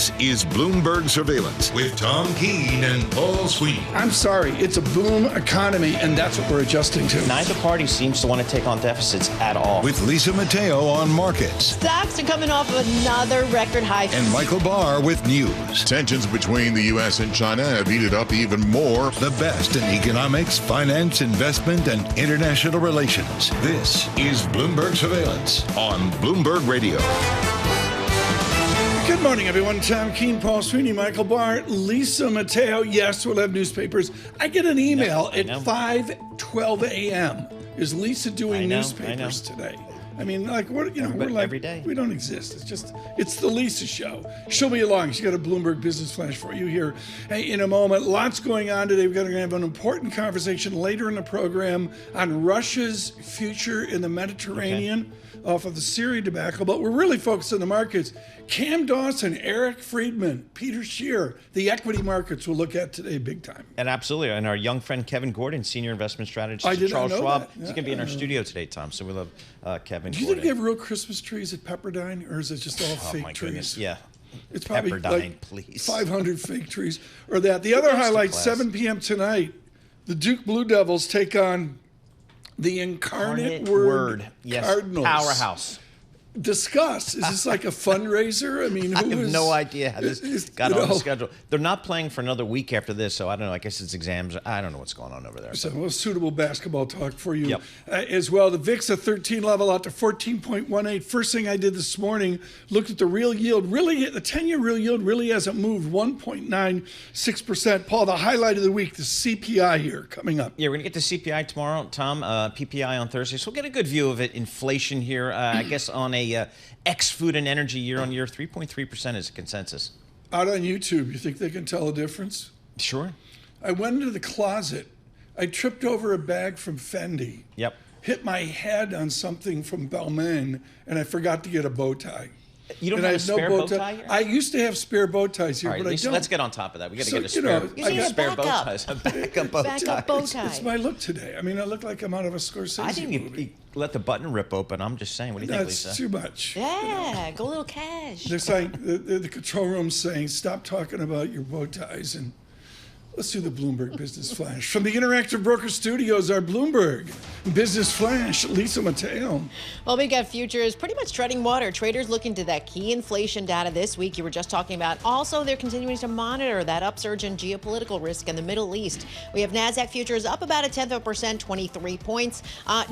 This is Bloomberg Surveillance with Tom Keene and Paul Sweeney. I'm sorry, it's a boom economy, and that's what we're adjusting to. Neither party seems to want to take on deficits at all. With Lisa Mateo on markets. Stocks are coming off of another record high. And Michael Barr with news. Tensions between the U.S. and China have heated up even more. The best in economics, finance, investment, and international relations. This is Bloomberg Surveillance on Bloomberg Radio. Good morning, everyone. Tom Keene, Paul Sweeney, Michael Barr, Lisa Mateo. Yes, we'll have newspapers. I get an email at 5:12 a.m. Is Lisa doing newspapers today? I mean, like, what, you know, we're like, every day. We don't exist. It's the Lisa show. She'll be along. She's got a Bloomberg Business Flash for you here in a moment. Lots going on today. We're going to have an important conversation later in the program on Russia's future in the Mediterranean off of the Syria debacle. But we're really focused on the markets. Cam Dawson, Eric Friedman, Peter Scheer, the equity markets we'll look at today big time. And absolutely. And our young friend Kevin Gordon, senior investment strategist I did Charles not know Schwab. that. He's going to be in our studio today, Tom. So we love Kevin Do you Gordon. think they have real Christmas trees at Pepperdine, or is it just all fake my trees? Goodness. Yeah. It's probably Pepperdine, like please. 500 fake trees or that. The other highlight, 7 p.m. tonight, the Duke Blue Devils take on the Incarnate Word Yes. Cardinals. Powerhouse. Discuss. Is this like a fundraiser? I mean, I have no idea how this got on the schedule. They're not playing for another week after this, so I don't know. I guess it's exams. I don't know what's going on over there. So suitable basketball talk for you Yep. As well. The VIX at 13 level out to 14.18. First thing I did this morning, looked at the real yield. Really, the 10-year real yield really hasn't moved, 1.96%. Paul, the highlight of the week, the CPI here coming up. Yeah, we're going to get the CPI tomorrow, Tom, PPI on Thursday. So we'll get a good view of it. Inflation here, I guess, on a ex-food and energy year-on-year, 3.3% is a consensus. Out on YouTube, you think they can tell a difference? Sure. I went into the closet. I tripped over a bag from Fendi. Yep. Hit my head on something from Balmain, and I forgot to get a bow tie. You don't And have I a spare bow tie here? I used to have spare bow ties here, All right, but Lisa, I don't. let's get on top of that. We got to So, get a spare, You need a spare bow backup. ties. A backup bow tie. Backup bow tie. It's my look today. I mean, I look like I'm out of a Scorsese I think movie. you let the button rip open. I'm just saying. What do you think, That's Lisa? too much. Yeah, go a little cash. They're saying the control room's saying, stop talking about your bow ties, and let's do the Bloomberg Business Flash. From the Interactive Broker Studios, our Bloomberg Business Flash, Lisa Mateo. Well, we've got futures pretty much treading water. Traders looking to that key inflation data this week you were just talking about. Also, they're continuing to monitor that upsurge in geopolitical risk in the Middle East. We have NASDAQ futures up about 0.1%, 23 points.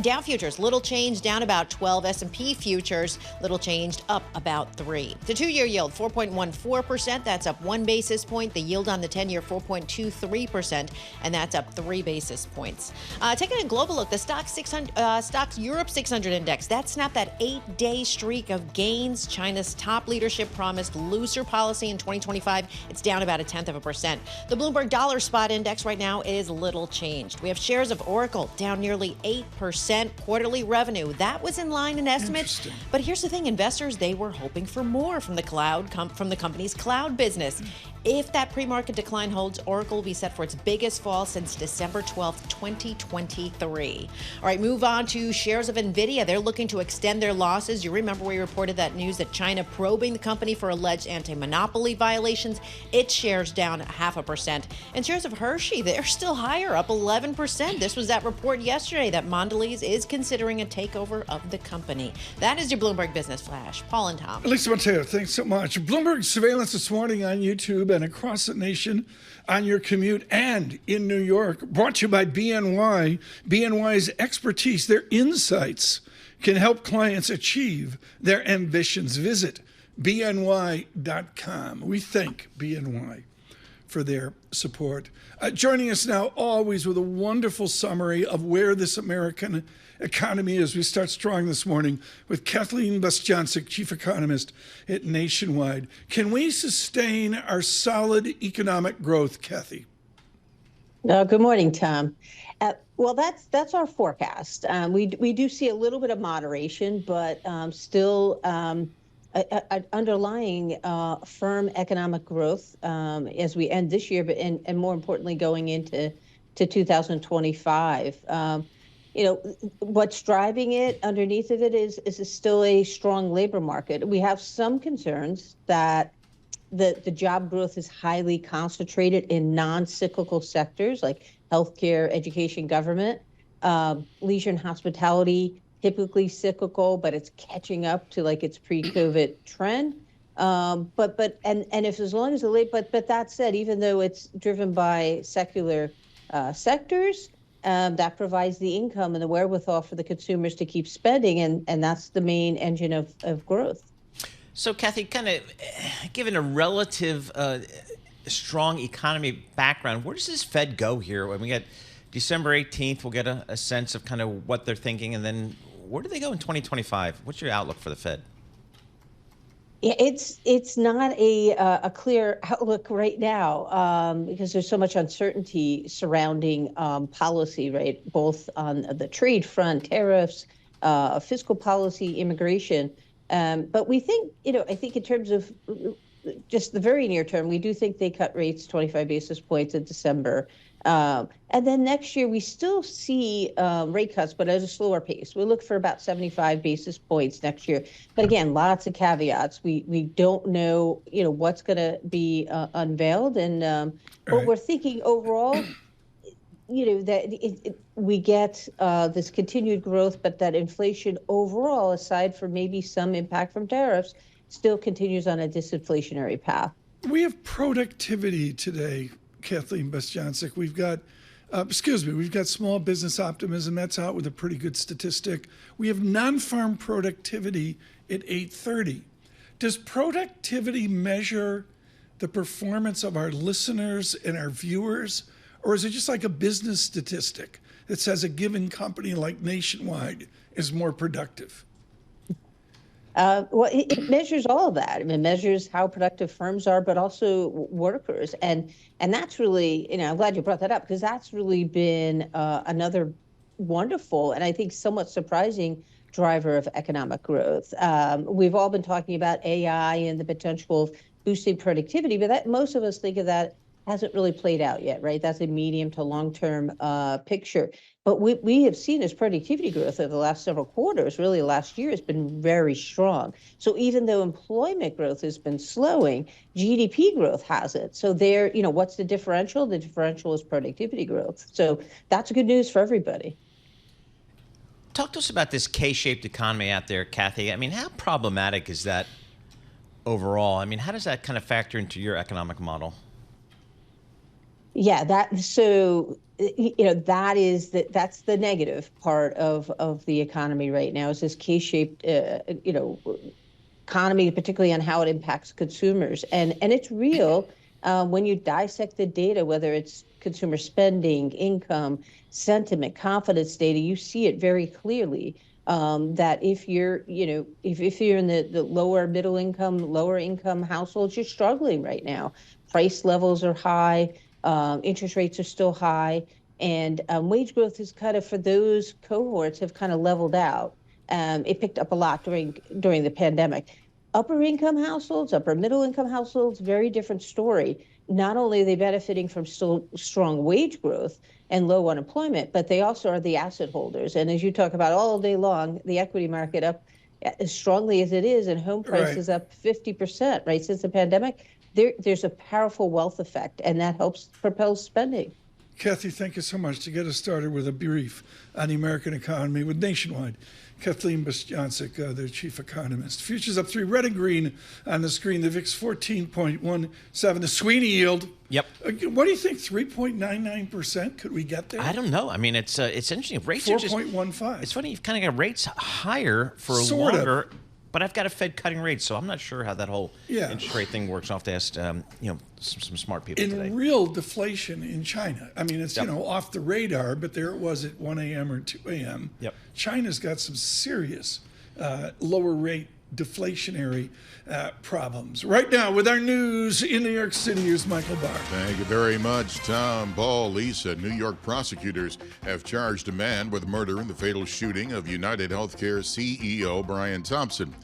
Dow futures, little change, down about 12. S&P futures, little changed, up about 3. The 2-year yield, 4.14%. That's up 1 basis point. The yield on the 10-year, 4.23%, and that's up 3 basis points. Taking a global look, the Stocks Europe 600 index, that snapped that 8-day streak of gains. China's top leadership promised looser policy in 2025. It's down about 0.1%. The Bloomberg Dollar Spot Index right now is little changed. We have shares of Oracle down nearly 8%. Quarterly revenue, that was in line in estimates. But here's the thing, investors, they were hoping for more from the company's cloud business. If that pre-market decline holds, Oracle will be set for its biggest fall since December 12th, 2023. All right, move on to shares of NVIDIA. They're looking to extend their losses. You remember we reported that news that China probing the company for alleged anti-monopoly violations. Its shares down 0.5%. And shares of Hershey, they're still higher, up 11%. This was that report yesterday that Mondelez is considering a takeover of the company. That is your Bloomberg Business Flash. Paul and Tom. Lisa Mateo, thanks so much. Bloomberg Surveillance this morning on YouTube and across the nation on your commute and in New York. Brought to you by BNY. BNY's expertise, their insights can help clients achieve their ambitions. Visit BNY.com. We thank BNY for their support. Joining us now, always with a wonderful summary of where this American economy is. We start strong this morning with Kathleen Bostjancic, Chief Economist at Nationwide. Can we sustain our solid economic growth, Kathy? Good morning, Tom. Well, that's our forecast. We do see a little bit of moderation, but still underlying firm economic growth as we end this year, but and more importantly, going into 2025. What's driving it underneath of it is still a strong labor market. We have some concerns that the job growth is highly concentrated in non-cyclical sectors like healthcare, education, government, leisure and hospitality, typically cyclical, but it's catching up to like its pre-COVID trend. If as long as the late, but that said, even though it's driven by secular sectors, that provides the income and the wherewithal for the consumers to keep spending, and that's the main engine of growth. So, Kathy, kind of given a relative strong economy background, where does this Fed go here? When we get December 18th, we'll get a sense of kind of what they're thinking, and then where do they go in 2025? What's your outlook for the Fed? Yeah, it's not a clear outlook right now because there's so much uncertainty surrounding policy, right? Both on the trade front, tariffs, fiscal policy, immigration. But we think, I think in terms of just the very near term, we do think they cut rates 25 basis points in December. And then next year, we still see rate cuts, but at a slower pace. We look for about 75 basis points next year. But again, lots of caveats. We don't know, what's going to be unveiled. And but we're thinking overall, that we get this continued growth, but that inflation overall, aside from maybe some impact from tariffs, still continues on a disinflationary path. We have productivity today, Kathleen Bostjancic. We've got small business optimism. That's out with a pretty good statistic. We have non-farm productivity at 8:30. Does productivity measure the performance of our listeners and our viewers? Or is it just like a business statistic that says a given company like Nationwide is more productive? Well, it measures all of that. I mean, it measures how productive firms are, but also workers. And that's really, I'm glad you brought that up because that's really been another wonderful and I think somewhat surprising driver of economic growth. We've all been talking about AI and the potential of boosting productivity, but most of us think of that hasn't really played out yet, right? That's a medium to long-term picture. But we have seen this productivity growth over the last several quarters, really last year has been very strong. So even though employment growth has been slowing, GDP growth hasn't. So what's the differential? The differential is productivity growth. So that's good news for everybody. Talk to us about this K-shaped economy out there, Kathy. I mean, how problematic is that overall? I mean, how does that kind of factor into your economic model? Yeah, that's the negative part of the economy right now is this K-shaped economy, particularly on how it impacts consumers. And it's real when you dissect the data, whether it's consumer spending, income, sentiment, confidence data, you see it very clearly. That if you're in the lower middle income, lower income households, you're struggling right now. Price levels are high. Interest rates are still high, and wage growth is kind of for those cohorts have kind of leveled out. It picked up a lot during the pandemic. Upper income households, upper middle income households, very different story. Not only are they benefiting from still strong wage growth and low unemployment, but they also are the asset holders. And as you talk about all day long, the equity market up as strongly as it is, and home prices up 50%, right, since the pandemic. There's a powerful wealth effect, and that helps propel spending. Kathy, thank you so much. To get us started with a brief on the American economy with Nationwide, Kathleen Bostjancic, their chief economist. Futures up 3, red and green on the screen. The VIX 14.17. The Sweeney yield. Yep. What do you think? 3.99%? Could we get there? I don't know. I mean, it's interesting. Rates 4.15. It's funny. You've kind of got rates higher for Sort longer. of. But I've got a Fed cutting rates, so I'm not sure how that whole interest rate thing works. I'll have to ask some smart people today. In real deflation in China, I mean, it's off the radar, but there it was at 1 a.m. or 2 a.m. Yep. China's got some serious lower rate deflationary problems. Right now, with our news in New York City, here's Michael Barr. Thank you very much, Tom. Paul, Lisa. New York prosecutors have charged a man with murder in the fatal shooting of United Healthcare CEO Brian Thompson.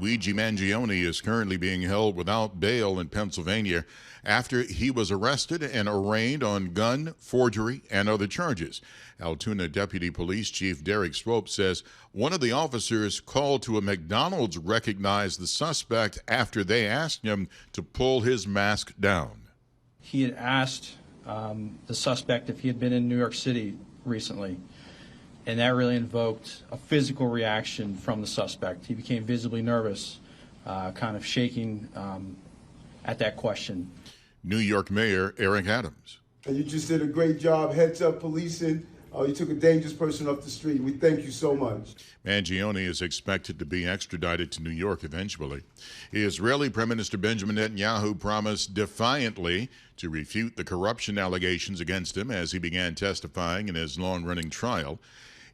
Luigi Mangione is currently being held without bail in Pennsylvania after he was arrested and arraigned on gun, forgery, and other charges. Altoona Deputy Police Chief Derek Swope says one of the officers called to a McDonald's recognized the suspect after they asked him to pull his mask down. He had asked the suspect if he had been in New York City recently, and that really invoked a physical reaction from the suspect. He became visibly nervous, kind of shaking at that question. New York Mayor Eric Adams. You just did a great job, heads up policing. You took a dangerous person off the street. We thank you so much. Mangione is expected to be extradited to New York eventually. Israeli Prime Minister Benjamin Netanyahu promised defiantly to refute the corruption allegations against him as he began testifying in his long-running trial.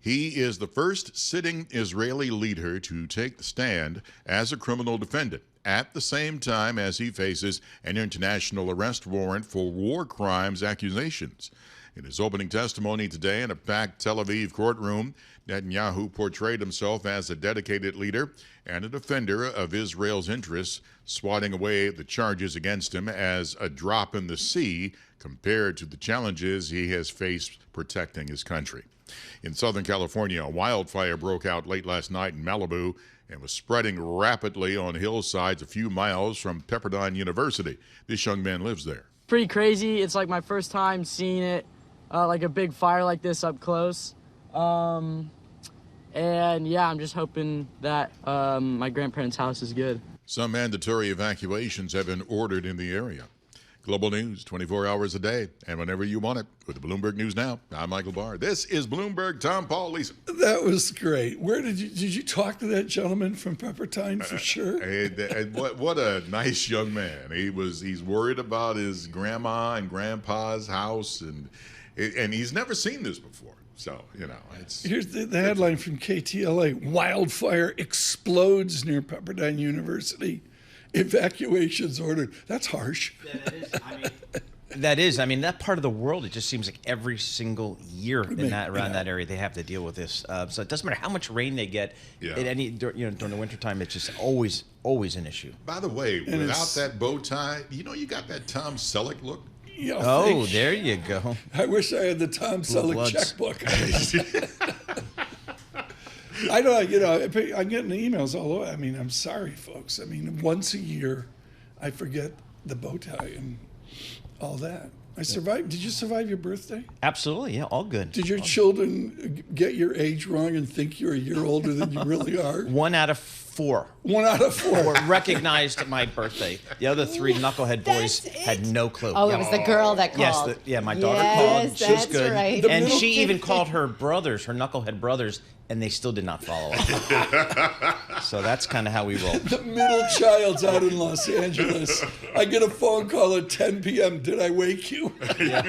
He is the first sitting Israeli leader to take the stand as a criminal defendant at the same time as he faces an international arrest warrant for war crimes accusations. In his opening testimony today in a packed Tel Aviv courtroom, Netanyahu portrayed himself as a dedicated leader and a defender of Israel's interests, swatting away the charges against him as a drop in the sea compared to the challenges he has faced protecting his country. In Southern California, a wildfire broke out late last night in Malibu and was spreading rapidly on hillsides a few miles from Pepperdine University. This young man lives there. Pretty crazy. It's like my first time seeing it, like a big fire like this up close. And yeah, I'm just hoping that my grandparents' house is good. Some mandatory evacuations have been ordered in the area. Global news 24 hours a day and whenever you want it with the Bloomberg News Now. I'm Michael Barr. This is Bloomberg. Tom, Paul, Lisa. That was great. Where did you talk to that gentleman from Pepperdine for sure? What a nice young man. He's worried about his grandma and grandpa's house and he's never seen this before. So, it's... Here's the headline from KTLA. Wildfire explodes near Pepperdine University. Evacuations ordered. That's harsh. That is. I mean, that part of the world, it just seems like every single year around that area, they have to deal with this. So it doesn't matter how much rain they get. During the wintertime, it's just always an issue. By the way, without that bow tie, you got that Tom Selleck look? Oh, there you go. I wish I had the Tom Selleck checkbook. I know, I'm getting emails all over. I mean, I'm sorry, folks. I mean, once a year, I forget the bow tie and all that. I survived. Did you survive your birthday? Absolutely, yeah, all good. Did your children get your age wrong and think you're a year older than you really are? 1 out of 4. 1 out of 4. Recognized my birthday. The other 3 knucklehead boys had no clue. Oh, it was the girl that called. Yes, my daughter called. She's good. Right. And she even called her brothers, her knucklehead brothers, and they still did not follow up. So that's kind of how we roll. The middle child's out in Los Angeles. I get a phone call at 10 p.m. Did I wake you? That's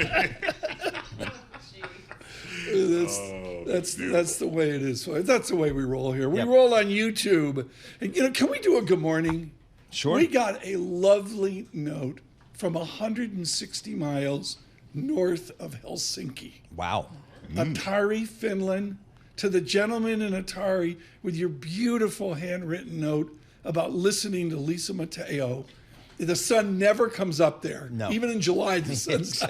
the way it is. That's the way we roll here. We roll on YouTube. And, can we do a good morning? Sure. We got a lovely note from 160 miles north of Helsinki. Wow. Atari, Finland. To the gentleman in Atari with your beautiful handwritten note about listening to Lisa Mateo. The sun never comes up there. No. Even in July, the sun's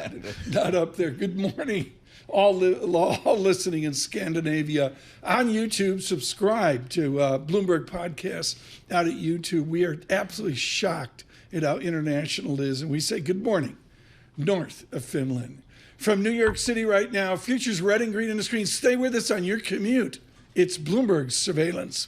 not up there. Good morning, all listening in Scandinavia. On YouTube, subscribe to Bloomberg Podcasts out at YouTube. We are absolutely shocked at how international it is. And we say good morning, north of Finland. From New York City right now, futures red and green on the screen. Stay with us on your commute. It's Bloomberg Surveillance.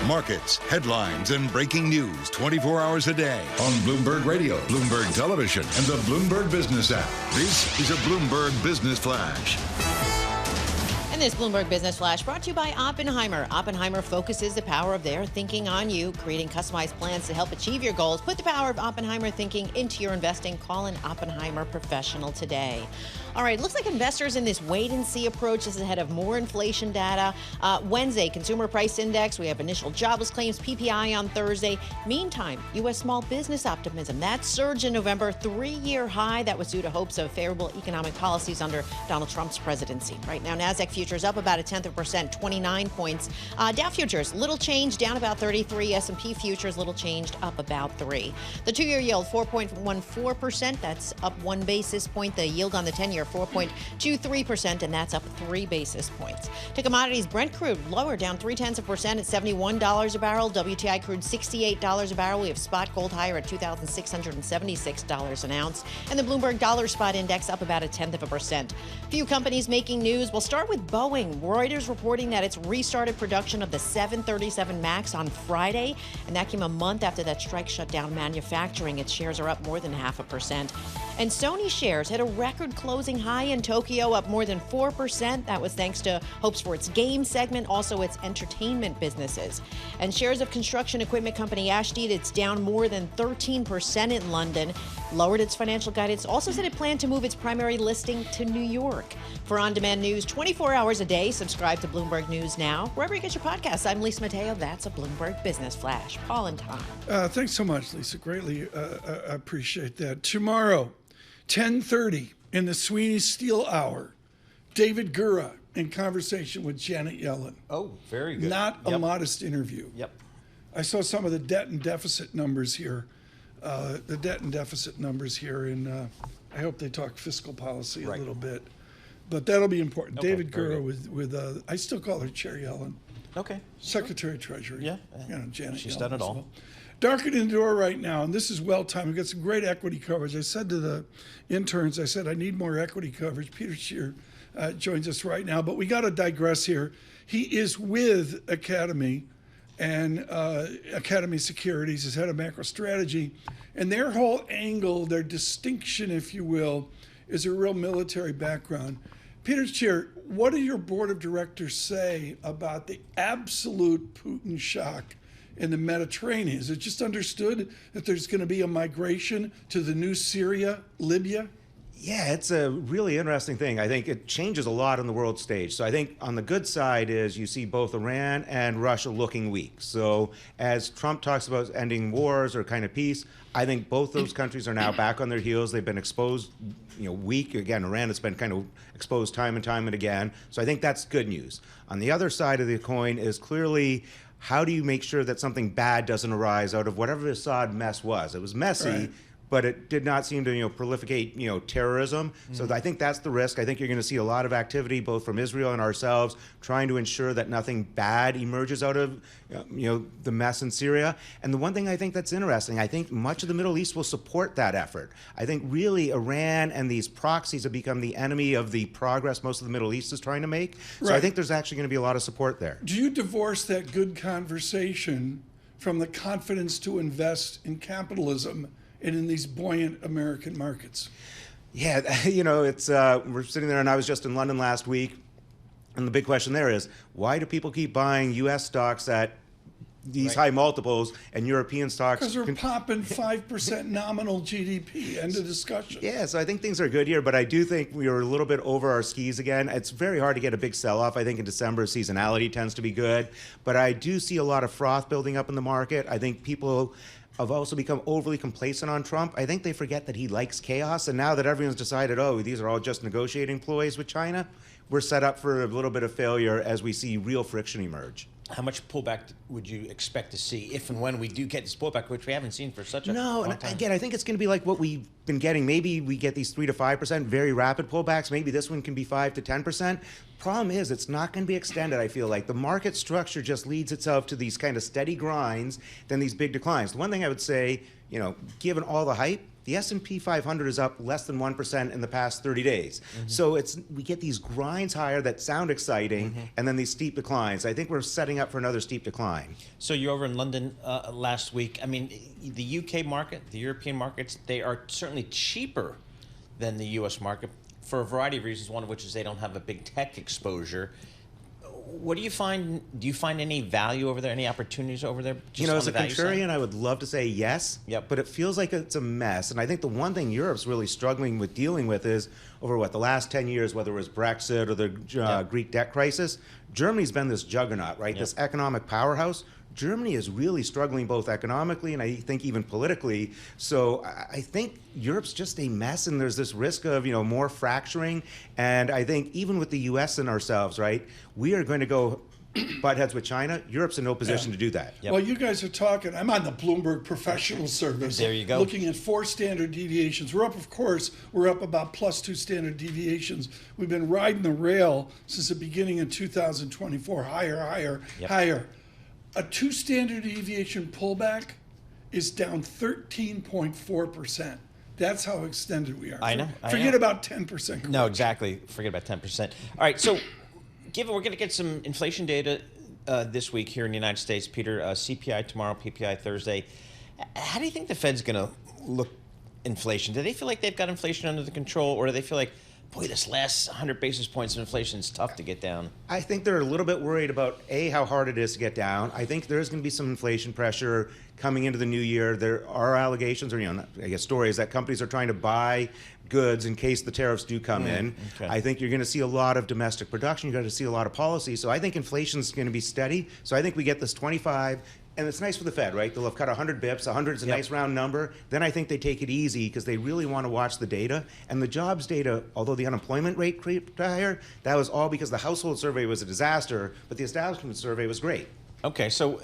markets, headlines, and breaking news 24 hours a day on Bloomberg Radio, Bloomberg Television, and the Bloomberg Business app. This is a Bloomberg Business Flash. And this Bloomberg Business Flash brought to you by Oppenheimer. Oppenheimer focuses the power of their thinking on you, creating customized plans to help achieve your goals. Put the power of Oppenheimer thinking into your investing. Call an Oppenheimer professional today. All right, looks like investors in this wait-and-see approach is ahead of more inflation data. Wednesday, consumer price index. We have initial jobless claims, PPI on Thursday. Meantime, U.S. small business optimism. That surge in November, 3-year high. That was due to hopes of favorable economic policies under Donald Trump's presidency. Right now, NASDAQ futures up about 0.1%, 29 points. Dow futures, little change, down about 33. S&P futures, little changed, up about 3. The 2-year yield, 4.14%. That's up 1 basis point. The yield on the 10-year, 4.23%, and that's up 3 basis points. To commodities, Brent crude lower, down 0.3% at $71 a barrel. WTI crude $68 a barrel. We have spot gold higher at $2,676 an ounce, and the Bloomberg Dollar Spot Index up about 0.1%. Few companies making news. We'll start with Boeing. Reuters reporting that it's restarted production of the 737 MAX on Friday, and that came a month after that strike shut down manufacturing. Its shares are up more than 0.5%. And Sony shares hit a record closing high in Tokyo, up more than 4%. That was thanks to hopes for its game segment, also its entertainment businesses. And shares of construction equipment company Ashtead, it's down more than 13% in London, lowered its financial guidance, also said it planned to move its primary listing to New York. For on-demand news 24 hours a day, subscribe to Bloomberg News Now, wherever you get your podcasts. I'm Lisa Mateo. That's a Bloomberg Business Flash. Paul and Tom. Thanks so much, Lisa. Greatly appreciate that. Tomorrow, 10:30 in the Sweeney Steel Hour, David Guerra in conversation with Janet Yellen. Oh, very good. Not a modest interview. Yep. I saw some of the debt and deficit numbers here. And I hope they talk fiscal policy a little bit. But that'll be important. Okay, David Guerra with I still call her Chair Yellen. Okay. Secretary of Treasury. Yeah. Janet She's Yellen done it as all. well. Darkening the door right now, and this is well timed. We've got some great equity coverage. I said to the interns, I said, I need more equity coverage. Peter Scheer joins us right now, but we got to digress here. He is with Academy and Academy Securities, as head of macro strategy, and their whole angle, their distinction, if you will, is a real military background. Peter Scheer, what do your board of directors say about the absolute Putin shock in the Mediterranean? Is it just understood that there's going to be a migration to the new Syria, Libya? Yeah, it's a really interesting thing. I think it changes a lot on the world stage. So I think on the good side is you see both Iran and Russia looking weak. So as Trump talks about ending wars or kind of peace, I think both those countries are now back on their heels. They've been exposed, weak. Again, Iran has been kind of exposed time and again. So I think that's good news. On the other side of the coin is clearly, how do you make sure that something bad doesn't arise out of whatever the Assad mess was? It was messy, right, but it did not seem to, proliferate, terrorism. So I think that's the risk. I think you're going to see a lot of activity, both from Israel and ourselves, trying to ensure that nothing bad emerges out of, the mess in Syria. And the one thing I think that's interesting, I think much of the Middle East will support that effort. I think really Iran and these proxies have become the enemy of the progress most of the Middle East is trying to make. So I think there's actually going to be a lot of support there. Do you divorce that good conversation from the confidence to invest in capitalism and in these buoyant American markets? Yeah, it's we're sitting there, and I was just in London last week, and the big question there is, why do people keep buying U.S. stocks at these high multiples and European stocks? Because we're popping 5% nominal GDP. End of discussion. Yeah, so I think things are good here, but I do think we are a little bit over our skis again. It's very hard to get a big sell-off. I think in December, seasonality tends to be good, but I do see a lot of froth building up in the market. I think people have also become overly complacent on Trump. I think they forget that he likes chaos, and now that everyone's decided, these are all just negotiating ploys with China, we're set up for a little bit of failure as we see real friction emerge. How much pullback would you expect to see if and when we do get this pullback, which we haven't seen for such a long time? Again, I think it's going to be like what we've been getting. Maybe we get these 3 to 5% very rapid pullbacks. Maybe this one can be 5 to 10%. Problem is, it's not going to be extended, I feel like. The market structure just leads itself to these kind of steady grinds, then these big declines. The one thing I would say, given all the hype, the S&P 500 is up less than 1% in the past 30 days. So we get these grinds higher that sound exciting, and then these steep declines. I think we're setting up for another steep decline. So you're over in London last week. I mean, the UK market, the European markets, they are certainly cheaper than the US market for a variety of reasons, one of which is they don't have a big tech exposure. What do you find? Do you find any value over there, any opportunities over there? You know, as a contrarian, I would love to say yes, but it feels like it's a mess. And I think the one thing Europe's really struggling with dealing with is over the last 10 years, whether it was Brexit or the Greek debt crisis, Germany's been this juggernaut, right? This economic powerhouse. Germany is really struggling both economically and I think even politically. So I think Europe's just a mess, and there's this risk of more fracturing. And I think even with the U.S. and ourselves, right, we are going to go butt heads with China. Europe's in no position to do that. Well, you guys are talking. I'm on the Bloomberg Professional Service. There you go. Looking at 4 standard deviations. We're up, of course, about +2 standard deviations. We've been riding the rail since the beginning of 2024. Higher. A 2 standard deviation pullback is down 13.4%. That's how extended we are. I know. Forget about 10% correction. No, exactly. Forget about 10%. All right. So, given we're going to get some inflation data this week here in the United States, Peter, CPI tomorrow, PPI Thursday. How do you think the Fed's going to look inflation? Do they feel like they've got inflation under the control, or do they feel like, boy, this last 100 basis points of inflation is tough to get down? I think they're a little bit worried about, how hard it is to get down. I think there's going to be some inflation pressure coming into the new year. There are allegations or, stories that companies are trying to buy goods in case the tariffs do come in. Okay. I think you're going to see a lot of domestic production. You're going to see a lot of policy. So I think inflation's going to be steady. So I think we get this 25. And it's nice for the Fed, right? They'll have cut 100 bips. 100 is a nice round number. Then I think they take it easy because they really want to watch the data. And the jobs data, although the unemployment rate creeped higher, that was all because the household survey was a disaster, but the establishment survey was great. Okay, so,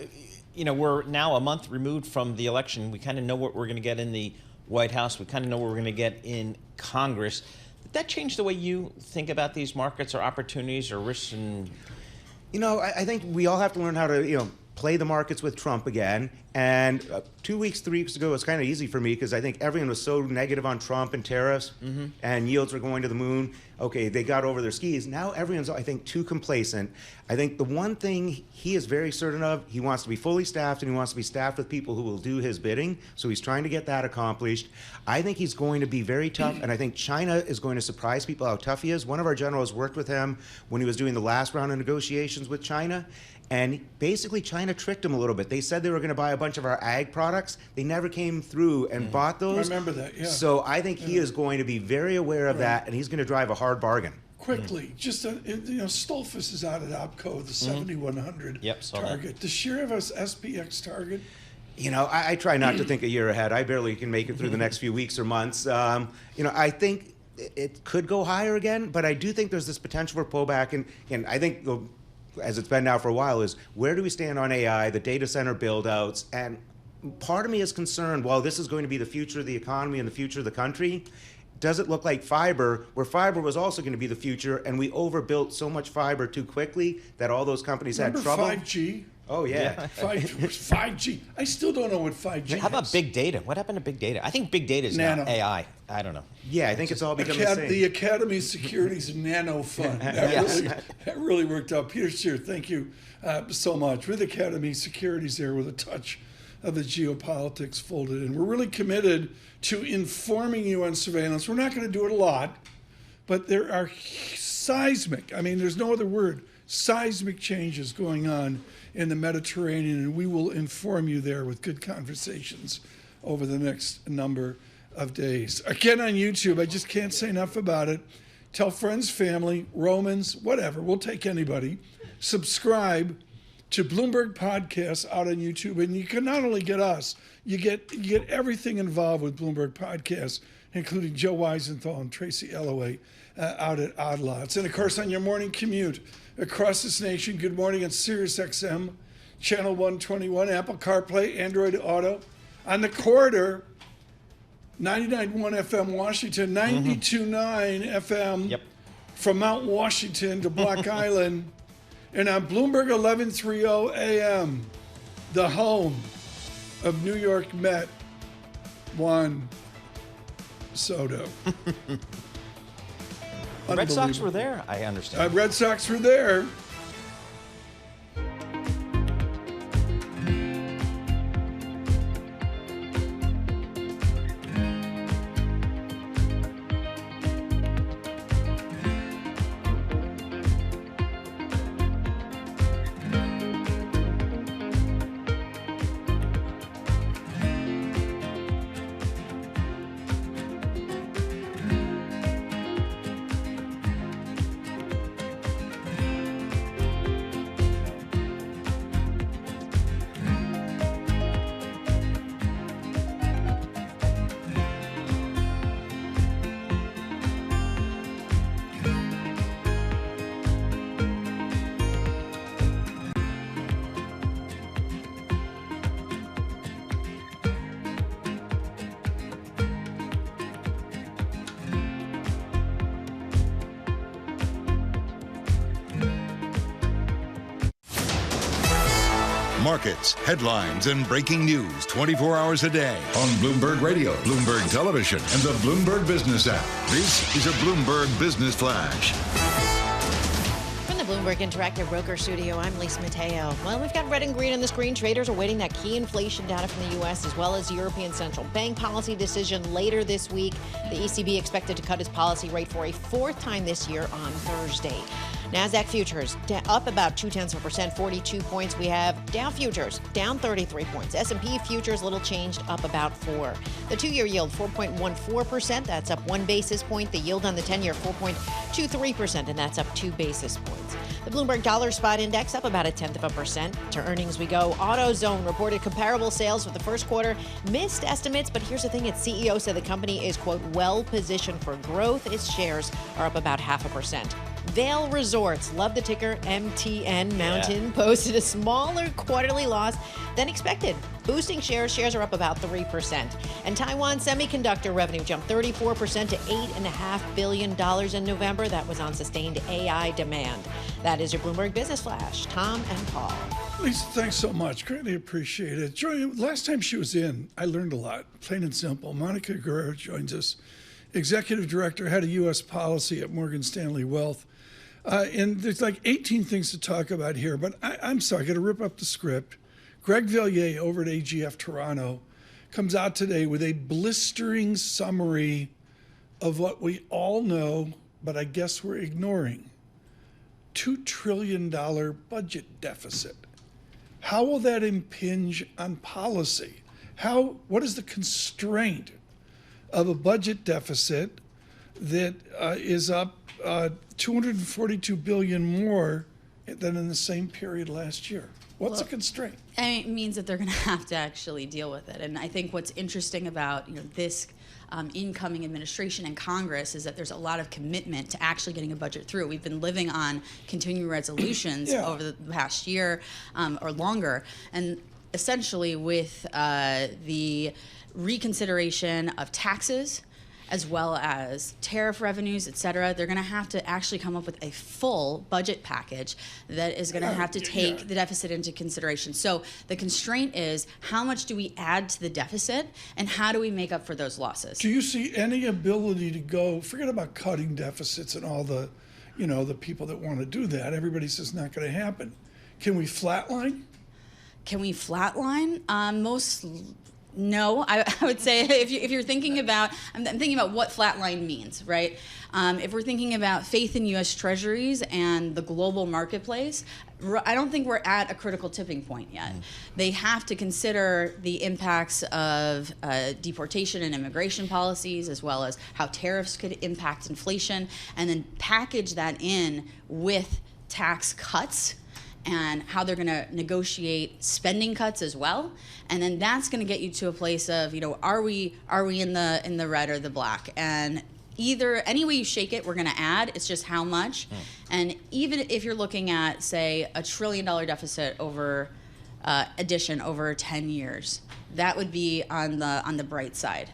we're now a month removed from the election. We kind of know what we're going to get in the White House. We kind of know what we're going to get in Congress. Did that change the way you think about these markets or opportunities or risks? And I think we all have to learn how to, play the markets with Trump again. And 2 weeks, 3 weeks ago, it was kind of easy for me because I think everyone was so negative on Trump and tariffs and yields were going to the moon. Okay, they got over their skis. Now everyone's, I think, too complacent. I think the one thing he is very certain of, he wants to be fully staffed and he wants to be staffed with people who will do his bidding. So he's trying to get that accomplished. I think he's going to be very tough, and I think China is going to surprise people how tough he is. One of our generals worked with him when he was doing the last round of negotiations with China. And basically, China tricked him a little bit. They said they were going to buy a bunch of our ag products. They never came through and bought those. I remember that, yeah. So I think he is going to be very aware of that, and he's going to drive a hard bargain. Quickly, just, Stolfus is out at OPCO, the 7,100 target. Does Scheer have an SPX target? I try not to think a year ahead. I barely can make it through the next few weeks or months. I think it could go higher again, but I do think there's this potential for pullback. And I think as it's been now for a while, is where do we stand on AI, the data center build-outs? And part of me is concerned, while this is going to be the future of the economy and the future of the country, does it look like fiber, where fiber was also going to be the future, and we overbuilt so much fiber too quickly that all those companies had trouble? 5G? Oh, yeah. 5G. I still don't know what 5G is. How about big data? What happened to big data? I think big data is now AI. I don't know. Yeah, I think it's all becoming the same. The Academy Securities Nano Fund. That really worked out. Peter Scheer, thank you so much. With Academy Securities there with a touch of the geopolitics folded in. We're really committed to informing you on surveillance. We're not going to do it a lot, but there are seismic, there's no other word, seismic changes going on in the Mediterranean, and we will inform you there with good conversations over the next number of days. Again, on YouTube, I just can't say enough about it. Tell friends, family, Romans, whatever. We'll take anybody. Subscribe to Bloomberg Podcasts out on YouTube, and you can not only get us, you get everything involved with Bloomberg Podcasts, including Joe Weisenthal and Tracy Ellaway out at Odd Lots. And of course, on your morning commute across this nation, good morning on Sirius XM, Channel 121, Apple CarPlay, Android Auto. On the corridor, 99.1 FM Washington, 92.9 FM from Mount Washington to Block Island, and on Bloomberg 1130 AM, the home of New York Met 1 Soto. The Red Sox were there, I understand. Red Sox were there. Markets, headlines, and breaking news 24 hours a day on Bloomberg Radio, Bloomberg Television, and the Bloomberg Business app. This is a Bloomberg Business Flash. From the Bloomberg Interactive Broker Studio, I'm Lisa Mateo. Well, we've got red and green on the screen. Traders are waiting that key inflation data from the U.S. as well as the European Central Bank policy decision later this week. The ECB expected to cut its policy rate for a fourth time this year on Thursday. NASDAQ futures up about 0.2%, 42 points. We have Dow futures down 33 points. S&P futures little changed, up about 4. The 2-year yield 4.14%. That's up 1 basis point. The yield on the 10-year 4.23%, and that's up 2 basis points. The Bloomberg Dollar Spot Index up about 0.1%. To earnings we go. AutoZone reported comparable sales for the first quarter, missed estimates, but here's the thing: its CEO said the company is, quote, well positioned for growth. Its shares are up about 0.5%. Vail Resorts, love the ticker MTN Mountain, posted a smaller quarterly loss than expected, boosting shares. Shares are up about 3%. And Taiwan Semiconductor revenue jumped 34% to $8.5 billion in November. That was on sustained AI demand. That is your Bloomberg Business Flash. Tom and Paul. Lisa, thanks so much. Greatly appreciate it. Last time she was in, I learned a lot, plain and simple. Monica Guerra joins us, Executive Director, Head of U.S. Policy at Morgan Stanley Wealth. And there's like 18 things to talk about here, but I'm sorry, I got to rip up the script. Greg Villiers over at AGF Toronto comes out today with a blistering summary of what we all know, but I guess we're ignoring. $2 trillion budget deficit. How will that impinge on policy? What is the constraint of a budget deficit that is up $242 billion more than in the same period last year? What's the constraint? It means that they're going to have to actually deal with it. And I think what's interesting about this incoming administration and Congress is that there's a lot of commitment to actually getting a budget through. We've been living on continuing resolutions over the past year or longer. And essentially with the reconsideration of taxes, as well as tariff revenues, et cetera, they're going to have to actually come up with a full budget package that is going to have to take the deficit into consideration. So the constraint is, how much do we add to the deficit, and how do we make up for those losses? Do you see any ability to go, forget about cutting deficits and all the, the people that want to do that. Everybody says not going to happen. Can we flatline? Can we flatline? No, I would say if you're thinking about, I'm thinking about what flatline means, right? If we're thinking about faith in U.S. Treasuries and the global marketplace, I don't think we're at a critical tipping point yet. They have to consider the impacts of deportation and immigration policies, as well as how tariffs could impact inflation, and then package that in with tax cuts and how they're going to negotiate spending cuts as well, and then that's going to get you to a place of, are we in the red or the black? And either any way you shake it, we're going to add. It's just how much. And even if you're looking at, say, $1 trillion deficit over addition over 10 years, that would be on the bright side.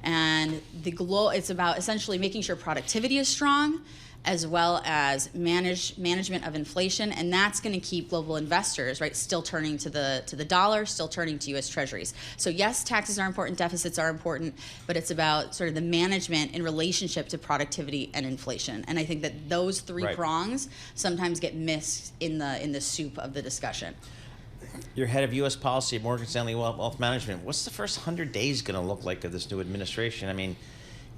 And it's about essentially making sure productivity is strong, as well as management of inflation, and that's going to keep global investors, right, still turning to the dollar, still turning to U.S. Treasuries. So yes, taxes are important, deficits are important, but it's about sort of the management in relationship to productivity and inflation. And I think that those three prongs sometimes get missed in the soup of the discussion. You're head of U.S. policy at Morgan Stanley Wealth Management. What's the first 100 days going to look like of this new administration? I mean,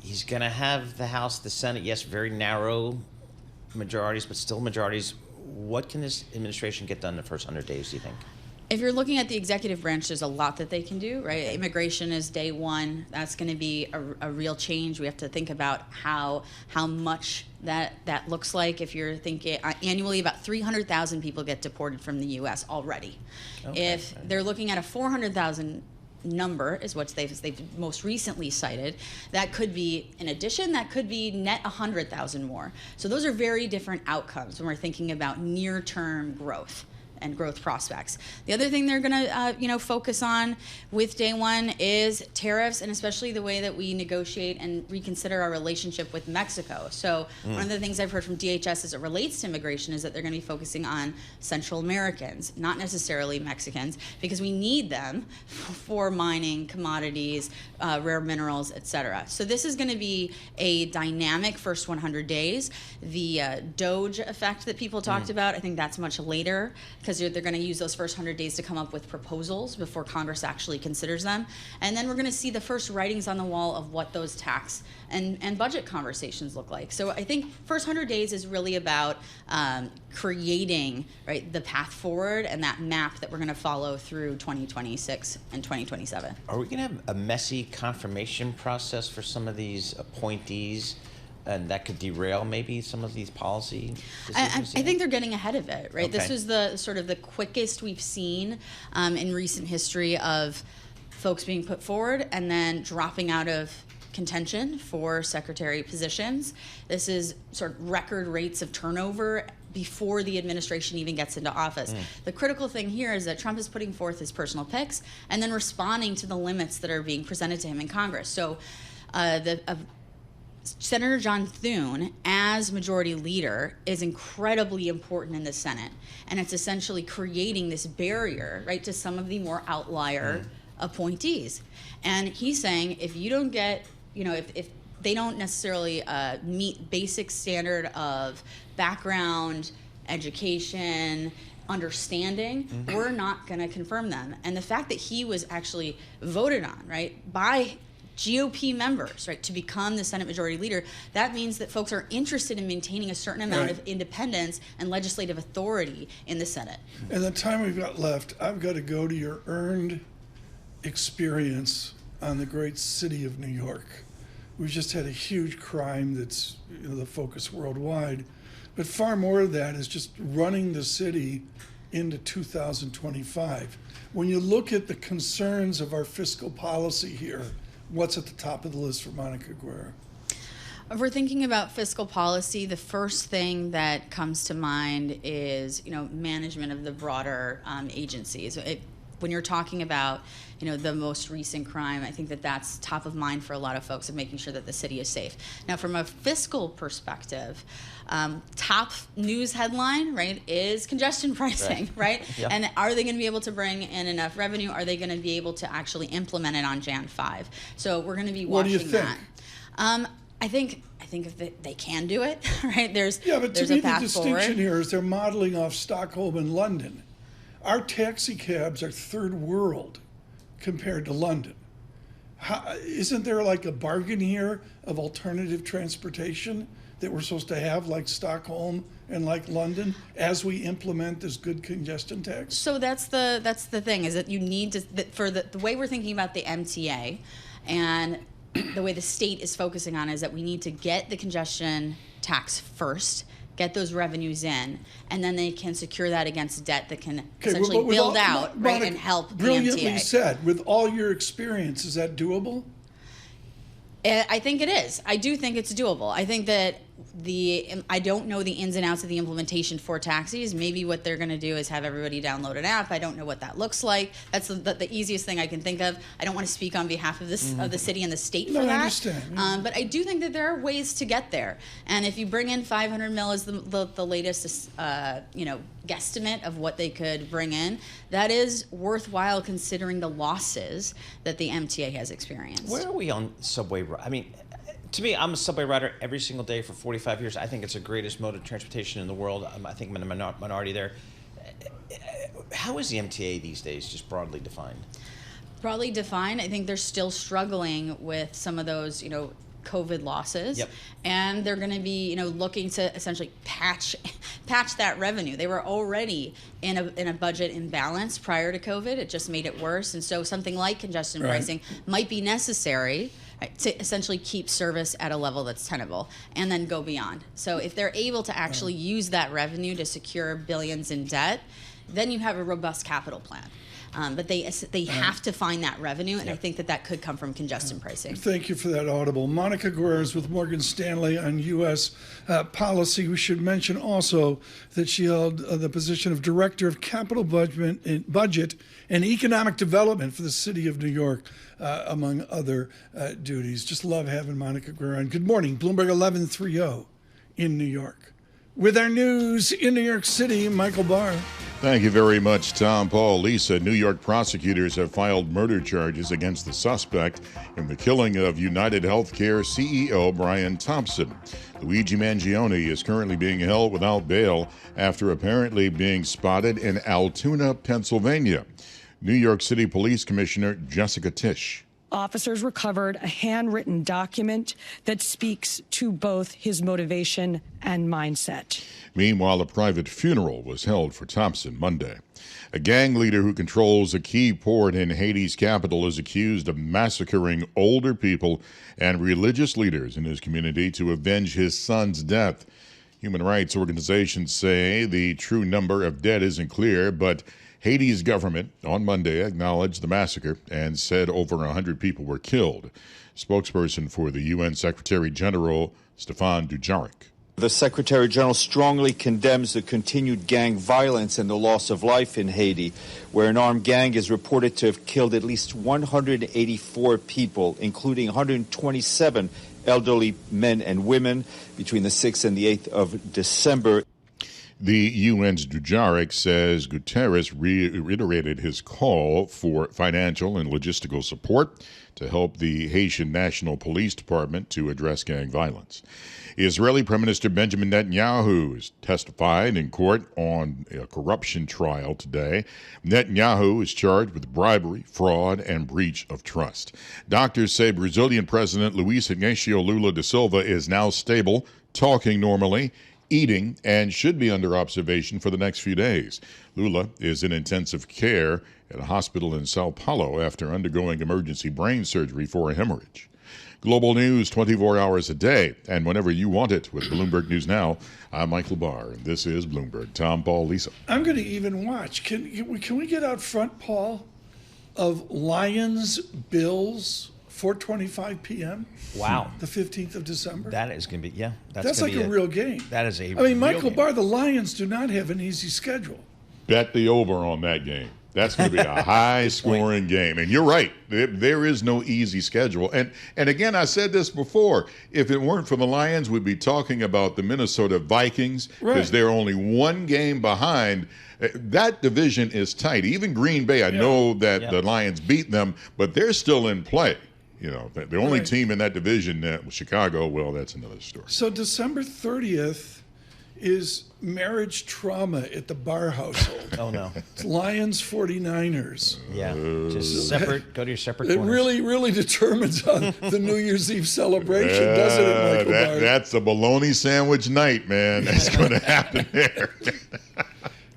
he's going to have the House, the Senate, yes, very narrow majorities, but still majorities. What can this administration get done in the first 100 days, do you think? If you're looking at the executive branch, there's a lot that they can do, right? Immigration is day one. That's going to be a real change. We have to think about how much that looks like. If you're thinking annually, about 300,000 people get deported from the U.S. already. Okay. If they're looking at a 400,000 number is what they've most recently cited, that could be in addition, that could be net 100,000 more. So those are very different outcomes when we're thinking about near-term growth and growth prospects. The other thing they're going to focus on with day one is tariffs, and especially the way that we negotiate and reconsider our relationship with Mexico. So one of the things I've heard from DHS as it relates to immigration is that they're going to be focusing on Central Americans, not necessarily Mexicans, because we need them for mining, commodities, rare minerals, et cetera. So this is going to be a dynamic first 100 days. The Doge effect that people talked about, I think that's much later, because they're going to use those first 100 days to come up with proposals before Congress actually considers them. And then we're going to see the first writings on the wall of what those tax and budget conversations look like. So I think first 100 days is really about creating the path forward and that map that we're going to follow through 2026 and 2027. Are we going to have a messy confirmation process for some of these appointees? And that could derail maybe some of these policy decisions? I think they're getting ahead of it, right? Okay. This was the sort of the quickest we've seen in recent history of folks being put forward and then dropping out of contention for secretary positions. This is sort of record rates of turnover before the administration even gets into office. The critical thing here is that Trump is putting forth his personal picks and then responding to the limits that are being presented to him in Congress. So Senator John Thune, as majority leader, is incredibly important in the Senate, and it's essentially creating this barrier, right, to some of the more outlier appointees. And he's saying, if you don't get, if they don't necessarily meet basic standard of background, education, understanding, we're not going to confirm them. And the fact that he was actually voted on, right, by GOP members, right, to become the Senate Majority Leader, that means that folks are interested in maintaining a certain amount of independence and legislative authority in the Senate. In the time we've got left, I've got to go to your earned experience on the great city of New York. We've just had a huge crime that's the focus worldwide, but far more of that is just running the city into 2025. When you look at the concerns of our fiscal policy here, what's at the top of the list for Monica Guerra? If we're thinking about fiscal policy, the first thing that comes to mind is, management of the broader agencies. When you're talking about, the most recent crime, I think that that's top of mind for a lot of folks of making sure that the city is safe. Now, from a fiscal perspective, top news headline, right, is congestion pricing, right? Yep. And are they going to be able to bring in enough revenue? Are they going to be able to actually implement it on Jan 5? So we're going to be watching that. What do you think? I think if they can do it, right? But to me, the distinction here is they're modeling off Stockholm and London. Our taxi cabs are third world compared to London. Isn't there like a bargain here of alternative transportation that we're supposed to have, like Stockholm and like London, as we implement this good congestion tax? So that's the thing, is that you need to, for the way we're thinking about the MTA and the way the state is focusing on, is that we need to get the congestion tax first, get those revenues in, and then they can secure that against debt that can essentially build out and help the MTA. Brilliantly said. With all your experience, is that doable? I think it is. I do think it's doable. I think that I don't know the ins and outs of the implementation for taxis. Maybe what they're going to do is have everybody download an app. I don't know what that looks like. That's the easiest thing I can think of. I don't want to speak on behalf of of the city and the state for that. I understand. Yeah. But I do think that there are ways to get there. And if you bring in 500 mil as the latest, guesstimate of what they could bring in, that is worthwhile considering the losses that the MTA has experienced. Where are we on subway? I mean, to me, I'm a subway rider every single day for 45 years. I think it's the greatest mode of transportation in the world. I think I'm in a minority there. How is the MTA these days, just broadly defined? Broadly defined, I think they're still struggling with some of those, COVID losses. Yep. And they're going to be, looking to essentially patch that revenue. They were already in a budget imbalance prior to COVID. It just made it worse. And so something like congestion pricing might be necessary to essentially keep service at a level that's tenable and then go beyond. So if they're able to actually use that revenue to secure billions in debt, then you have a robust capital plan. But they have to find that revenue, and I think that could come from congestion pricing. Thank you for that audible. Monica Guerra is with Morgan Stanley on U.S. policy. We should mention also that she held the position of Director of Capital Budget and Economic Development for the City of New York, among other duties. Just love having Monica Guerra on. Good morning, Bloomberg 1130 in New York. With our news in New York City, Michael Barr. Thank you very much, Tom. Paul, Lisa. New York prosecutors have filed murder charges against the suspect in the killing of United Healthcare CEO Brian Thompson. Luigi Mangione is currently being held without bail after apparently being spotted in Altoona, Pennsylvania. New York City Police Commissioner Jessica Tisch. Officers recovered a handwritten document that speaks to both his motivation and mindset. Meanwhile, a private funeral was held for Thompson Monday. A gang leader who controls a key port in Haiti's capital is accused of massacring older people and religious leaders in his community to avenge his son's death. Human rights organizations say the true number of dead isn't clear, but Haiti's government on Monday acknowledged the massacre and said over 100 people were killed. Spokesperson for the UN Secretary General, Stéphane Dujarric. The Secretary General strongly condemns the continued gang violence and the loss of life in Haiti, where an armed gang is reported to have killed at least 184 people, including 127 elderly men and women between the 6th and the 8th of December. The UN's Dujarric says Guterres reiterated his call for financial and logistical support to help the Haitian National Police Department to address gang violence. Israeli Prime Minister Benjamin Netanyahu is testifying in court on a corruption trial today. Netanyahu is charged with bribery, fraud, and breach of trust. Doctors say Brazilian President Luiz Inácio Lula da Silva is now stable, talking normally, eating, and should be under observation for the next few days. Lula is in intensive care at a hospital in Sao Paulo after undergoing emergency brain surgery for a hemorrhage. Global news 24 hours a day, and whenever you want it with Bloomberg News Now. I'm Michael Barr, and this is Bloomberg. Tom, Paul, Lisa. I'm going to even watch. Can we get out front, Paul, of Lions, Bills, 4:25 p.m.? Wow. The 15th of December? That is going to be, That's like a real game. That is a I mean, Michael game. Barr, the Lions do not have an easy schedule. Bet the over on that game. That's going to be a high-scoring game. And you're right. There is no easy schedule. And again, I said this before. If it weren't for the Lions, we'd be talking about the Minnesota Vikings because they're only one game behind. That division is tight. Even Green Bay, I know that the Lions beat them, but they're still in play. You know, the only team in that division, Chicago, well, that's another story. So December 30th is marriage trauma at the Barr household. Oh, no. It's Lions 49ers. Yeah, just separate, go to your separate It corners. really determines the New Year's Eve celebration, doesn't it, Michael Barr? That's a bologna sandwich night, man. That's going to happen there.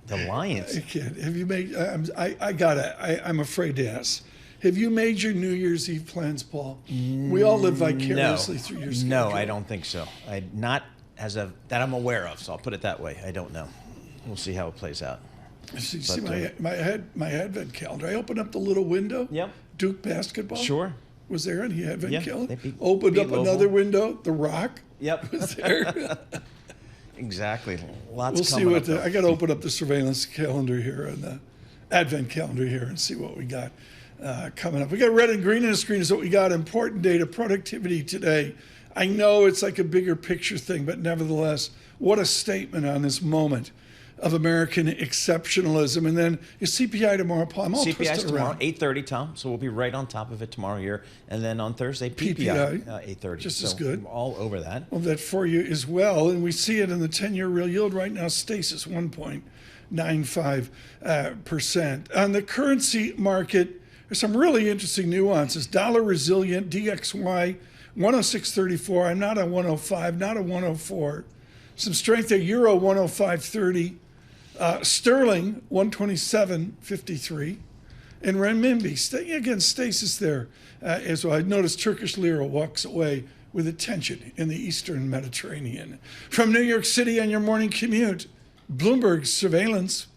The Lions. I can't. Have you made, I'm afraid to ask. Have you made your New Year's Eve plans, Paul? We all live vicariously through your schedule. No, I don't think so. Not as of that I'm aware of, so I'll put it that way. I don't know. We'll see how it plays out. See my Advent calendar. I open up the little window. Yep. Duke basketball. Sure. was there, and he had been killed. They Opened beat up Louisville. another window. The Rock Yep. was there. Exactly. Lots We'll see coming what up. I got to open up the surveillance calendar here and the advent calendar here and see what we got coming up. We got red and green on the screen is what we got. Important data, productivity today. I know it's like a bigger picture thing, but nevertheless, what a statement on this moment of American exceptionalism. And then your CPI tomorrow, Paul. I'm all CPI's twisted tomorrow, around. 8:30, Tom. So we'll be right on top of it tomorrow here. And then on Thursday, PPI, 8:30. Just so as good. I'm all over that. Well, that for you as well. And we see it in the 10-year real yield right now, stasis 1.95%. On the currency market, there's some really interesting nuances. Dollar resilient, DXY, 106.34. I'm not on 105, not on 104. Some strength there. Euro, 105.30. Sterling, 127.53. And renminbi, stasis there as well. I noticed Turkish lira walks away with a tension in the Eastern Mediterranean. From New York City on your morning commute, Bloomberg Surveillance.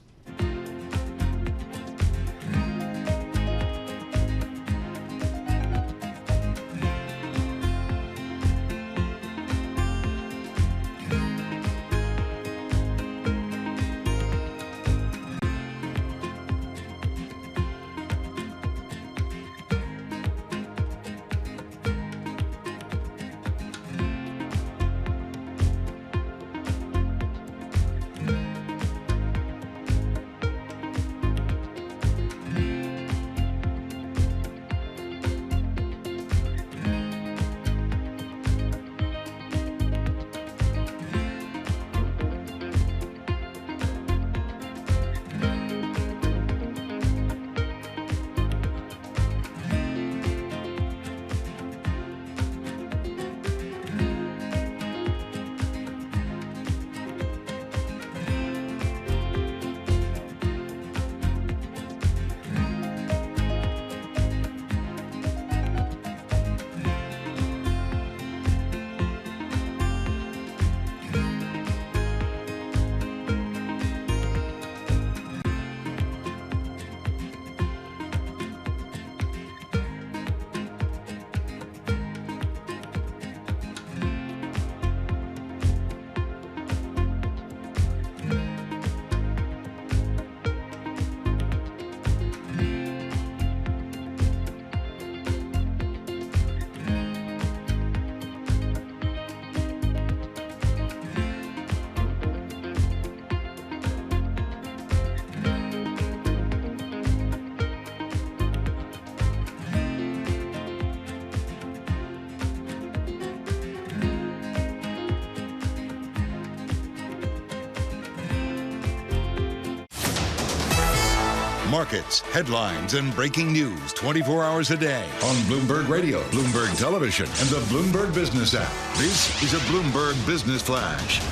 Markets, headlines, and breaking news 24 hours a day on Bloomberg Radio, Bloomberg Television, and the Bloomberg Business app. This is a Bloomberg Business Flash.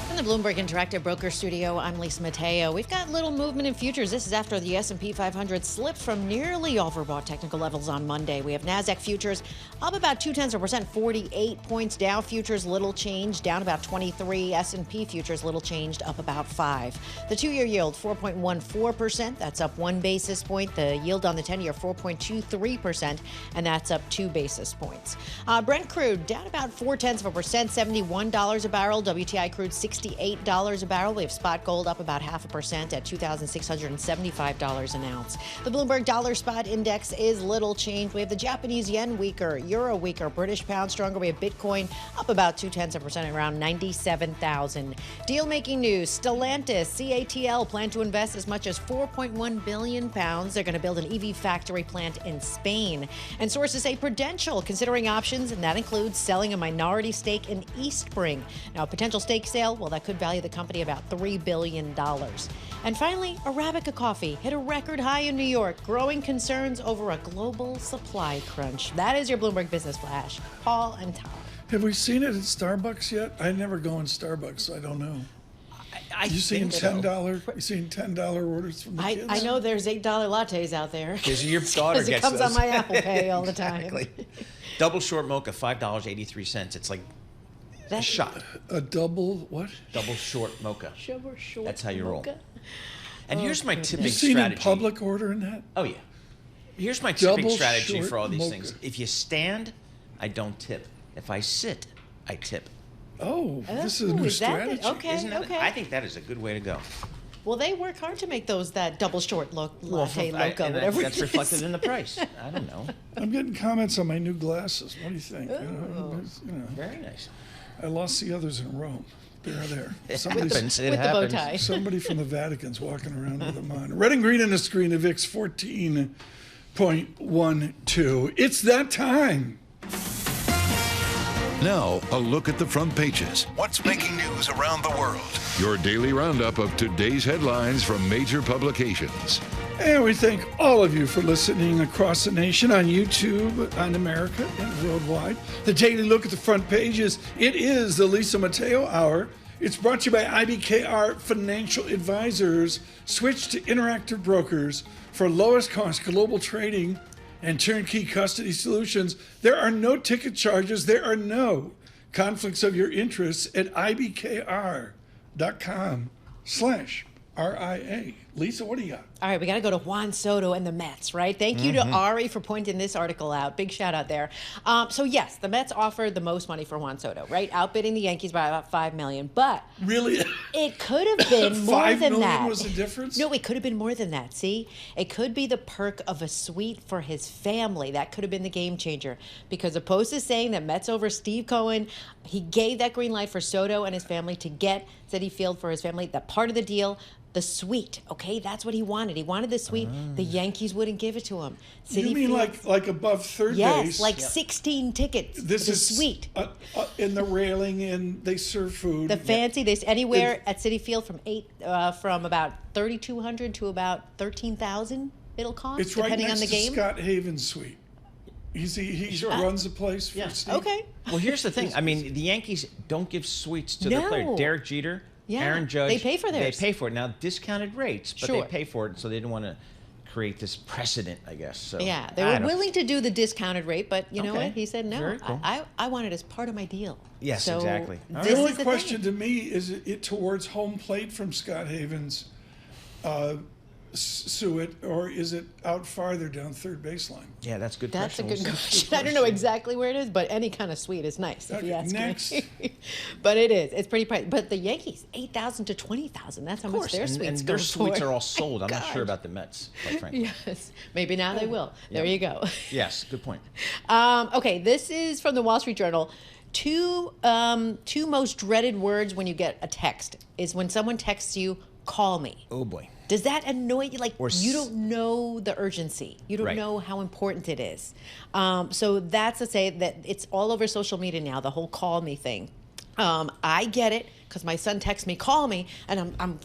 In the Bloomberg Interactive Broker Studio, I'm Lisa Mateo. We've got little movement in futures. This is after the S&P 500 slipped from nearly overbought technical levels on Monday. We have NASDAQ futures up about 0.2%, 48 points. Dow futures, little change, down about 23. S&P futures, little changed, up about 5. The 2-year yield, 4.14%. That's up 1 basis point. The yield on the 10-year, 4.23%, and that's up 2 basis points. Brent crude down about 0.4%, $71 a barrel. WTI crude, $68 a barrel. We have spot gold up about 0.5% at $2,675 an ounce. The Bloomberg Dollar Spot Index is little change. We have the Japanese yen weaker, euro weaker, British pound stronger. We have Bitcoin up about 0.2%, around 97,000. Deal-making news: Stellantis, CATL plan to invest as much as 4.1 billion pounds. They're going to build an EV factory plant in Spain. And sources say Prudential considering options, and that includes selling a minority stake in Eastspring. Now, a potential stake sale, well, that could value the company about $3 billion. And finally, Arabica coffee hit a record high in New York, growing concerns over a global supply crunch. That is your Bloomberg Business Flash. Paul and Tom. Have we seen it at Starbucks yet? I never go in Starbucks, so I don't know. You seen $10? You seen $10 orders from the kids? I know there's $8 lattes out there. Because your daughter gets it comes those. on my Apple Pay all the time. Exactly. Double short mocha, $5.83. It's like a shot. A double what? Double short mocha. That's how you roll. mocha? And here's my tipping You seen strategy. in public ordering that? Oh, yeah. Here's my tipping Double strategy short for all these mocha. things. If you stand, I don't tip. If I sit, I tip. Oh, this is a new is that strategy. okay? Isn't that, okay. I think that is a good way to go. Well, they work hard to make that double short latte loco, and whatever that's it reflected is. in the price. I don't know. I'm getting comments on my new glasses. What do you think? Very nice. I lost the others in Rome. They're there. It Somebody's- happens. It with the bow happens. tie. Somebody from the Vatican's walking around with them on. Red and green on the screen of VIX 14.12. It's that time. Now, a look at the front pages. What's making news around the world? Your daily roundup of today's headlines from major publications. And we thank all of you for listening across the nation on YouTube, on America, and worldwide. The daily look at the front pages. It is the Lisa Mateo Hour. It's brought to you by IBKR Financial Advisors. Switch to Interactive Brokers for lowest cost global trading and turnkey custody solutions. There are no ticket charges. There are no conflicts of your interests at ibkr.com/RIA. Lisa, what do you got? All right, we got to go to Juan Soto and the Mets, right? Thank you to Ari for pointing this article out. Big shout out there. So yes, the Mets offered the most money for Juan Soto, right? Outbidding the Yankees by about $5 million. But Really? it could have been more $5 than million that. was the difference? No, it could have been more than that. See, it could be the perk of a suite for his family. That could have been the game changer. Because opposed to saying that Mets over Steve Cohen, he gave that green light for Soto and his family to get Citi Field for his family. That part of the deal. The suite, okay, that's what he wanted. He wanted the suite. The Yankees wouldn't give it to him. You mean like above third yes, base? like 16 tickets. This the is suite. In the railing, and they serve food. The fancy. There's anywhere at Citi Field from about 3,200 to about 13,000. It'll cost It's right depending next on the to game. Scott Haven's suite. He runs the place for Steve. Okay. Well, here's the thing. I mean, the Yankees don't give suites to their players. Derek Jeter, Yeah, Aaron Judge. they pay for theirs. They pay for it. Now, discounted rates, but Sure. they pay for it, so they didn't want to create this precedent, I guess. So Yeah, they were willing to do the discounted rate, but you know Okay. what? He said no. Very cool. I want it as part of my deal. Yes, So exactly. All This The only is the question thing. to me is it towards home plate from Scott Haven's suet, or is it out farther down third baseline? Yeah, that's a good That's a question. good We'll see. question. I don't know exactly where it is, but any kind of suite is nice if you Okay, ask next. me. But it is. It's pretty pricey. But the Yankees, 8,000 to 20,000. That's how Of much course, their and suites their go suites for. are all sold. I'm not God. sure about the Mets, quite frankly. Yes, maybe now they will. There Yeah. you go. Yes, good point. Okay, this is from the Wall Street Journal. Two most dreaded words when you get a text is when someone texts you, "Call me." Oh boy. Does that annoy you? Like, Or you don't know the urgency. You don't Right. know how important it is. So that's to say that it's all over social media now, the whole call me thing. I get it because my son texts me, "Call me," and I'm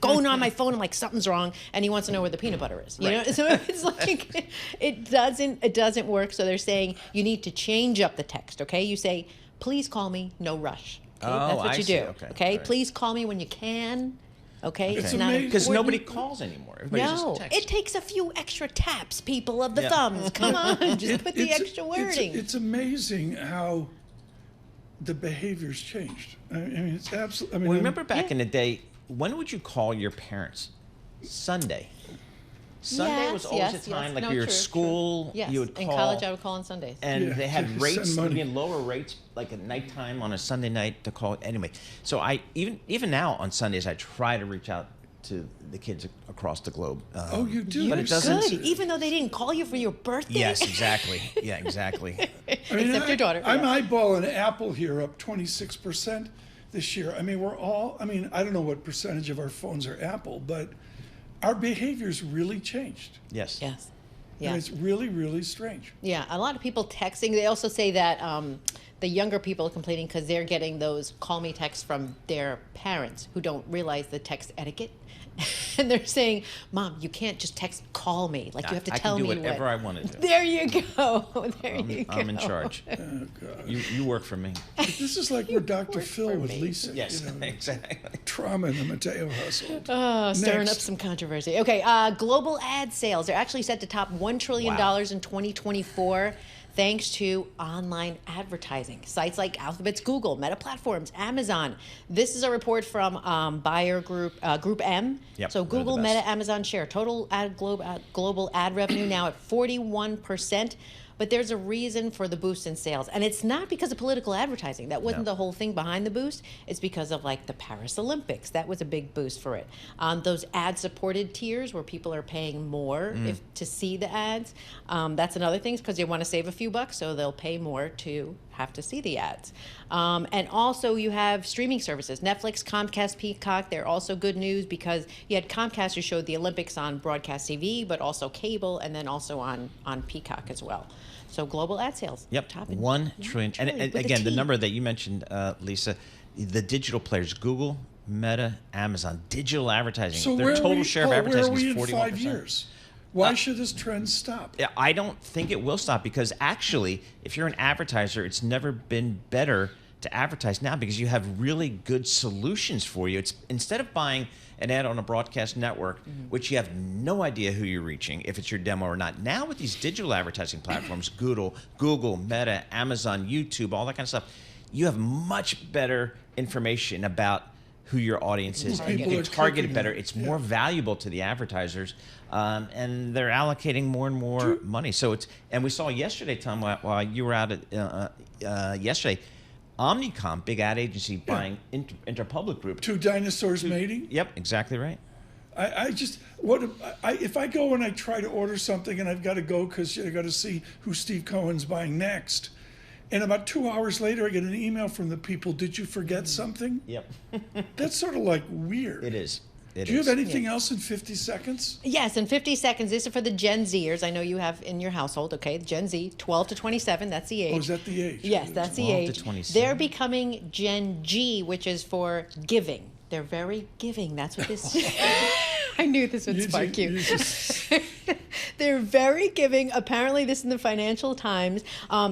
going on my phone. I'm like, something's wrong, and he wants to know where the peanut butter is. You know, so it's like it doesn't work. So they're saying you need to change up the text. Okay, you say, "Please call me, no rush." Okay? Oh, That's what I you see. do. Okay. All right. Please call me when you can. Okay, It's it's not amazing. Because nobody important. calls anymore. Everybody No, just texts. it takes a few extra taps, people of the Yeah. thumbs. Come on, just put the It's- extra wording. It's amazing how the behavior's changed. I mean, it's absolutely. I mean, Well, remember back in the day, when would you call your parents? Sunday. Sunday was always a time, like No, you're at true, school, true. Yes. you would call. In college, I would call on Sundays. And Yeah, they had to rates, send money. even lower rates, like at nighttime on a Sunday night to call. Anyway, so I even now on Sundays I try to reach out to the kids across the globe. Oh, you do? But it doesn't. Good, even though they didn't call you for your birthday. Yes, exactly. Yeah, exactly. Except your daughter. I'm yeah. eyeballing Apple here, up 26% this year. I mean, I don't know what percentage of our phones are Apple, but our behavior's really changed. Yes. Yes. And Yeah. it's really, really strange. Yeah. A lot of people texting. They also say that the younger people are complaining because they're getting those call me texts from their parents who don't realize the text etiquette. And they're saying, "Mom, you can't just text call me. Like, you have to tell I can me do whatever what." I want to do. There you go. There you go. I'm in charge. Oh, God. You work for me. This is like we're Dr. work Phil for with me. Lisa. Yes, You know, exactly. trauma in the Mateo household. Stirring Next. up some controversy. Okay, global ad sales. They're actually set to top $1 trillion Wow. in 2024. thanks to online advertising. Sites like Alphabet's Google, Meta Platforms, Amazon. This is a report from Buyer Group, Group M. Yep, So they're the Google, best. Meta, Amazon share. Total global ad revenue now at 41%. But there's a reason for the boost in sales. And it's not because of political advertising. That wasn't the whole thing behind the boost. It's because of like the Paris Olympics. That was a big boost for it. Those ad-supported tiers where people are paying more to see the ads. That's another thing because they want to save a few bucks, so they'll pay more to have to see the ads. And also you have streaming services, Netflix, Comcast, Peacock. They're also good news because you had Comcast who showed the Olympics on broadcast TV, but also cable, and then also on Peacock as well. So global ad sales. Yep, Topping $1 trillion. And with a again, the T. number that you mentioned, Lisa, the digital players, Google, Meta, Amazon, digital advertising, So their where total are we, share of where advertising are we is in 41%. 5 years? Why should this trend stop? Yeah, I don't think it will stop because actually, if you're an advertiser, it's never been better to advertise now because you have really good solutions for you. It's instead of buying an ad on a broadcast network, which you have no idea who you're reaching, if it's your demo or not. Now with these digital advertising platforms, Google, Meta, Amazon, YouTube, all that kind of stuff, you have much better information about who your audience is, and you can target it better. It's more valuable to the advertisers, and they're allocating more and more money. So it's, and we saw yesterday, Tom, while you were out at yesterday, Omnicom, big ad agency, buying Interpublic Group. Two dinosaurs mating? Yep, exactly right. If I go and I try to order something and I've got to go because I got to see who Steve Cohen's buying next, and about 2 hours later I get an email from the people, did you forget something? Yep. That's sort of like weird. It is. Do you have anything else in 50 seconds? Yes, in 50 seconds. This is for the Gen Zers. I know you have in your household, okay? Gen Z, 12 to 27, that's the age. Oh, is that the age? Yes, that's the 12 age. to 27. They're becoming Gen G, which is for giving. They're very giving. That's what this I knew this would spark you. They're very giving. Apparently, this is in the Financial Times.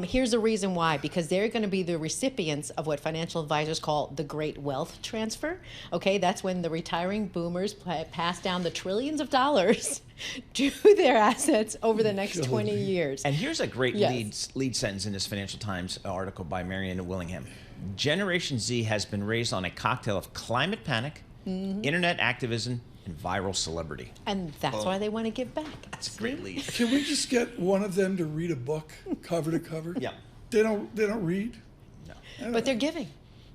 Here's the reason why. Because they're going to be the recipients of what financial advisors call the Great Wealth Transfer. Okay, that's when the retiring boomers pass down the trillions of dollars to their assets over the next 20 years. And here's a great lead sentence in this Financial Times article by Marianne Willingham. Generation Z has been raised on a cocktail of climate panic, internet activism, and viral celebrity. And that's why they want to give back. That's a great lead. Can we just get one of them to read a book cover to cover? Yeah. They don't read? No. But they're giving.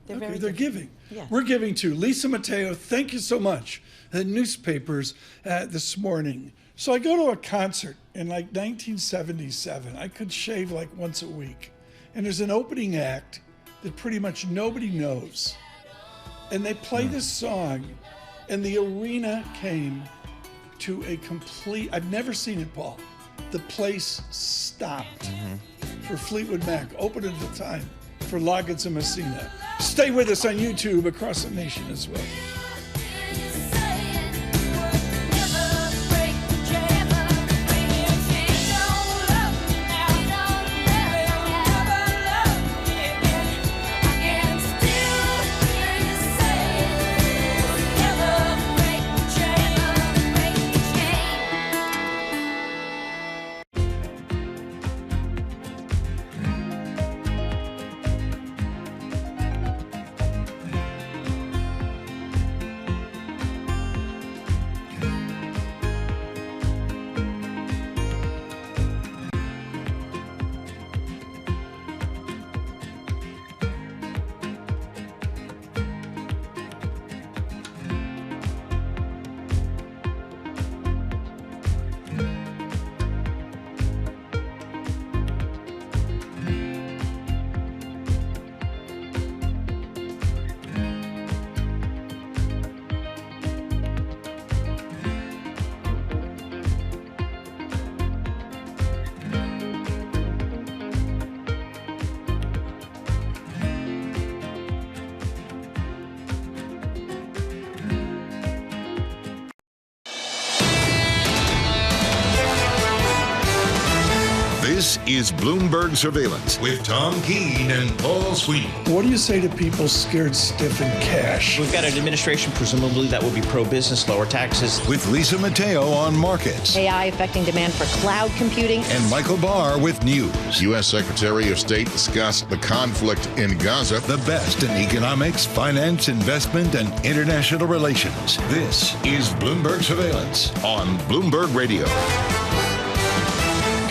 They're giving. Yes. We're giving too. Lisa Mateo, thank you so much. The newspapers this morning. So I go to a concert in like 1977. I could shave like once a week. And there's an opening act that pretty much nobody knows. And they play this song, and the arena came to a complete, I've never seen it, Paul. The place stopped for Fleetwood Mac, opened at the time for Loggins and Messina. Stay with us on YouTube across the nation as well. This is Bloomberg Surveillance with Tom Keene and Paul Sweeney. What do you say to people scared stiff in cash? We've got an administration, presumably, that will be pro-business, lower taxes. With Lisa Mateo on markets. AI affecting demand for cloud computing. And Michael Barr with news. U.S. Secretary of State discussed the conflict in Gaza. The best in economics, finance, investment, and international relations. This is Bloomberg Surveillance on Bloomberg Radio.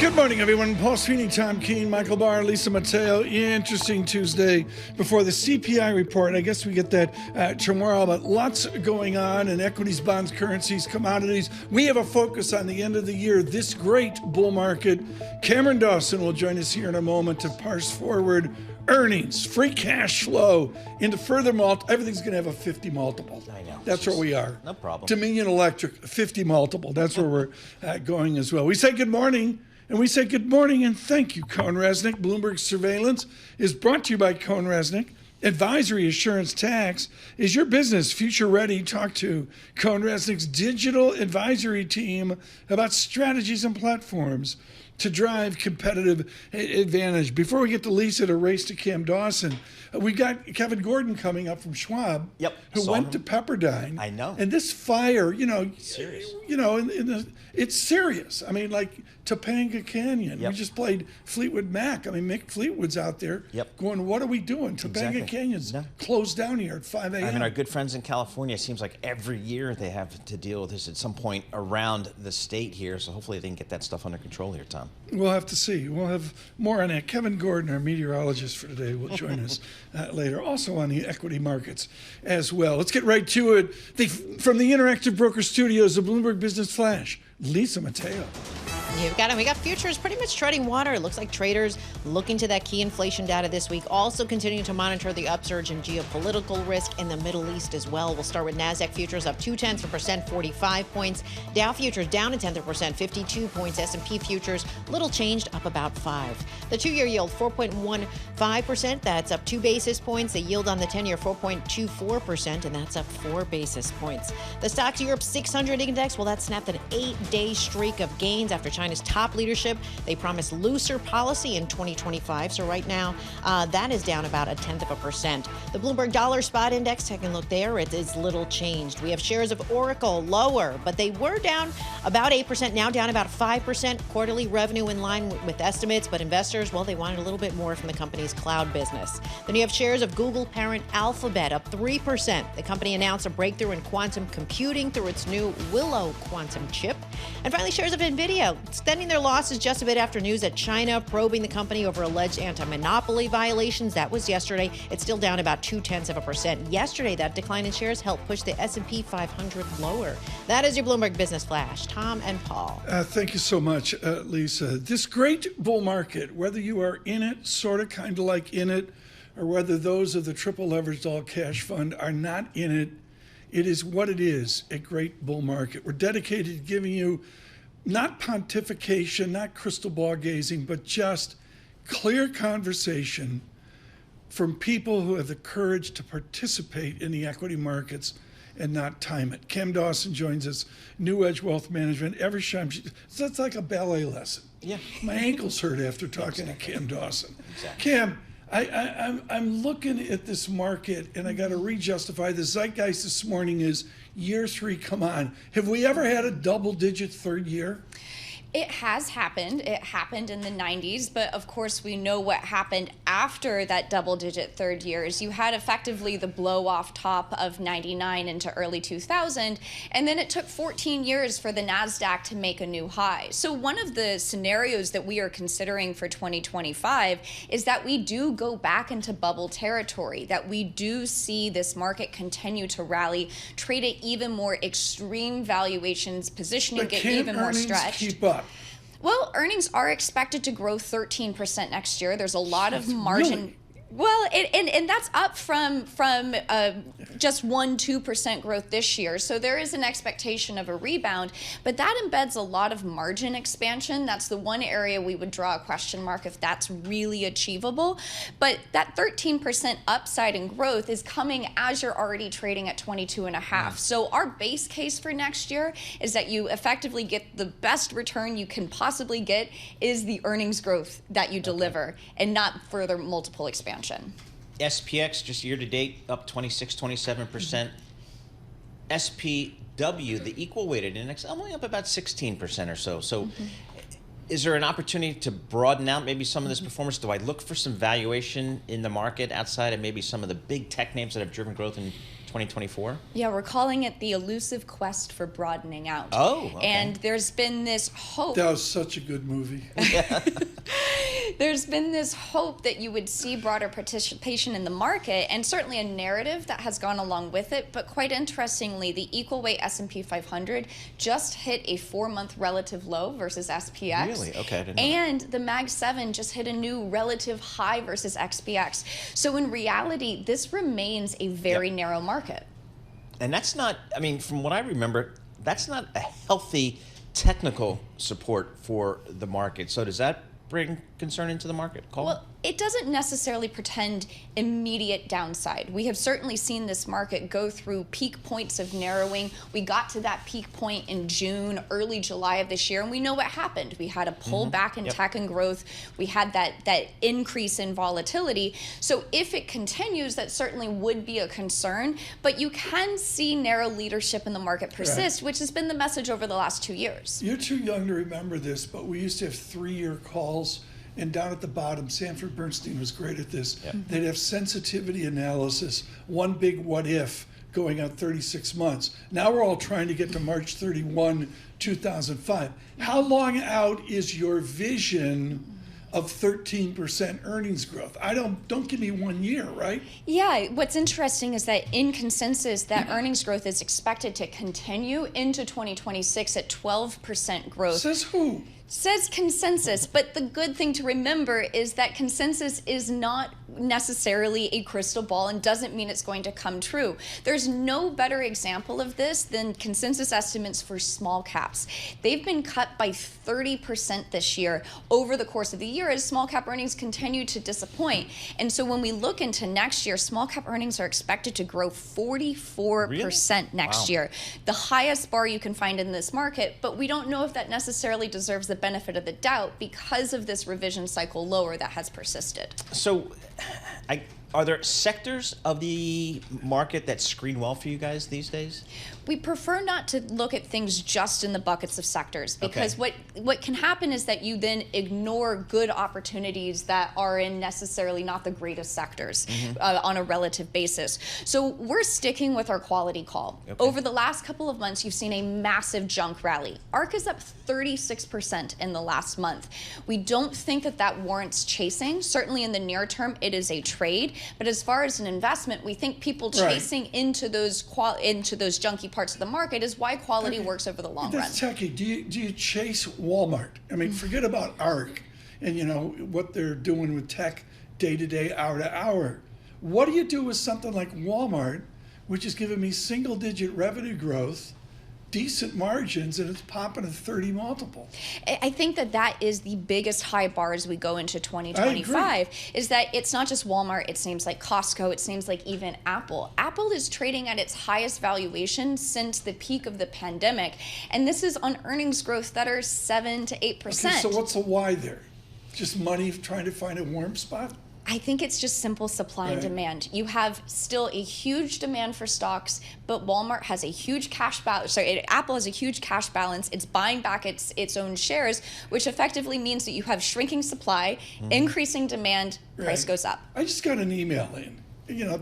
Good morning, everyone. Paul Sweeney, Tom Keene, Michael Barr, Lisa Mateo. Interesting Tuesday before the CPI report. I guess we get that tomorrow, but lots going on in equities, bonds, currencies, commodities. We have a focus on the end of the year, this great bull market. Cameron Dawson will join us here in a moment to parse forward earnings, free cash flow into further everything's going to have a 50 multiple. I know. That's where we are. No problem. Dominion Electric, 50 multiple. That's where we're going as well. We say good morning. And we say good morning and thank you, Cohn Resnick. Bloomberg Surveillance is brought to you by Cohn Resnick. Advisory Assurance Tax is your business future ready. Talk to Cohn Resnick's digital advisory team about strategies and platforms to drive competitive advantage. Before we get to Lisa to race to Cam Dawson, we got Kevin Gordon coming up from Schwab, who went to Pepperdine. I know. And this fire, Serious. It's serious. I mean, like Topanga Canyon. Yep. We just played Fleetwood Mac. I mean, Mick Fleetwood's out there going, what are we doing? Topanga Canyon's closed down here at 5 a.m. I mean, our good friends in California, it seems like every year they have to deal with this at some point around the state here. So hopefully they can get that stuff under control here, Tom. We'll have to see. We'll have more on that. Kevin Gordon, our meteorologist for today, will join us later. Also on the equity markets as well. Let's get right to it. From the Interactive Broker Studios, the Bloomberg Business Flash, Lisa Mateo. We got futures pretty much treading water. It looks like traders looking to that key inflation data this week, also continuing to monitor the upsurge in geopolitical risk in the Middle East as well. We'll start with NASDAQ futures up 0.2%, 45 points. Dow futures down 0.1%, 52 points. S&P futures little changed, up about 5. The 2-year yield 4.15%. That's up 2 basis points. The yield on the 10-year 4.24%, and that's up 4 basis points. The Stocks Europe 600 index, well, that snapped an 8-day streak of gains after China's top leadership. They promised looser policy in 2025. So right now, that is down about 0.1%. The Bloomberg Dollar Spot Index, taking a look there, it is little changed. We have shares of Oracle lower, but they were down about 8%, now down about 5%. Quarterly revenue in line with estimates, but investors, well, they wanted a little bit more from the company's cloud business. Then you have shares of Google parent Alphabet up 3%. The company announced a breakthrough in quantum computing through its new Willow quantum chip. And finally, shares of NVIDIA extending their losses just a bit after news that China probing the company over alleged anti-monopoly violations. That was yesterday. It's still down about 0.2%. Yesterday, that decline in shares helped push the S&P 500 lower. That is your Bloomberg Business Flash. Tom and Paul. Thank you so much, Lisa. This great bull market, whether you are in it, sort of kind of like in it, or whether those of the triple leveraged all cash fund are not in it, it is what it is, a great bull market. We're dedicated to giving you not pontification, not crystal ball gazing, but just clear conversation from people who have the courage to participate in the equity markets and not time it. Cam Dawson joins us, New Edge Wealth Management. Every time that's like a ballet lesson. Yeah. My ankles hurt after talking to Cam Dawson. Exactly. Cam, I'm looking at this market, and I got to re-justify. The zeitgeist this morning is year 3, come on. Have we ever had a double-digit third year? It has happened. It happened in the 90s, but of course we know what happened after that double-digit third years. You had effectively the blow-off top of 99 into early 2000, and then it took 14 years for the NASDAQ to make a new high. So one of the scenarios that we are considering for 2025 is that we do go back into bubble territory, that we do see this market continue to rally, trade at even more extreme valuations, positioning get even more stretched. Keep up? Well, earnings are expected to grow 13% next year. There's a lot of margin. Well, and that's up from just 1-2% growth this year. So there is an expectation of a rebound, but that embeds a lot of margin expansion. That's the one area we would draw a question mark if that's really achievable. But that 13% upside in growth is coming as you're already trading at 22.5. So our base case for next year is that you effectively get the best return you can possibly get is the earnings growth that you deliver and not further multiple expansion. SPX just year to date up 26-27%. SPW, the equal weighted index, only up about 16% or so. So is there an opportunity to broaden out maybe some of this performance? Do I look for some valuation in the market outside of maybe some of the big tech names that have driven growth in 2024? Yeah, we're calling it the elusive quest for broadening out. Oh, okay. And there's been this hope. That was such a good movie. There's been this hope that you would see broader participation in the market, and certainly a narrative that has gone along with it. But quite interestingly, the equal weight S&P 500 just hit a 4-month relative low versus SPX. Really? Okay, I didn't know And the Mag 7 just hit a new relative high versus XBX. So in reality, this remains a very narrow market. And that's not, I mean, from what I remember, that's not a healthy technical support for the market. So does that bring concern into the market? Well, it doesn't necessarily pretend immediate downside. We have certainly seen this market go through peak points of narrowing. We got to that peak point in June, early July of this year, and we know what happened. We had a pullback in tech and growth. We had that increase in volatility. So if it continues, that certainly would be a concern. But you can see narrow leadership in the market persist, which has been the message over the last 2 years. You're too young to remember this, but we used to have 3-year calls. And down at the bottom, Sanford Bernstein was great at this. They'd have sensitivity analysis, one big what if going out 36 months. Now we're all trying to get to March 31, 2005. How long out is your vision of 13% earnings growth? Don't give me 1 year, right? Yeah, what's interesting is that in consensus, that earnings growth is expected to continue into 2026 at 12% growth. Says who? Says consensus, but the good thing to remember is that consensus is not necessarily a crystal ball and doesn't mean it's going to come true. There's no better example of this than consensus estimates for small caps. They've been cut by 30% this year over the course of the year as small cap earnings continue to disappoint. And so when we look into next year, small cap earnings are expected to grow 44% next year. The highest bar you can find in this market, but we don't know if that necessarily deserves the benefit of the doubt because of this revision cycle lower that has persisted. So are there sectors of the market that screen well for you guys these days? We prefer not to look at things just in the buckets of sectors because what can happen is that you then ignore good opportunities that are in necessarily not the greatest sectors on a relative basis. So we're sticking with our quality call. Over the last couple of months, you've seen a massive junk rally. ARK is up 36% in the last month. We don't think that that warrants chasing. Certainly in the near term, it is a trade. But as far as an investment, we think people chasing into those junky parts of the market is why quality works over the long run. That's techie. Do you chase Wal-Mart? I mean, forget about ARK and what they're doing with tech day to day, hour to hour. What do you do with something like Wal-Mart, which is giving me single-digit revenue growth, decent margins, and it's popping a 30 multiple? I think that is the biggest high bar as we go into 2025, is that it's not just Walmart, it seems like Costco, it seems like even Apple. Apple is trading at its highest valuation since the peak of the pandemic, and this is on earnings growth that are 7 to 8%. Okay, so what's the why there? Just money trying to find a warm spot? I think it's just simple supply and demand. You have still a huge demand for stocks, but Walmart has a huge cash balance. Apple has a huge cash balance. It's buying back its own shares, which effectively means that you have shrinking supply, increasing demand, price goes up. I just got an email in.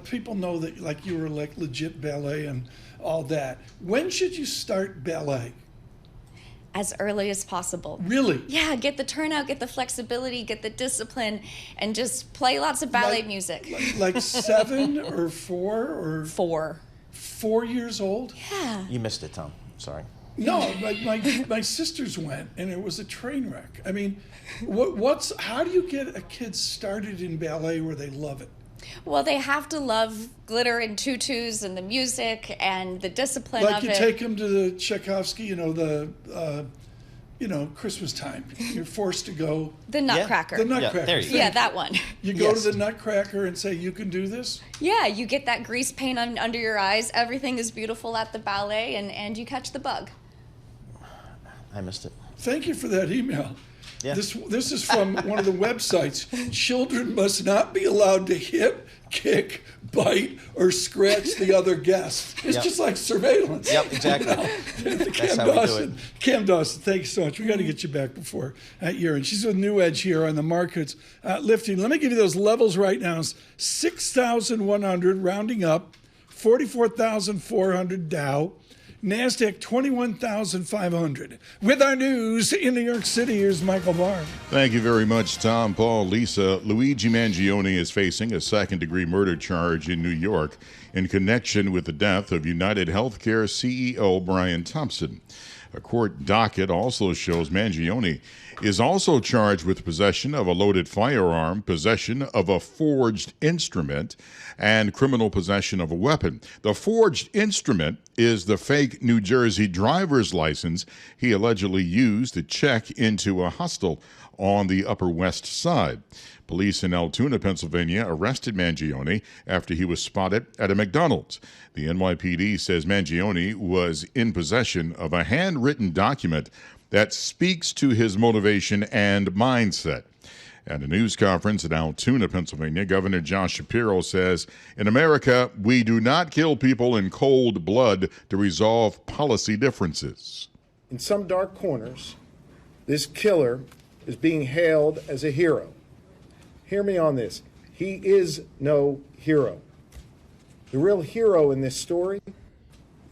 People know that like you were like legit ballet and all that. When should you start ballet? As early as possible. Really? Yeah, get the turnout, get the flexibility, get the discipline, and just play lots of ballet music. Like 7 or 4 or 4. 4 years old? Yeah. You missed it, Tom. Sorry. No, my sisters went, and it was a train wreck. I mean, how do you get a kid started in ballet where they love it? Well, they have to love glitter and tutus and the music and the discipline like of you it. take them to the Tchaikovsky, Christmas time. You're forced to go. The Nutcracker. The Nutcracker. Yeah, that one. You go to the Nutcracker and say, you can do this? Yeah, you get that grease paint under your eyes. Everything is beautiful at the ballet, and you catch the bug. I missed it. Thank you for that email. Yeah. This is from one of the websites. Children must not be allowed to hit, kick, bite, or scratch the other guests. It's just like surveillance. Yep, exactly. That's how we do it. Cam Dawson, thanks so much. We got to get you back before year end. She's with New Edge here on the markets lifting. Let me give you those levels right now. 6,100 rounding up, 44,400 Dow. NASDAQ 21,500. With our news in New York City, here's Michael Barr. Thank you very much, Tom, Paul, Lisa. Luigi Mangione is facing a second-degree murder charge in New York in connection with the death of United Healthcare CEO Brian Thompson. A court docket also shows Mangione is also charged with possession of a loaded firearm, possession of a forged instrument, and criminal possession of a weapon. The forged instrument is the fake New Jersey driver's license he allegedly used to check into a hostel on the Upper West Side. Police in Altoona, Pennsylvania, arrested Mangione after he was spotted at a McDonald's. The NYPD says Mangione was in possession of a handwritten document that speaks to his motivation and mindset. At a news conference in Altoona, Pennsylvania, Governor Josh Shapiro says, in America, we do not kill people in cold blood to resolve policy differences. In some dark corners, this killer is being hailed as a hero. Hear me on this. He is no hero. The real hero in this story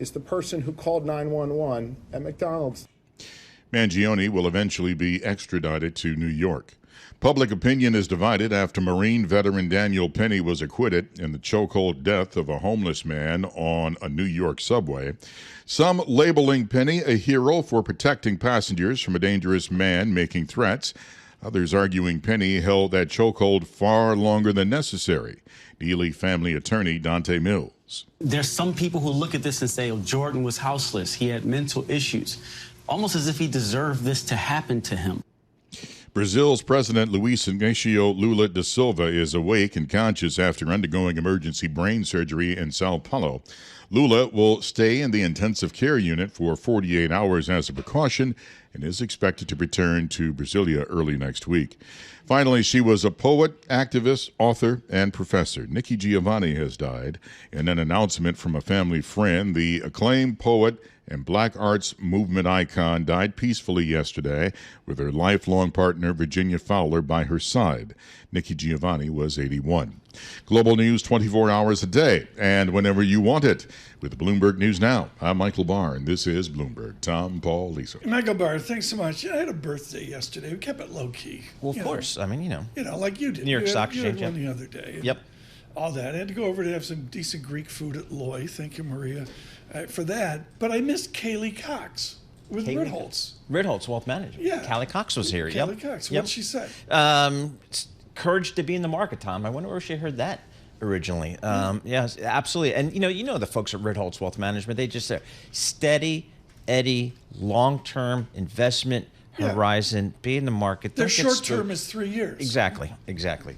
is the person who called 911 at McDonald's. Mangione will eventually be extradited to New York. Public opinion is divided after Marine veteran Daniel Penny was acquitted in the chokehold death of a homeless man on a New York subway. Some labeling Penny a hero for protecting passengers from a dangerous man making threats. Others arguing Penny held that chokehold far longer than necessary. Neely family attorney Dante Mills. There's some people who look at this and say, oh, Jordan was houseless. He had mental issues, almost as if he deserved this to happen to him. Brazil's President Luiz Inácio Lula da Silva is awake and conscious after undergoing emergency brain surgery in Sao Paulo. Lula will stay in the intensive care unit for 48 hours as a precaution and is expected to return to Brasilia early next week. Finally, she was a poet, activist, author, and professor. Nikki Giovanni has died. In an announcement from a family friend, the acclaimed poet and Black arts movement icon died peacefully yesterday with her lifelong partner, Virginia Fowler, by her side. Nikki Giovanni was 81. Global news 24 hours a day and whenever you want it. With Bloomberg News Now, I'm Michael Barr, and this is Bloomberg. Tom, Paul, Lisa. Michael Barr, thanks so much. I had a birthday yesterday. We kept it low-key. Well, of course. I mean, You know, like you did. New York Stock You had Exchange. one the other day. Yep. All that. I had to go over to have some decent Greek food at Loy. Thank you, Maria, for that. But I missed Kaylee Cox with Ritholtz. Ritholtz Wealth Management. Yeah. Callie Cox was here. Callie Cox. What did she say? Courage to be in the market, Tom. I wonder where she heard that originally. Yes, absolutely. And you know the folks at Ritholtz Wealth Management, they just say steady, Eddie, long-term investment horizon, be in the market. Their short term is 3 years. Exactly.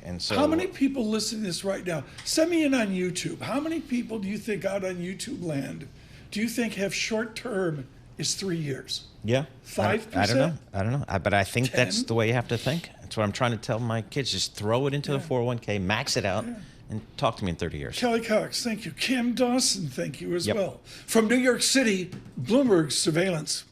And so, how many people listening to this right now? Send me in on YouTube. How many people do you think out on YouTube land do you think have short term is 3 years? Yeah. 5%? I don't know. But I think 10? that's the way you have to think. That's what I'm trying to tell my kids. Just throw it into the 401k, max it out, and talk to me in 30 years. Kelly Cox, thank you. Cam Dawson, thank you as well. From New York City, Bloomberg Surveillance.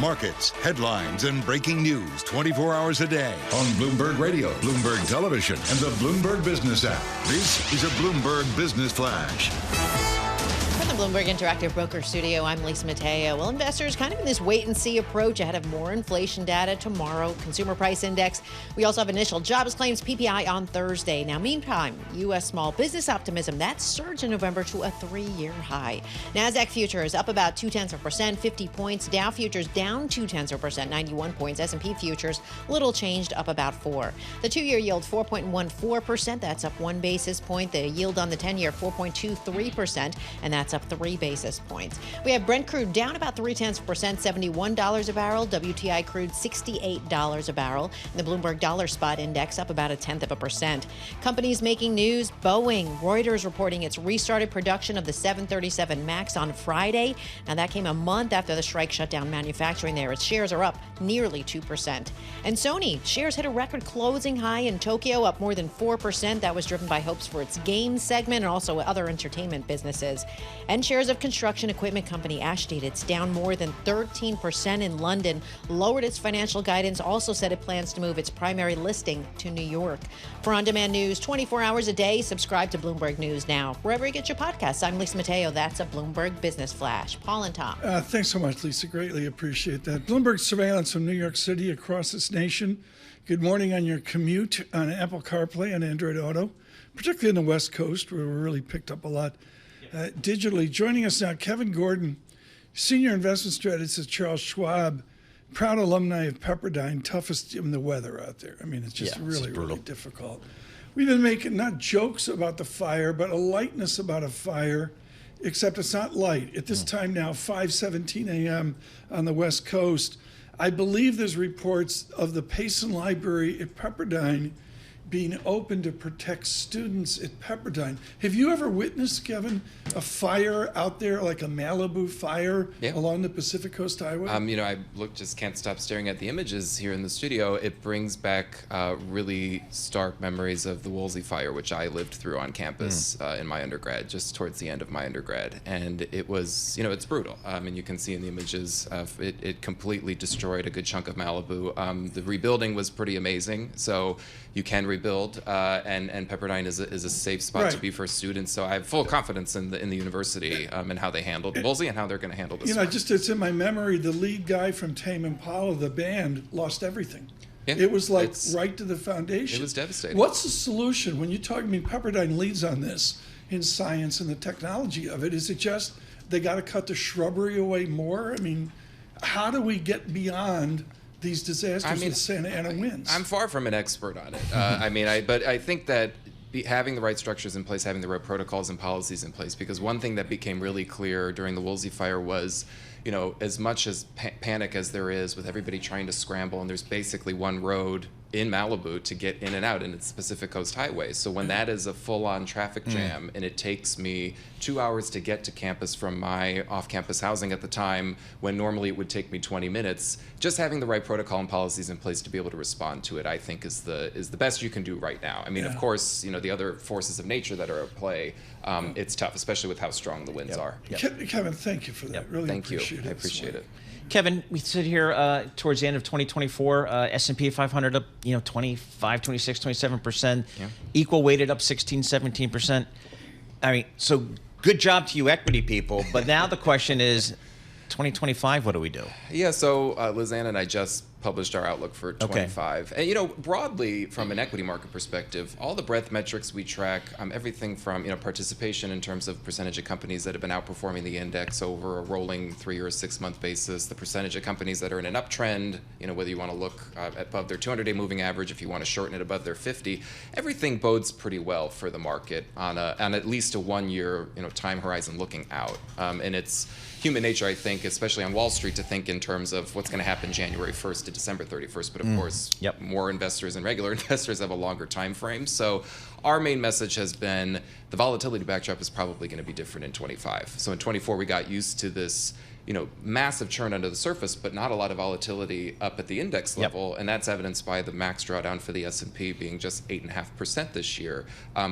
Markets, headlines, and breaking news 24 hours a day on Bloomberg Radio, Bloomberg Television, and the Bloomberg Business app. This is a Bloomberg Business Flash. From the Bloomberg Interactive Broker Studio, I'm Lisa Mateo. Well, investors kind of in this wait-and-see approach ahead of more inflation data tomorrow, consumer price index. We also have initial jobs claims, PPI on Thursday. Now, meantime, U.S. small business optimism, that surged in November to a 3-year high. NASDAQ futures up about 0.2%, 50 points. Dow futures down 0.2%, 91 points. S&P futures little changed, up about 4. The 2-year yield 4.14%. That's up 1 basis point. The yield on the 10-year 4.23%, and that's up 3 basis points. We have Brent crude down about 0.3%, $71 a barrel. WTI crude $68 a barrel. And the Bloomberg Dollar Spot Index up about 0.1%. Companies making news: Boeing, Reuters reporting it's restarted production of the 737 MAX on Friday. Now that came a month after the strike shut down manufacturing there. Its shares are up nearly 2%. And Sony shares hit a record closing high in Tokyo, up more than 4%. That was driven by hopes for its games segment and also other entertainment businesses. And shares of construction equipment company Ashtead, it's down more than 13% in London, lowered its financial guidance, also said it plans to move its primary listing to New York. For on-demand news 24 hours a day, subscribe to Bloomberg News now, wherever you get your podcasts. I'm Lisa Mateo. That's a Bloomberg Business Flash. Paul and Tom. Thanks so much, Lisa. Greatly appreciate that. Bloomberg Surveillance from New York City across this nation. Good morning on your commute on Apple CarPlay and Android Auto, particularly in the West Coast, where we really picked up a lot. Digitally. Joining us now, Kevin Gordon, Senior Investment Strategist at Charles Schwab, proud alumni of Pepperdine, toughest in the weather out there. I mean, it's just really difficult. We've been making not jokes about the fire, but a lightness about a fire, except it's not light. At this time now, 5:17 a.m. on the West Coast, I believe there's reports of the Payson Library at Pepperdine being open to protect students at Pepperdine. Have you ever witnessed, Kevin, a fire out there, like a Malibu fire along the Pacific Coast Highway? I just can't stop staring at the images here in the studio. It brings back really stark memories of the Woolsey fire, which I lived through on campus in my undergrad, just towards the end of my undergrad. And it was, it's brutal. And you can see in the images, it completely destroyed a good chunk of Malibu. The rebuilding was pretty amazing. So you can rebuild, and Pepperdine is a safe spot to be for students. So I have full confidence in the university and how they handled Woolsey and how they're going to handle this. It's in my memory. The lead guy from Tame Impala, the band, lost everything. Yeah, it was like right to the foundation. It was devastating. What's the solution when you talk? Pepperdine leads on this in science and the technology of it. Is it just they got to cut the shrubbery away more? How do we get beyond these disasters with Santa Ana winds? I'm far from an expert on it. But I think that having the right structures in place, having the right protocols and policies in place, because one thing that became really clear during the Woolsey fire was, as much as panic as there is with everybody trying to scramble, and there's basically one road in Malibu to get in and out, and it's Pacific Coast Highway. So when that is a full-on traffic jam, and it takes me 2 hours to get to campus from my off-campus housing at the time, when normally it would take me 20 minutes, just having the right protocol and policies in place to be able to respond to it, I think is the best you can do right now. Of course, the other forces of nature that are at play, it's tough, especially with how strong the winds are. Kevin, thank you for that. Really thank you. Appreciate it. I appreciate it. Kevin, we sit here towards the end of 2024, S&P 500 up, 25, 26, 27%, equal weighted up 16, 17%. So good job to you equity people. But now the question is, 2025, what do we do? Yeah, so Lizanne and I just published our outlook for 25. Okay. And, broadly, from an equity market perspective, all the breadth metrics we track, everything from, participation in terms of percentage of companies that have been outperforming the index over a rolling 3 or 6 month basis, the percentage of companies that are in an uptrend, whether you want to look above their 200-day moving average, if you want to shorten it above their 50, everything bodes pretty well for the market on at least a 1 year, time horizon looking out. And it's human nature, I think, especially on Wall Street, to think in terms of what's going to happen January 1st to December 31st. But of course, more investors and regular investors have a longer time frame. So our main message has been the volatility backdrop is probably going to be different in 25. So in 24, we got used to this massive churn under the surface, but not a lot of volatility up at the index level, and that's evidenced by the max drawdown for the S&P being just 8.5% this year.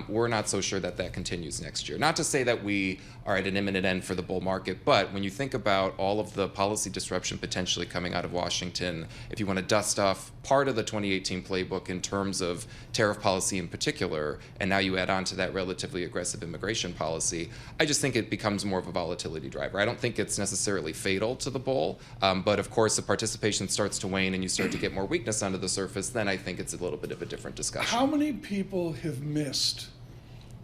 We're not so sure that that continues next year. Not to say that we are at an imminent end for the bull market, but when you think about all of the policy disruption potentially coming out of Washington, if you want to dust off part of the 2018 playbook in terms of tariff policy in particular, and now you add on to that relatively aggressive immigration policy, I just think it becomes more of a volatility driver. I don't think it's necessarily fatal to the bull, but of course, if participation starts to wane and you start to get more weakness under the surface, then I think it's a little bit of a different discussion. How many people have missed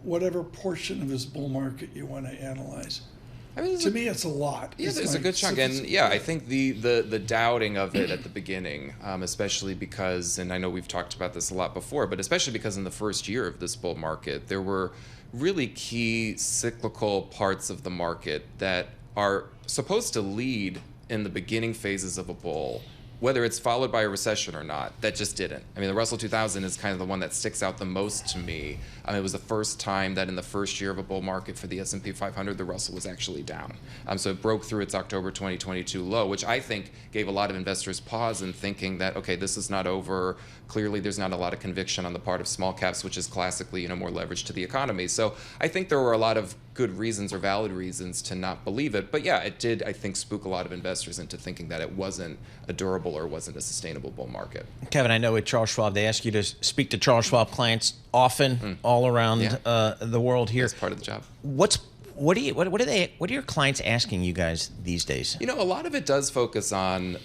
whatever portion of this bull market you want to analyze? I mean, to me, it's a lot. Yeah, there's a good chunk, and I think the doubting of it at the beginning, especially because, and I know we've talked about this a lot before, but especially because in the first year of this bull market, there were really key cyclical parts of the market that are supposed to lead in the beginning phases of a bull, whether it's followed by a recession or not, that just didn't. I mean, the Russell 2000 is kind of the one that sticks out the most to me. It was the first time that in the first year of a bull market for the S&P 500, the Russell was actually down. So it broke through its October 2022 low, which I think gave a lot of investors pause in thinking that, okay, this is not over. Clearly, there's not a lot of conviction on the part of small caps, which is classically, more leverage to the economy. So I think there were a lot of good reasons or valid reasons to not believe it. But yeah, it did, I think, spook a lot of investors into thinking that it wasn't a durable or wasn't a sustainable bull market. Kevin, I know at Charles Schwab, they ask you to speak to Charles Schwab clients often, all around the world here. That's part of the job. What are your clients asking you guys these days? A lot of it does focus on,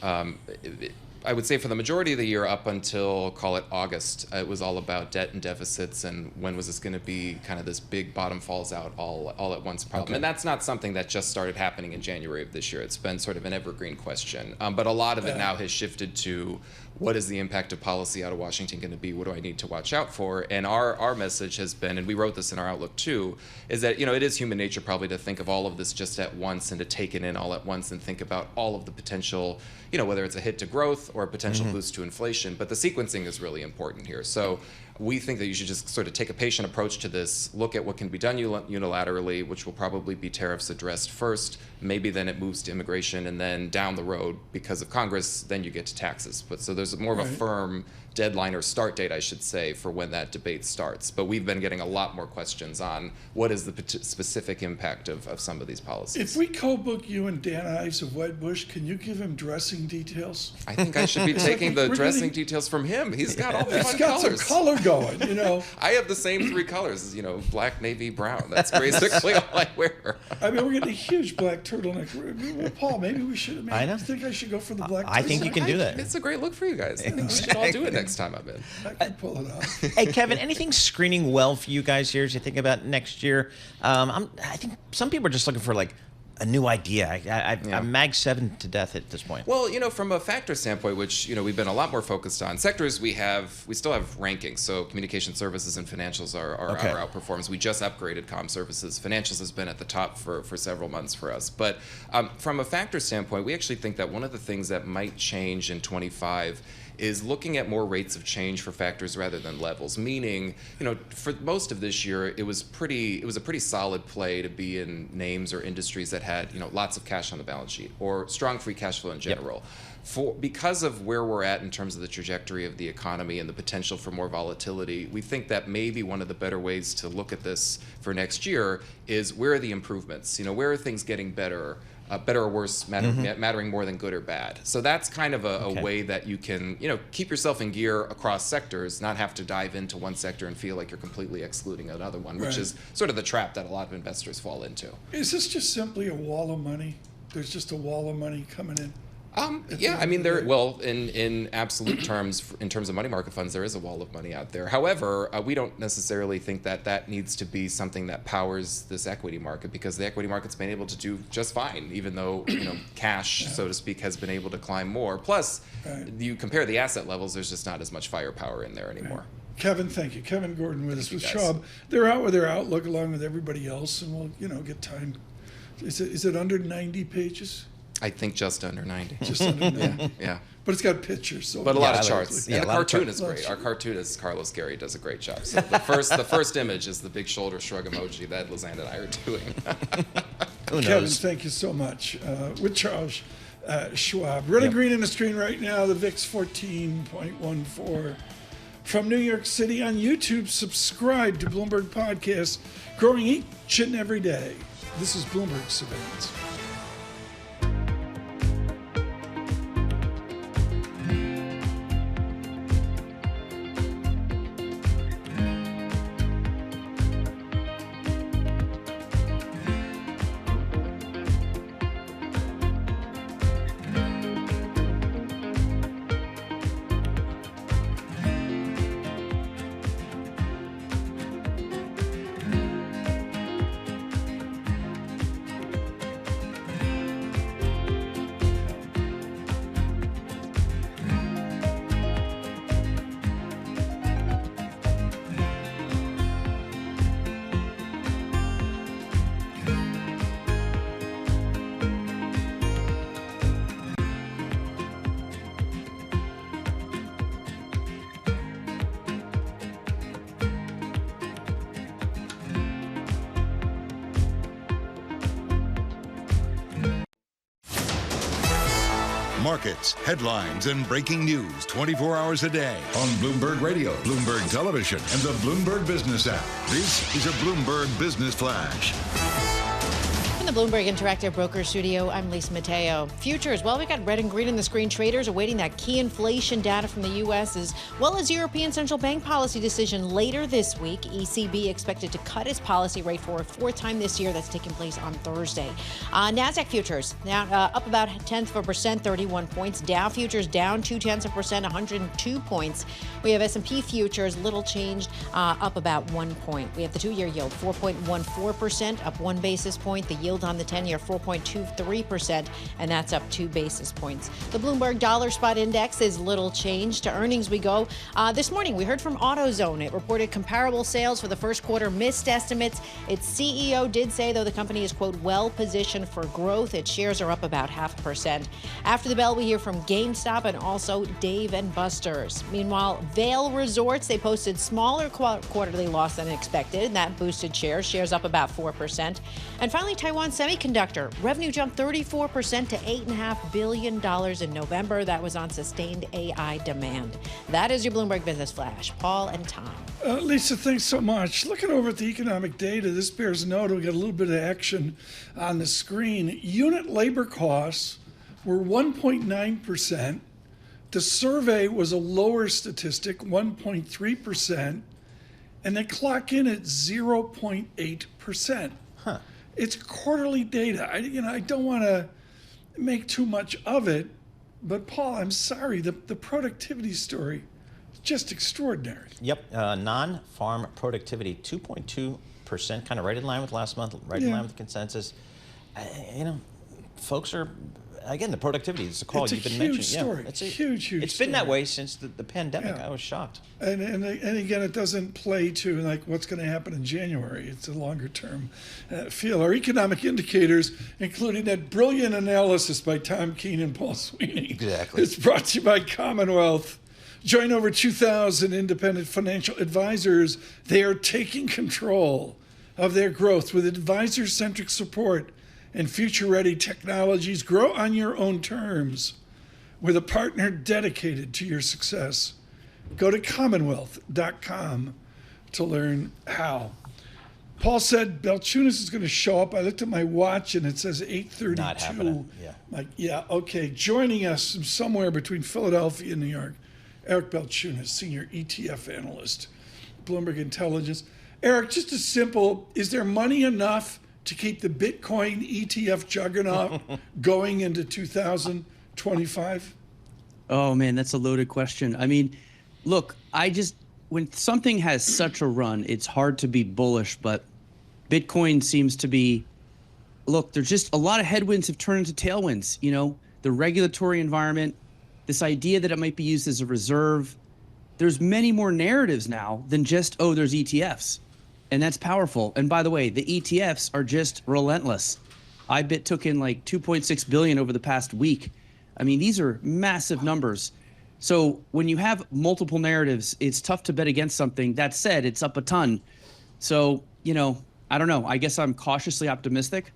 I would say for the majority of the year up until, call it August, it was all about debt and deficits and when was this going to be kind of this big bottom falls out all at once problem. Okay. And that's not something that just started happening in January of this year. It's been sort of an evergreen question. But a lot of it now has shifted to what is the impact of policy out of Washington going to be? What do I need to watch out for? And our message has been, and we wrote this in our Outlook too, is that it is human nature probably to think of all of this just at once and to take it in all at once and think about all of the potential, whether it's a hit to growth or a potential boost to inflation. But the sequencing is really important here. So we think that you should just sort of take a patient approach to this, look at what can be done unilaterally, which will probably be tariffs addressed first. Maybe then it moves to immigration, and then down the road, because of Congress, then you get to taxes. But so there's more of a firm deadline or start date, I should say, for when that debate starts. But we've been getting a lot more questions on what is the specific impact of some of these policies. If we co-book you and Dan Ives of Wedbush, can you give him dressing details? I think I should be taking the dressing details from him. He's got all the fun got colors. Some color going, I have the same three colors, black, navy, brown. That's basically all I wear. I mean, we're getting a huge black turtleneck. Well, Paul, maybe we should. I know. Think I should go for the black. I think you can do that. It's a great look for you guys. I think we should all do it next time I'm in. I can pull it off. Hey, Kevin, anything screening well for you guys here as you think about next year? I think some people are just looking for like a new idea. I'm Mag 7 to death at this point. Well, from a factor standpoint, which we've been a lot more focused on sectors, we still have rankings. So communication services and financials are our outperforms. We just upgraded comm services. Financials has been at the top for several months for us. But from a factor standpoint, we actually think that one of the things that might change in 25 is looking at more rates of change for factors rather than levels. Meaning, for most of this year, it was a pretty solid play to be in names or industries that had lots of cash on the balance sheet or strong free cash flow in general. Because of where we're at in terms of the trajectory of the economy and the potential for more volatility, we think that maybe one of the better ways to look at this for next year is where are the improvements? Where are things getting better? Better or worse, mattering more than good or bad. So that's kind of a way that you can, keep yourself in gear across sectors, not have to dive into one sector and feel like you're completely excluding another one, which is sort of the trap that a lot of investors fall into. Is this just simply a wall of money? There's just a wall of money coming in? Yeah, I mean, in absolute terms, in terms of money market funds, there is a wall of money out there. However, we don't necessarily think that needs to be something that powers this equity market, because the equity market's been able to do just fine, even though cash, so to speak, has been able to climb more. Plus, you compare the asset levels, there's just not as much firepower in there anymore. Kevin, thank you. Kevin Gordon with us with Schwab. They're out with their Outlook along with everybody else, and we'll get time. Is it under 90 pages? I think just under 90. Just under 90. Yeah. but it's got pictures. So but a lot of charts. Yeah, And the a lot of cartoon charts. is great. Our cartoonist, Carlos Gary, does a great job. So the first image is the big shoulder shrug emoji that Lizanne and I are doing. Who knows? Kevin, thank you so much. With Charles Schwab. Red and green on the screen right now, the VIX 14.14. From New York City on YouTube, subscribe to Bloomberg Podcasts, growing each and every day. This is Bloomberg Surveillance. Markets, headlines, and breaking news 24 hours a day on Bloomberg Radio, Bloomberg Television, and the Bloomberg Business app. This is a Bloomberg Business Flash. From the Bloomberg Interactive Broker Studio, I'm Lisa Mateo. Futures, well, we got red and green on the screen. Traders awaiting that key inflation data from the U.S. as well as European Central Bank policy decision later this week. ECB expected to cut its policy rate for a fourth time this year. That's taking place on Thursday. NASDAQ futures now up about 0.1%, 31 points. Dow futures down 0.2%, 102 points. We have S&P futures little changed, up about 1 point. We have the 2-year yield 4.14%, up 1 basis point. The yield on the 10-year 4.23%, and that's up 2 basis points. The Bloomberg Dollar Spot Index is little changed. To earnings we go. This morning we heard from AutoZone. It reported comparable sales for the first quarter missed estimates. Its CEO did say, though, the company is, quote, well positioned for growth. Its shares are up about 0.5%. After the bell, we hear from GameStop and also Dave & Buster's. Meanwhile, Vail Resorts, they posted smaller quarterly loss than expected, and that boosted shares up about 4%. And finally, Taiwan Semiconductor. Revenue jumped 34% to $8.5 billion in November. That was on sustained AI demand. That is your Bloomberg Business Flash. Paul and Tom. Lisa, thanks so much. Looking over at the economic data, this bears note. We got a little bit of action on the screen. Unit labor costs were 1.9%. The survey was a lower statistic, 1.3%, and they clock in at 0.8%. Huh. It's quarterly data. I don't want to make too much of it, but Paul, I'm sorry, the productivity story is just extraordinary. Yep, non-farm productivity, 2.2%, kind of right in line with last month, right in line with the consensus. Folks are, again, the productivity is the call you've been mentioning. Story. It's a huge story. It's been that way since the pandemic. I was shocked. And again, it doesn't play to like what's going to happen in January. It's a longer term feel. Our economic indicators, including that brilliant analysis by Tom Keene and Paul Sweeney. Exactly. It's brought to you by Commonwealth. Join over 2,000 independent financial advisors. They are taking control of their growth with advisor-centric support and future-ready technologies. Grow on your own terms with a partner dedicated to your success. Go to commonwealth.com to learn how. Paul said Balchunas is going to show up. I looked at my watch and it says 8:32. Not happening. Yeah. Like, yeah, okay. Joining us from somewhere between Philadelphia and New York, Eric Balchunas, senior ETF analyst, Bloomberg Intelligence. Eric, just a simple, is there money enough to keep the Bitcoin ETF juggernaut going into 2025? Oh, man, that's a loaded question. I mean, look, when something has such a run, it's hard to be bullish, but Bitcoin seems to be, look, there's just a lot of headwinds have turned into tailwinds. The regulatory environment, this idea that it might be used as a reserve. There's many more narratives now than just, oh, there's ETFs. And that's powerful. And by the way, the ETFs are just relentless. IBIT took in like 2.6 billion over the past week. I mean, these are massive numbers. So when you have multiple narratives, it's tough to bet against something. That said, it's up a ton. So, I don't know. I guess I'm cautiously optimistic.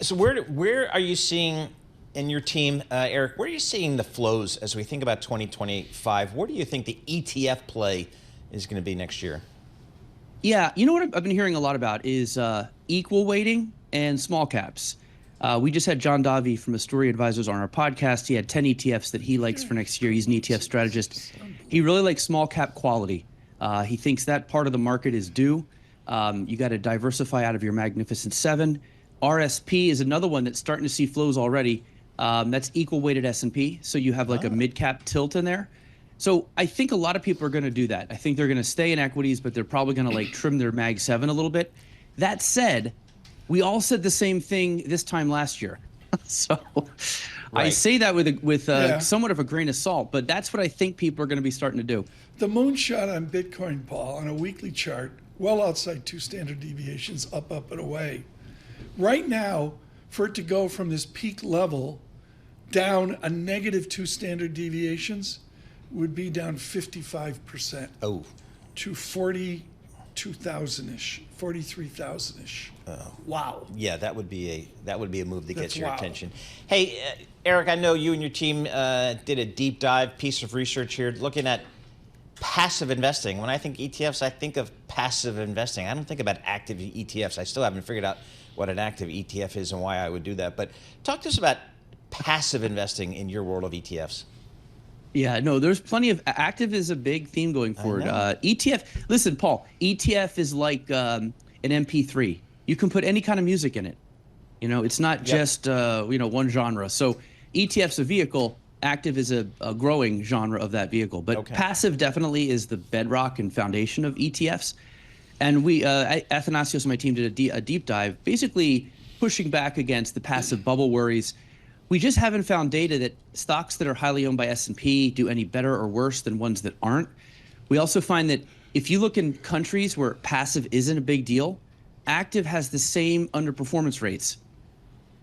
So where are you seeing in your team, Eric, where are you seeing the flows as we think about 2025? Where do you think the ETF play is going to be next year? Yeah, you know what I've been hearing a lot about is equal weighting and small caps. We just had John Davi from Astoria Advisors on our podcast. He had 10 ETFs that he likes for next year. He's an ETF strategist. He really likes small cap quality. He thinks that part of the market is due. You got to diversify out of your Magnificent Seven. RSP is another one that's starting to see flows already. That's equal weighted S&P. So you have like a mid cap tilt in there. So I think a lot of people are going to do that. I think they're going to stay in equities, but they're probably going to like trim their Mag 7 a little bit. That said, we all said the same thing this time last year. So I say that with somewhat of a grain of salt, but that's what I think people are going to be starting to do. The moonshot on Bitcoin, Paul, on a weekly chart, well outside 2 standard deviations, up, and away. Right now, for it to go from this peak level down a negative 2 standard deviations would be down 55%. Oh. To 42,000-ish, 43,000-ish. Oh. Wow. Yeah, that would be a move that gets your attention. Hey, Eric, I know you and your team did a deep dive piece of research here looking at passive investing. When I think ETFs, I think of passive investing. I don't think about active ETFs. I still haven't figured out what an active ETF is and why I would do that. But talk to us about passive investing in your world of ETFs. Yeah, no, there's plenty of active is a big theme going forward. ETF, listen, Paul, ETF is like an MP3. You can put any kind of music in it. It's not just one genre. So ETF's a vehicle. Active is a growing genre of that vehicle. But passive definitely is the bedrock and foundation of ETFs. And we, Athanasios and my team did a deep dive, basically pushing back against the passive bubble worries. We just haven't found data that stocks that are highly owned by S&P do any better or worse than ones that aren't. We also find that if you look in countries where passive isn't a big deal, active has the same underperformance rates.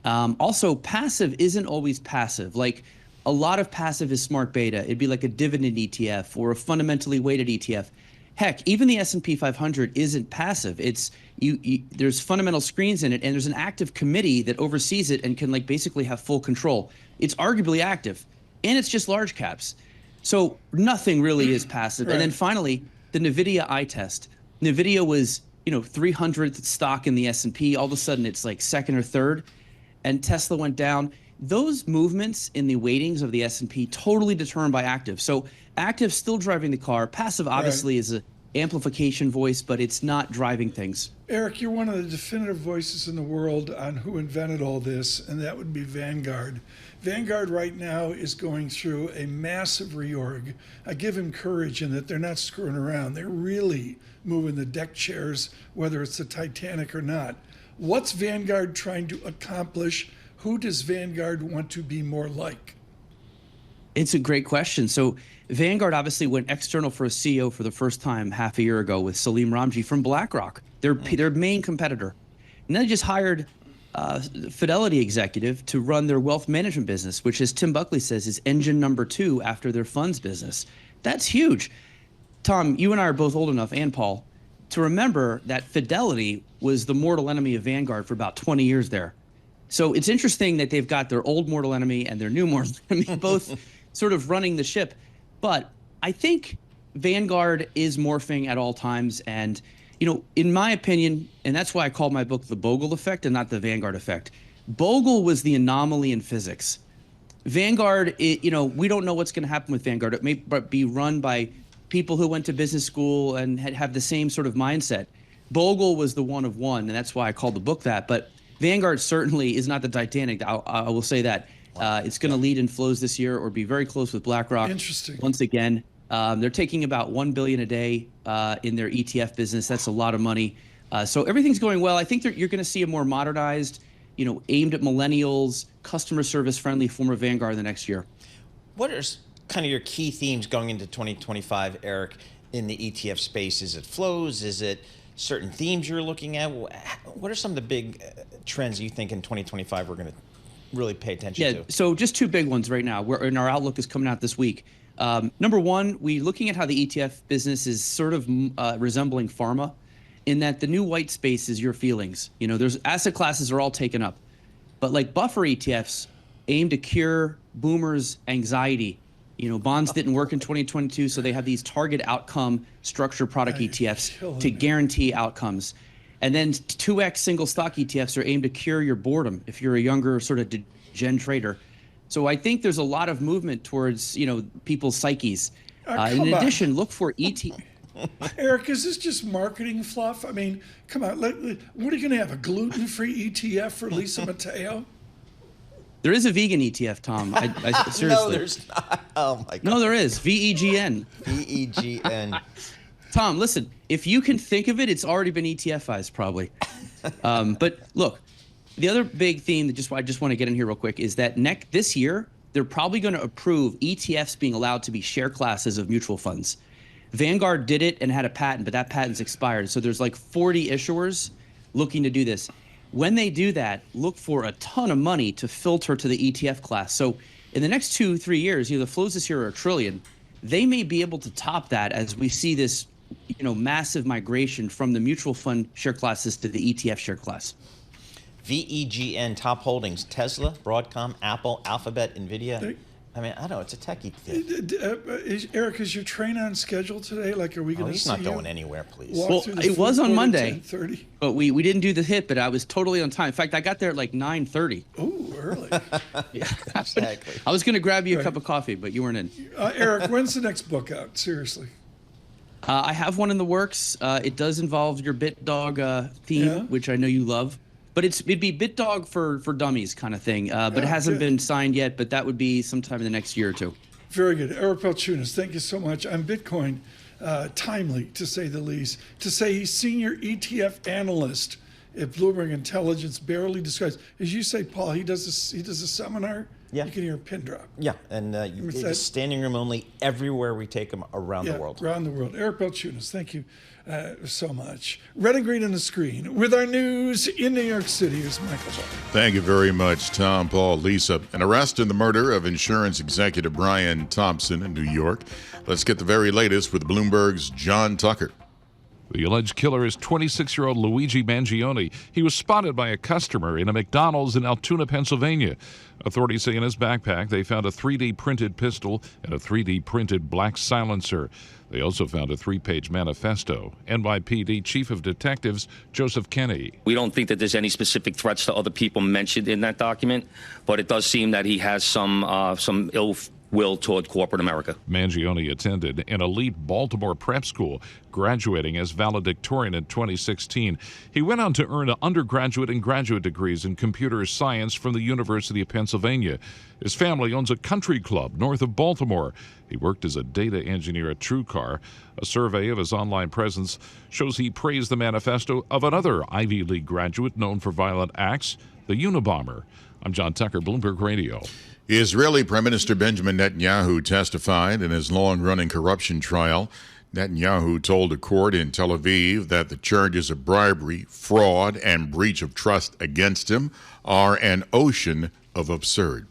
Also, passive isn't always passive. Like a lot of passive is smart beta. It'd be like a dividend ETF or a fundamentally weighted ETF. Heck, even the S&P 500 isn't passive. It's there's fundamental screens in it, and there's an active committee that oversees it and can like basically have full control. It's arguably active, and it's just large caps. So nothing really is passive. Right. And then finally, the NVIDIA eye test. NVIDIA was 300th stock in the S&P. All of a sudden, it's like second or third, and Tesla went down. Those movements in the weightings of the S&P totally determined by active. So active still driving the car. Passive obviously is an amplification voice, but it's not driving things. Eric, you're one of the definitive voices in the world on who invented all this, and that would be Vanguard. Vanguard right now is going through a massive reorg. I give him courage in that they're not screwing around. They're really moving the deck chairs, whether it's the Titanic or not. What's Vanguard trying to accomplish? Who does Vanguard want to be more like? It's a great question. So Vanguard obviously went external for a CEO for the first time half a year ago with Salim Ramji from BlackRock, their main competitor. And then they just hired a Fidelity executive to run their wealth management business, which, as Tim Buckley says, is engine number 2 after their funds business. That's huge. Tom, you and I are both old enough, and Paul, to remember that Fidelity was the mortal enemy of Vanguard for about 20 years there. So it's interesting that they've got their old mortal enemy and their new mortal enemy both sort of running the ship. But I think Vanguard is morphing at all times. And, in my opinion, and that's why I called my book The Bogle Effect and not The Vanguard Effect. Bogle was the anomaly in physics. Vanguard, we don't know what's going to happen with Vanguard. It may be run by people who went to business school and have the same sort of mindset. Bogle was the one of one, and that's why I called the book that. But Vanguard certainly is not the Titanic. I will say that. It's going to lead in flows this year or be very close with BlackRock. Interesting. Once again, they're taking about $1 billion a day in their ETF business. That's a lot of money. So everything's going well. I think you're going to see a more modernized, aimed at millennials, customer service friendly form of Vanguard the next year. What are kind of your key themes going into 2025, Eric, in the ETF space? Is it flows? Is it certain themes you're looking at? What are some of the big trends you think in 2025 we're going to really pay attention to? So just two big ones right now. And our outlook is coming out this week. Number one, we're looking at how the ETF business is sort of resembling pharma, in that the new white space is your feelings. There's asset classes are all taken up, but like buffer ETFs aim to cure boomers' anxiety. Bonds didn't work in 2022, so they have these target outcome structure product ETFs to guarantee outcomes. And then 2X single stock ETFs are aimed to cure your boredom if you're a younger sort of gen trader. So I think there's a lot of movement towards, people's psyches. In addition, look for ETF. Eric, is this just marketing fluff? I mean, come on. What are you going to have, a gluten-free ETF for Lisa Mateo? There is a vegan ETF, Tom. I seriously. No, there's not. Oh, my God. No, there is. VEGN. VEGN. Tom, listen, if you can think of it, it's already been ETFized probably. But look, the other big theme that I just want to get in here real quick is that this year, they're probably going to approve ETFs being allowed to be share classes of mutual funds. Vanguard did it and had a patent, but that patent's expired. So there's like 40 issuers looking to do this. When they do that, look for a ton of money to filter to the ETF class. So in the next 2-3 years, the flows this year are $1 trillion. They may be able to top that as we see this, massive migration from the mutual fund share classes to the ETF share class. VEGN top holdings: Tesla, Broadcom, Apple, Alphabet, NVIDIA. I mean, I don't know. It's a techie thing. Eric, is your train on schedule today? Like, are we going to see he's not going anywhere, please. Well, it was on Monday, but we didn't do the hit, but I was totally on time. In fact, I got there at like 9:30. Ooh, early. Yeah, exactly. I was going to grab you a cup of coffee, but you weren't in. Eric, when's the next book out? Seriously. I have one in the works. It does involve your BitDog theme, which I know you love. But it'd be BitDog for dummies kind of thing. But it hasn't been signed yet, but that would be sometime in the next year or two. Very good. Eric Balchunas, thank you so much. On Bitcoin, timely, to say the least. To say he's senior ETF analyst at Bloomberg Intelligence, barely discussed. As you say, Paul, he does a seminar. Yeah. You can hear a pin drop. Yeah, and it's standing room only everywhere we take him around the world. Around the world. Eric Balchunas, thank you so much. Red and green on the screen. With our news in New York City, here's Michael Barr. Thank you very much, Tom, Paul, Lisa. An arrest in the murder of insurance executive Brian Thompson in New York. Let's get the very latest with Bloomberg's John Tucker. The alleged killer is 26-year-old Luigi Mangione. He was spotted by a customer in a McDonald's in Altoona, Pennsylvania. Authorities say in his backpack they found a 3D printed pistol and a 3D printed black silencer. They also found a 3-page manifesto. NYPD Chief of Detectives Joseph Kenny. We don't think that there's any specific threats to other people mentioned in that document, but it does seem that he has some ill will toward corporate America. Mangione attended an elite Baltimore prep school, graduating as valedictorian in 2016. He went on to earn undergraduate and graduate degrees in computer science from the University of Pennsylvania. His family owns a country club north of Baltimore. He worked as a data engineer at TrueCar. A survey of his online presence shows he praised the manifesto of another Ivy League graduate known for violent acts, the Unabomber. I'm John Tucker, Bloomberg Radio. Israeli Prime Minister Benjamin Netanyahu testified in his long-running corruption trial. Netanyahu told a court in Tel Aviv that the charges of bribery, fraud, and breach of trust against him are an ocean of absurd.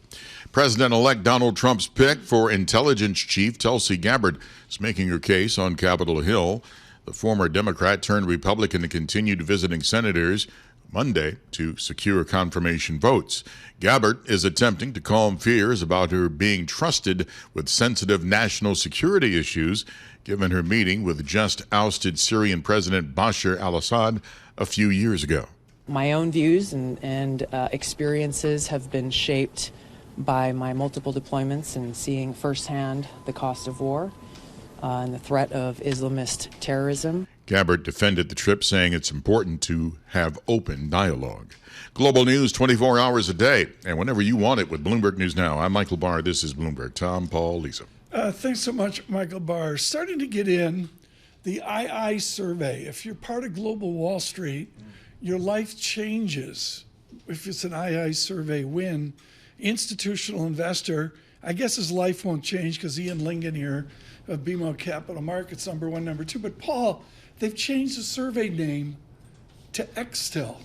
President-elect Donald Trump's pick for intelligence chief Tulsi Gabbard is making her case on Capitol Hill. The former Democrat turned Republican continued visiting senators Monday to secure confirmation votes. Gabbard is attempting to calm fears about her being trusted with sensitive national security issues, given her meeting with just ousted Syrian President Bashar Al-Assad a few years ago. My own views and experiences have been shaped by my multiple deployments and seeing firsthand the cost of war and the threat of Islamist terrorism. Gabbard defended the trip, saying it's important to have open dialogue. Global news 24 hours a day, and whenever you want it with Bloomberg News Now. I'm Michael Barr. This is Bloomberg. Tom, Paul, Lisa. Thanks so much, Michael Barr. Starting to get in the II survey. If you're part of Global Wall Street, your life changes if it's an II survey win. Institutional investor, I guess his life won't change because Ian Lingen here of BMO Capital Markets, number one, number two. But Paul, they've changed the survey name to Xtel.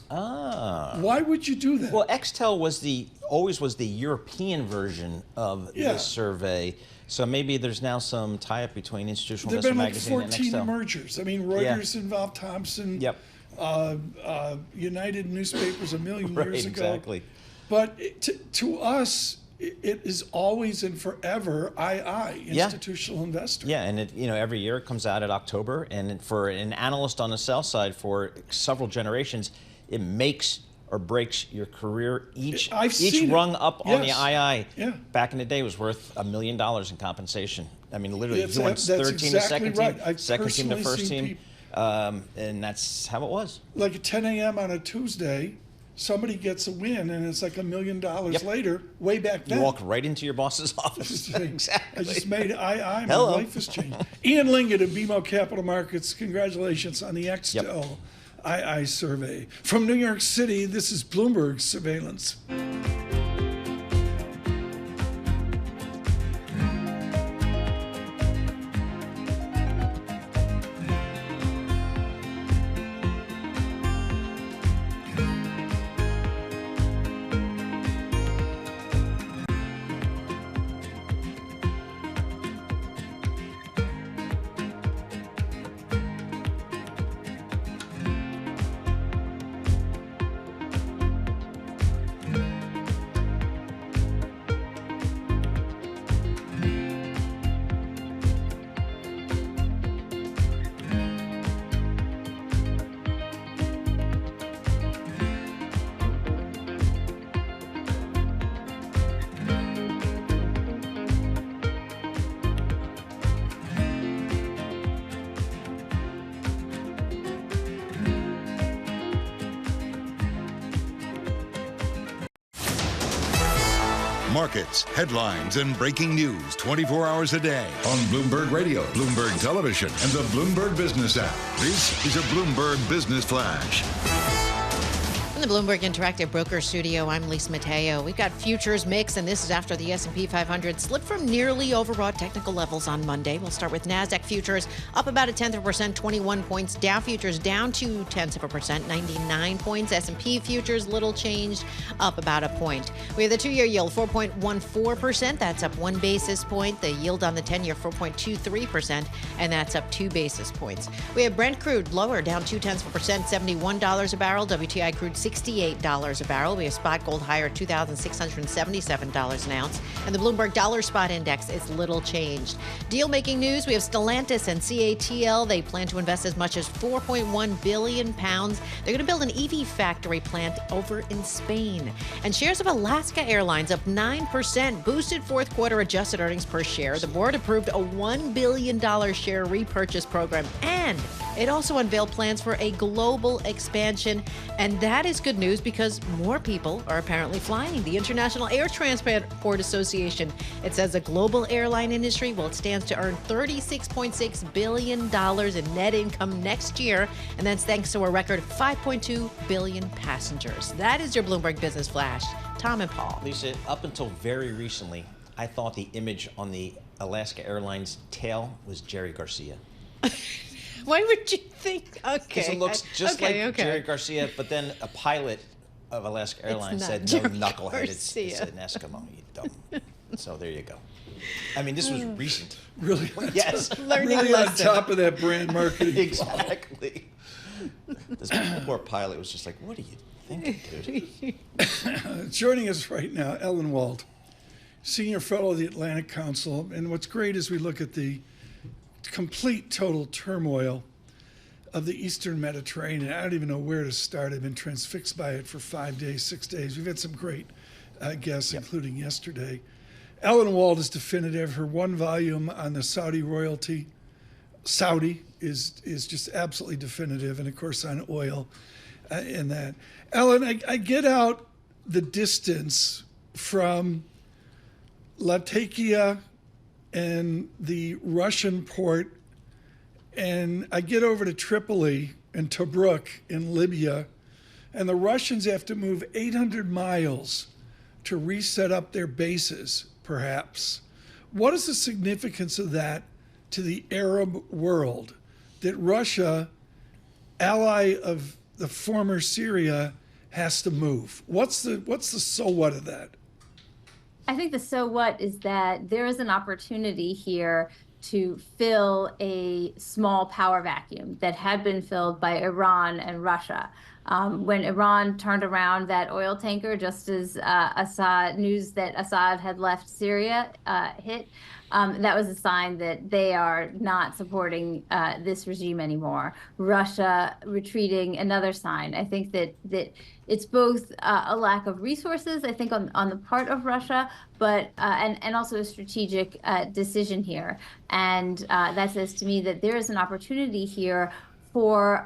Ah. Why would you do that? Well, Extel was always was the European version of this survey. So maybe there's now some tie-up between Institutional There've Investor been like Magazine 14 and Extel. mergers. I mean, Reuters involved Thomson. Yep. United Newspapers a million years ago. Exactly. But to us, it is always and forever institutional investor. Yeah, and every year it comes out at October, and for an analyst on the sell side for several generations, it makes or breaks your career. Each rung up on the II back in the day was worth $1 million in compensation. I mean, literally, if you went third team to second team, second team to first team, and that's how it was. Like at 10 a.m. on a Tuesday, somebody gets a win, and it's like $1 million later, way back then. You walk right into your boss's office. Exactly. I just made my Hello. life has changed. Ian Lingett of BMO Capital Markets, congratulations on the Extel II survey. From New York City, this is Bloomberg Surveillance. Markets, headlines, and breaking news 24 hours a day on Bloomberg Radio, Bloomberg Television, and the Bloomberg Business app. This is a Bloomberg Business Flash. In the Bloomberg Interactive Broker Studio, I'm Lisa Mateo. We've got futures mix, and this is after the S&P 500 slipped from nearly overbought technical levels on Monday. We'll start with NASDAQ futures up about 0.1%, 21 points. Dow futures down 0.2%, 99 points. S&P futures little changed, up about a point. We have the 2-year yield 4.14%. That's up 1 basis point. The yield on the 10-year 4.23%, and that's up 2 basis points. We have Brent crude lower, down 0.2%, $71 a barrel. WTI crude $68 a barrel. We have spot gold higher, $2,677 an ounce. And the Bloomberg Dollar Spot Index is little changed. Deal-making news, we have Stellantis and CATL. They plan to invest as much as £4.1 billion. They're going to build an EV factory plant over in Spain. And shares of Alaska Airlines up 9%, boosted fourth quarter adjusted earnings per share. The board approved a $1 billion share repurchase program, and it also unveiled plans for a global expansion. And that is good news because more people are apparently flying. The International Air Transport Association, it says the global airline industry, well, it stands to earn $36.6 billion in net income next year. And that's thanks to a record 5.2 billion passengers. That is your Bloomberg Business Flash. Tom and Paul. Lisa, up until very recently, I thought the image on the Alaska Airlines tail was Jerry Garcia. Why would you think? Okay. Because it looks just like Jerry Garcia, but then a pilot of Alaska Airlines said, "No, knucklehead, it's an Eskimo, you dumb." So there you go. I mean, this was recent. Really? Yes. Learning really lesson. On top of that brand marketing. Exactly. This poor pilot was just like, "What are you thinking, dude?" Joining us right now, Ellen Wald, Senior Fellow of the Atlantic Council. And what's great is we look at the complete total turmoil of the Eastern Mediterranean. I don't even know where to start. I've been transfixed by it for 5 days, 6 days. We've had some great guests, including yesterday. Ellen Wald is definitive. Her one volume on the Saudi royalty, Saudi, is just absolutely definitive, and of course on oil in that. Ellen, I get out the distance from Latakia and the Russian port, and I get over to Tripoli and Tobruk in Libya, and the Russians have to move 800 miles to reset up their bases, perhaps. What is the significance of that to the Arab world, that Russia, ally of the former Syria has to move. What's the so what of that? I think the so what is that there is an opportunity here to fill a small power vacuum that had been filled by Iran and Russia. When Iran turned around that oil tanker, just as news that Assad had left Syria hit, that was a sign that they are not supporting this regime anymore. Russia retreating, another sign. I think that it's both a lack of resources, I think, on the part of Russia, but and also a strategic decision here. And that says to me that there is an opportunity here for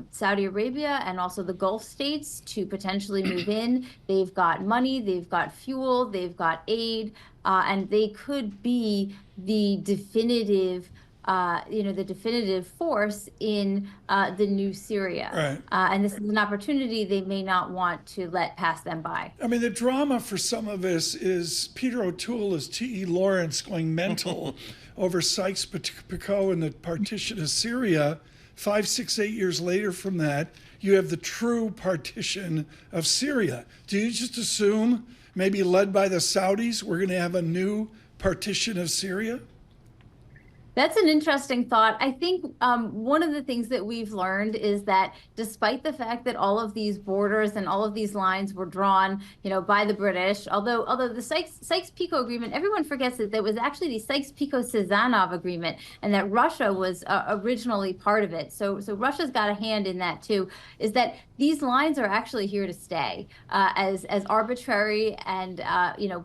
Saudi Arabia and also the Gulf states to potentially move in. They've got money, they've got fuel, they've got aid, and they could be the definitive the definitive force in the new Syria. Right. And this is an opportunity they may not want to let pass them by. I mean, the drama for some of this is Peter O'Toole as T.E. Lawrence going mental over Sykes-Picot and the partition of Syria. 5, 6, 8 years later from that, you have the true partition of Syria. Do you just assume, maybe led by the Saudis, we're going to have a new partition of Syria? That's an interesting thought. I think one of the things that we've learned is that despite the fact that all of these borders and all of these lines were drawn, by the British, although the Sykes-Picot Agreement, everyone forgets that there was actually the Sykes-Picot-Sazonov Agreement, and that Russia was originally part of it. So Russia's got a hand in that too. Is that these lines are actually here to stay, as arbitrary and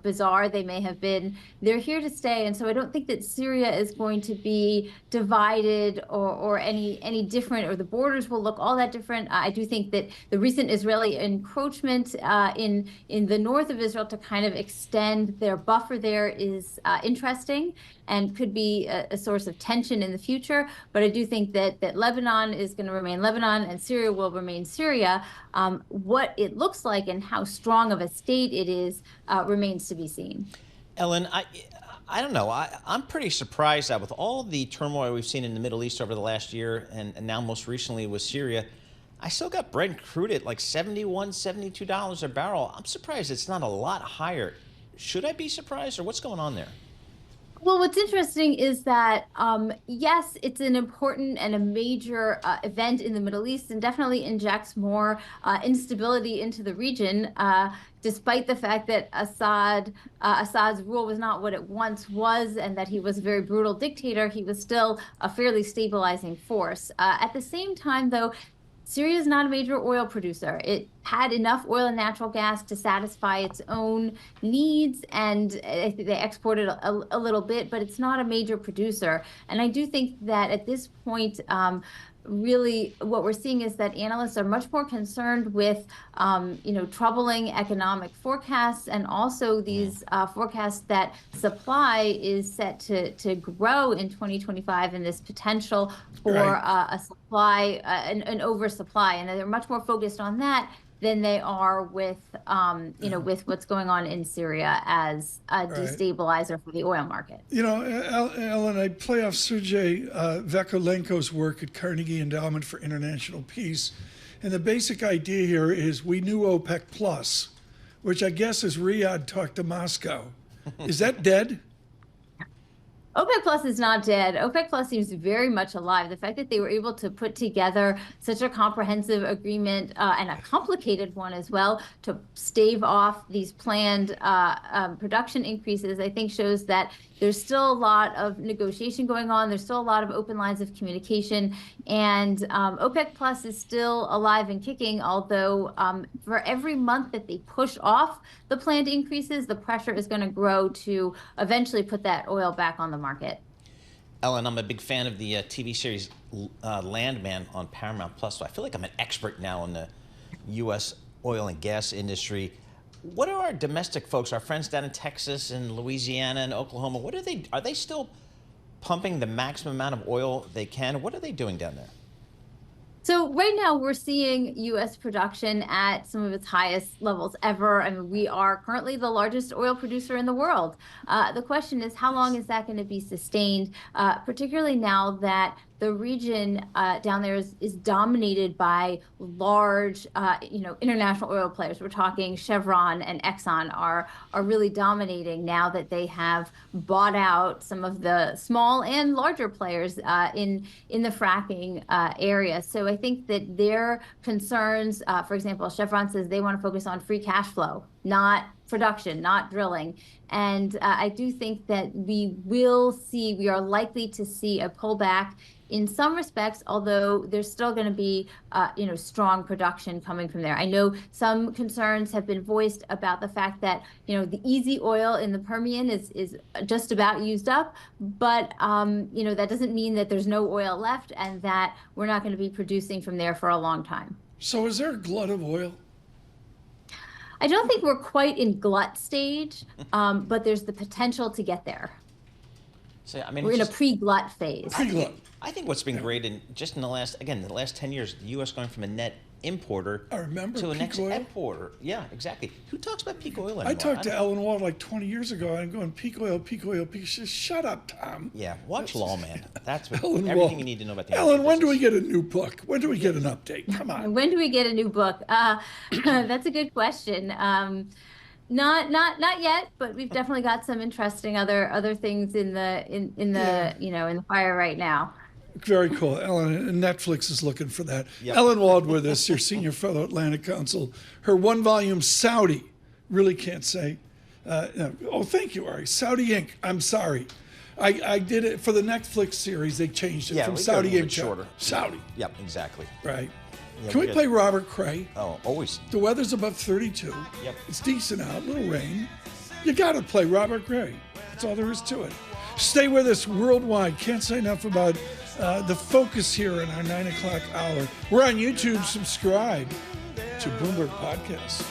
bizarre they may have been. They're here to stay, and so I don't think that Syria is going to be divided or any different, or the borders will look all that different. I do think that the recent Israeli encroachment in the north of Israel to kind of extend their buffer there is interesting and could be a source of tension in the future. But I do think that Lebanon is going to remain Lebanon and Syria will remain Syria. What it looks like and how strong of a state it is remains to be seen. Ellen, I don't know. I'm pretty surprised that with all the turmoil we've seen in the Middle East over the last year, and now most recently with Syria, I still got Brent crude at like $71, $72 a barrel. I'm surprised it's not a lot higher. Should I be surprised, or what's going on there? Well, what's interesting is that, yes, it's an important and a major event in the Middle East, and definitely injects more instability into the region, despite the fact that Assad's rule was not what it once was, and that he was a very brutal dictator. He was still a fairly stabilizing force. At the same time, though, Syria is not a major oil producer. It had enough oil and natural gas to satisfy its own needs, and I think they exported a little bit, but it's not a major producer. And I do think that at this point, really what we're seeing is that analysts are much more concerned with, troubling economic forecasts, and also these forecasts that supply is set to grow in 2025, and this potential for a supply, an oversupply. And they're much more focused on that than they are with, with what's going on in Syria as a destabilizer for the oil market. Ellen, I play off Sergei Vakulenko's work at Carnegie Endowment for International Peace. And the basic idea here is we knew OPEC Plus, which I guess is Riyadh talked to Moscow. Is that dead? OPEC Plus is not dead. OPEC Plus seems very much alive. The fact that they were able to put together such a comprehensive agreement, and a complicated one as well, to stave off these planned production increases, I think shows that there's still a lot of negotiation going on. There's still a lot of open lines of communication. And OPEC Plus is still alive and kicking, although for every month that they push off the planned increases, the pressure is going to grow to eventually put that oil back on the market. Ellen, I'm a big fan of the TV series Landman on Paramount Plus, so I feel like I'm an expert now in the U.S. oil and gas industry. What are our domestic folks, our friends down in Texas and Louisiana and Oklahoma, are they still pumping the maximum amount of oil they can? What are they doing down there? So right now we're seeing U.S. production at some of its highest levels ever. I mean, we are currently the largest oil producer in the world. The question is, how long is that going to be sustained, particularly now that the region down there is dominated by large, international oil players. We're talking Chevron and Exxon are really dominating now that they have bought out some of the small and larger players in the fracking area. So I think that their concerns, for example, Chevron says they want to focus on free cash flow, not production, not drilling. And I do think that we are likely to see a pullback in some respects, although there's still going to be, strong production coming from there. I know some concerns have been voiced about the fact that, the easy oil in the Permian is just about used up, but, that doesn't mean that there's no oil left and that we're not going to be producing from there for a long time. So is there a glut of oil? I don't think we're quite in glut stage, but there's the potential to get there. So, I mean, we're in a pre-glut phase. Pre-glut. I think what's been great in the last 10 years, the U.S. going from a net importer to a net exporter. Yeah, exactly. Who talks about peak oil anymore? I talked to Ellen Wald like 20 years ago. I'm going peak oil. She says, "Shut up, Tom." Yeah, watch Lawman. That's what, Ellen everything Wald. you need to know about the Ellen, when do we get a new book? When do we get an update? Come on. When do we get a new book? That's a good question. Not yet, but we've definitely got some interesting other things in the fire right now. Very cool. Ellen, and Netflix is looking for that. Yep. Ellen Wald with us, your senior fellow at Atlantic Council. Her one-volume Saudi, really can't say. No. Oh, thank you, Ari. Saudi Inc. I'm sorry. I did it for the Netflix series. They changed it from Saudi Inc. shorter. Saudi. Yep, exactly. Right. Yeah, Can we play Robert Cray? Oh, always. The weather's above 32. Yep. It's decent out, little rain. You got to play Robert Cray. That's all there is to it. Stay with us worldwide. Can't say enough about the focus here in our 9 o'clock hour. We're on YouTube. Subscribe to Bloomberg Podcasts.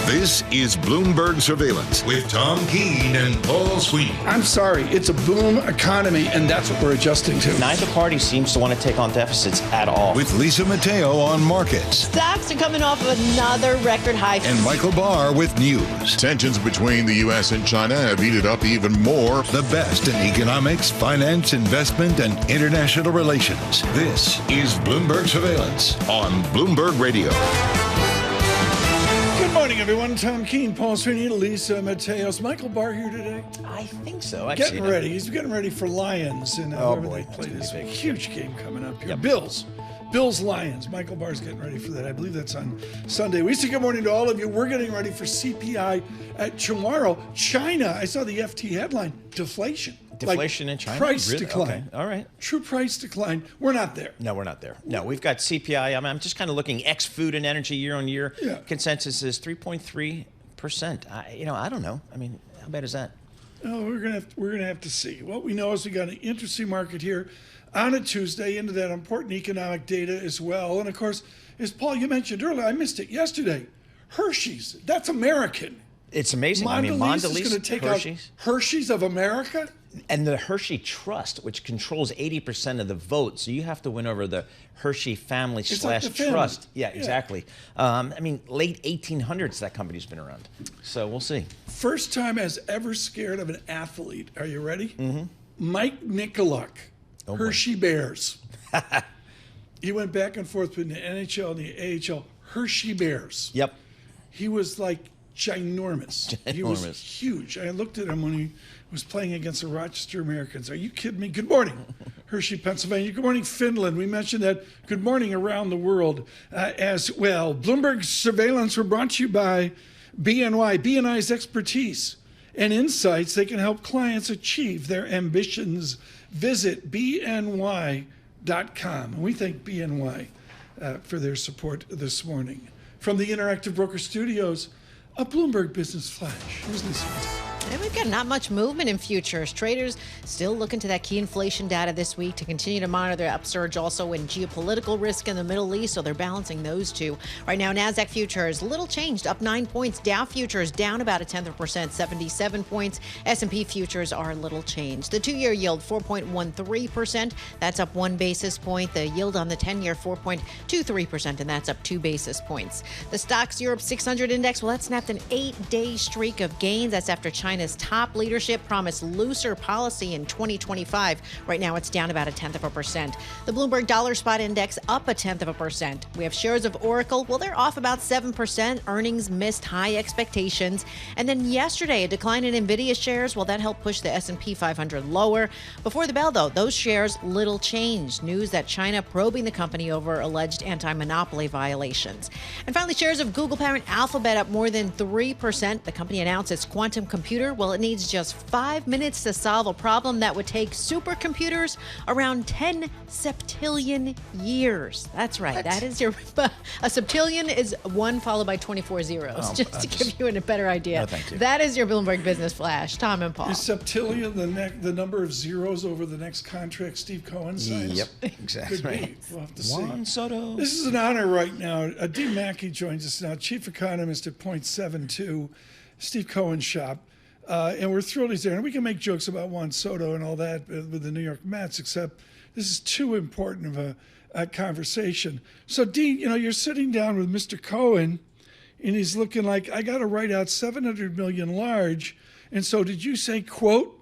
This is Bloomberg Surveillance with Tom Keene and Paul Sweeney. I'm sorry, it's a boom economy, and that's what we're adjusting to. Neither party seems to want to take on deficits at all. With Lisa Mateo on markets. Stocks are coming off of another record high. And Michael Barr with news. Tensions between the U.S. and China have heated up even more. The best in economics, finance, investment, and international relations. This is Bloomberg Surveillance on Bloomberg Radio. Good morning, everyone. Tom Keene, Paul Sweeney, Lisa Mateo. Is Michael Barr here today? I think so. Getting ready. He's getting ready for Lions. And boy, they play this huge game coming up here. Yep. Bills, Lions. Michael Barr's getting ready for that. I believe that's on Sunday. We say good morning to all of you. We're getting ready for CPI tomorrow. China, I saw the FT headline, deflation. Deflation in China? Price really? decline. Okay. All right. True price decline. We're not there. No, we're not there. No, we've got CPI. I'm just kind of looking ex-food and energy year on year. Yeah. Consensus is 3.3%. I don't know. I mean, how bad is that? Oh, we're gonna have to see. What we know is we got an interesting market here on a Tuesday into that important economic data as well. And of course, as Paul, you mentioned earlier, I missed it yesterday. Hershey's, that's American. It's amazing. Mondelez is going to take Hershey's. out Hershey's of America? And the Hershey Trust, which controls 80% of the vote. So you have to win over the Hershey family It's / like the family. trust. Yeah, exactly. Late 1800s, that company's been around. So we'll see. First time I was ever scared of an athlete. Are you ready? Mm-hmm. Mike Nicoluk, Hershey Bears. He went back and forth between the NHL and the AHL. Hershey Bears. Yep. He was like ginormous. He was huge. I looked at him when he was playing against the Rochester Americans. Are you kidding me? Good morning, Hershey, Pennsylvania. Good morning, Finland. We mentioned that. Good morning around the world as well. Bloomberg Surveillance were brought to you by BNY. BNY's expertise and insights, they can help clients achieve their ambitions. Visit BNY.com. And we thank BNY for their support this morning. From the Interactive Broker Studios, a Bloomberg Business Flash. Here's Lisa Mateo. And we've got not much movement in futures. Traders still looking to that key inflation data this week to continue to monitor the upsurge also in geopolitical risk in the Middle East, so they're balancing those two. Right now, NASDAQ futures, little changed, up 9 points. Dow futures down about 1/10%, 77 points. S&P futures are little changed. The 2-year yield, 4.13%. That's up 1 basis point. The yield on the 10-year, 4.23%, and that's up 2 basis points. The Stocks Europe 600 index, well, that snapped an 8-day streak of gains. That's after China's top leadership promised looser policy in 2025. Right now, it's down about 0.1%. The Bloomberg Dollar Spot Index up 0.1%. We have shares of Oracle. Well, they're off about 7%. Earnings missed high expectations. And then yesterday, a decline in Nvidia shares. Well, that helped push the S&P 500 lower. Before the bell, though, those shares little changed. News that China probing the company over alleged anti-monopoly violations. And finally, shares of Google parent Alphabet up more than 3%. The company announced its quantum computer. Well, it needs just 5 minutes to solve a problem that would take supercomputers around 10 septillion years. That's right. What? That is your... A septillion is 1 followed by 24 zeros, just to give you a better idea. No, thank you. That is your Bloomberg Business Flash. Tom and Paul. Is septillion the number of zeros over the next contract Steve Cohen signs? Yep, exactly. Could be. We'll have to Juan see. Soto. This is an honor right now. Dean Maki joins us now, chief economist at Point72, Steve Cohen's shop. And we're thrilled he's there. And we can make jokes about Juan Soto and all that with the New York Mets, except this is too important of a conversation. So, Dean, you're sitting down with Mr. Cohen, and he's looking like, I got to write out $700 million large. And so did you say, quote,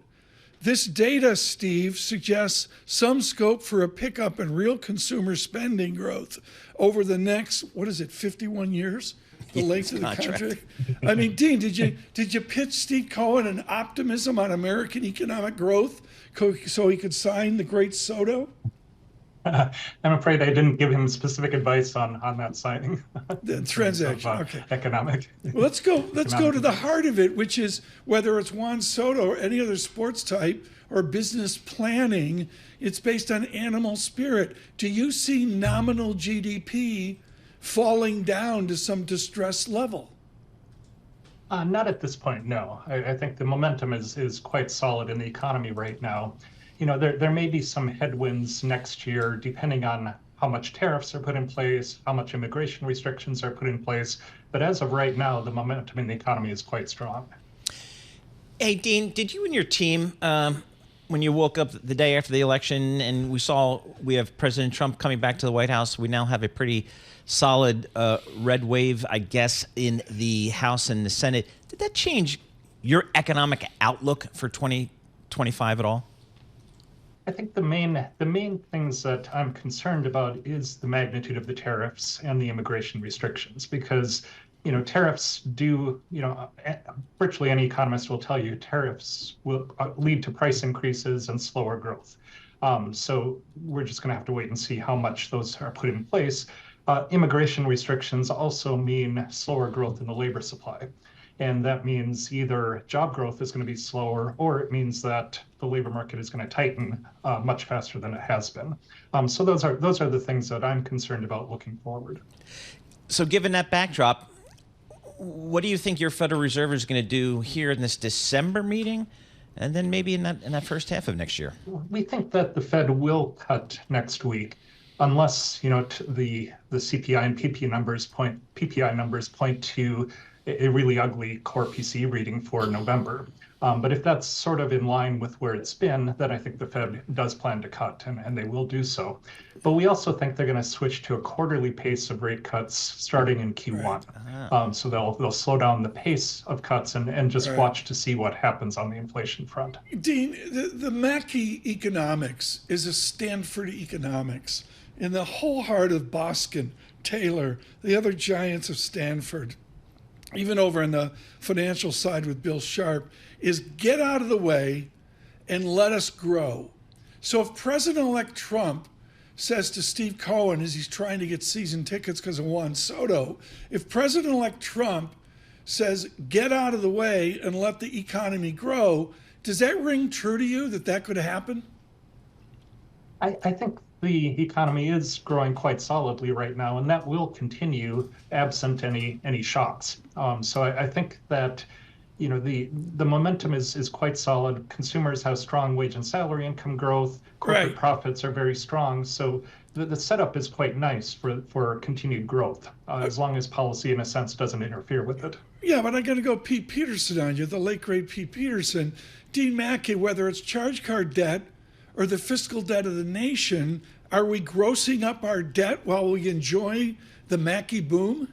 this data, Steve, suggests some scope for a pickup in real consumer spending growth over the next, 51 years? The length of the contract. I mean, Dean, did you pitch Steve Cohen an optimism on American economic growth so he could sign the great Soto? I'm afraid I didn't give him specific advice on that signing. The transaction, okay. Economic. Well, let's go to the heart of it, which is whether it's Juan Soto or any other sports type or business planning, it's based on animal spirit. Do you see nominal GDP falling down to some distress level? Not at this point, no. I think the momentum is quite solid in the economy right now. There may be some headwinds next year, depending on how much tariffs are put in place, how much immigration restrictions are put in place. But as of right now, the momentum in the economy is quite strong. Hey, Dean, did you and your team, when you woke up the day after the election and we have President Trump coming back to the White House, we now have a pretty solid red wave, I guess, in the House and the Senate. Did that change your economic outlook for 2025 at all? I think the main things that I'm concerned about is the magnitude of the tariffs and the immigration restrictions, because tariffs do, virtually any economist will tell you tariffs will lead to price increases and slower growth. So we're just going to have to wait and see how much those are put in place. Immigration restrictions also mean slower growth in the labor supply. And that means either job growth is going to be slower, or it means that the labor market is going to tighten much faster than it has been. So those are the things that I'm concerned about looking forward. So given that backdrop, what do you think your Federal Reserve is going to do here in this December meeting, and then maybe in that first half of next year? We think that the Fed will cut next week, unless the CPI and PPI numbers point to a really ugly core PCE reading for November. But if that's sort of in line with where it's been, then I think the Fed does plan to cut, and they will do so. But we also think they're going to switch to a quarterly pace of rate cuts starting in Q1. So they'll slow down the pace of cuts and just watch to see what happens on the inflation front. Dean, the Maki economics is a Stanford economics. In the whole heart of Boskin, Taylor, the other giants of Stanford, even over on the financial side with Bill Sharp, is get out of the way and let us grow. So if President-elect Trump says to Steve Cohen as he's trying to get season tickets because of Juan Soto, if President-elect Trump says get out of the way and let the economy grow, does that ring true to you that could happen? I think the economy is growing quite solidly right now, and that will continue absent any shocks. So I think that the momentum is quite solid. Consumers have strong wage and salary income growth. Corporate profits are very strong. So the setup is quite nice for continued growth, as long as policy, in a sense, doesn't interfere with it. Yeah, but I got to go Pete Peterson on you, the late, great Pete Peterson. Dean Maki, whether it's charge card debt or the fiscal debt of the nation, are we grossing up our debt while we enjoy the Maki boom?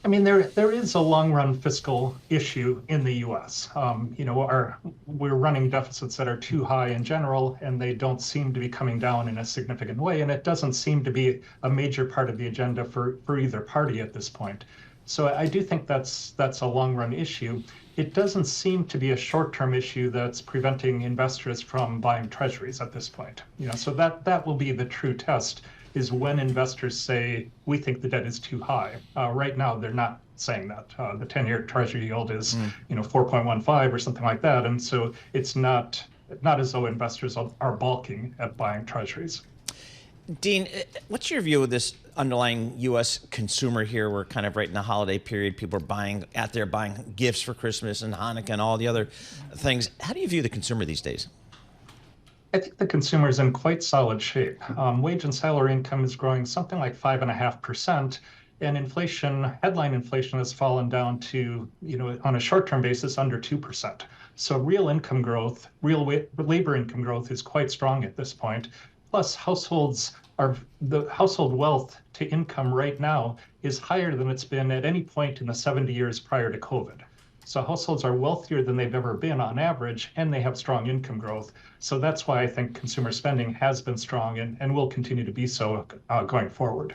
I mean, there is a long-run fiscal issue in the U.S. We're running deficits that are too high in general, and they don't seem to be coming down in a significant way, and it doesn't seem to be a major part of the agenda for either party at this point. So I do think that's a long-run issue. It doesn't seem to be a short-term issue that's preventing investors from buying treasuries at this point. So that will be the true test, is when investors say, we think the debt is too high. Right now, they're not saying that. The 10-year treasury yield is 4.15 or something like that. And so it's not as though investors are balking at buying treasuries. Dean, what's your view of this underlying U.S. consumer here? We're kind of right in the holiday period. People are out there buying gifts for Christmas and Hanukkah and all the other things. How do you view the consumer these days? I think the consumer is in quite solid shape. Wage and salary income is growing something like 5.5%, and inflation, headline inflation, has fallen down to, on a short-term basis, under 2%. So real income growth, labor income growth is quite strong at this point. Plus, the household wealth to income right now is higher than it's been at any point in the 70 years prior to COVID. So households are wealthier than they've ever been on average, and they have strong income growth. So that's why I think consumer spending has been strong and will continue to be so going forward.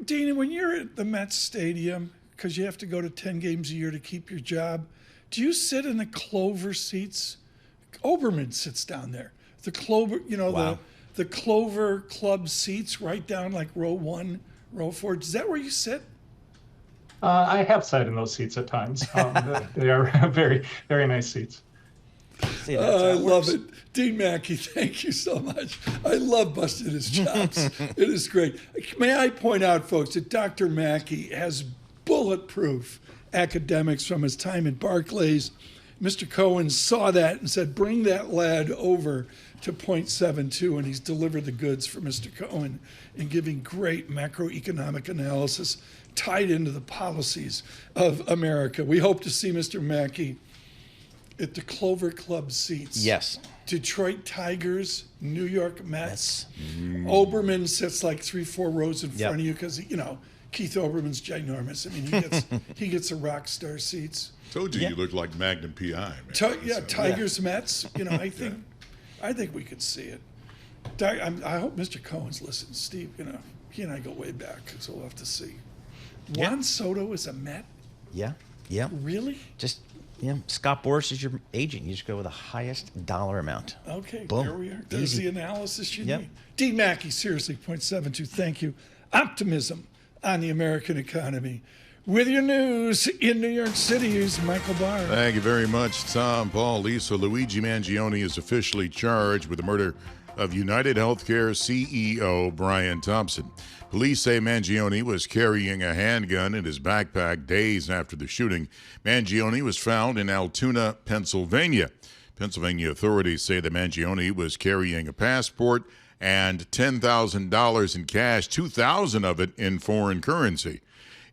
Dean, when you're at the Mets Stadium, because you have to go to 10 games a year to keep your job, do you sit in the clover seats? Oberman sits down there. The clover, wow. the Clover Club seats right down like row 1, row 4. Is that where you sit? I have sat in those seats at times. They are very, very nice seats. I love it. Dean Maki, thank you so much. I love busting his chops. It is great. May I point out, folks, that Dr. Maki has bulletproof academics from his time at Barclays. Mr. Cohen saw that and said, bring that lad over to 0.72, and he's delivered the goods for Mr. Cohen in giving great macroeconomic analysis tied into the policies of America. We hope to see Mr. Maki at the Clover Club seats. Yes. Detroit Tigers, New York Mets. Oberman sits like 3-4 rows in front of you because, Keith Oberman's ginormous. I mean, he gets the rock star seats. Told you you look like Magnum PI. Man. Tigers, Mets. I think we could see it. I hope Mr. Cohen's listening. Steve, he and I go way back, so we'll have to see. Juan Soto is a Met? Yeah. Really? Just, Scott Boras is your agent. You just go with the highest dollar amount. Okay, boom. There we are. There's the analysis you Yep. need. Dean Maki, seriously, 0.72. Thank you. Optimism on the American economy. With your news in New York City, is Michael Barr. Thank you very much, Tom, Paul, Lisa. Luigi Mangione is officially charged with the murder of United Healthcare CEO Brian Thompson. Police say Mangione was carrying a handgun in his backpack days after the shooting. Mangione was found in Altoona, Pennsylvania. Pennsylvania authorities say that Mangione was carrying a passport and $10,000 in cash, $2,000 of it in foreign currency.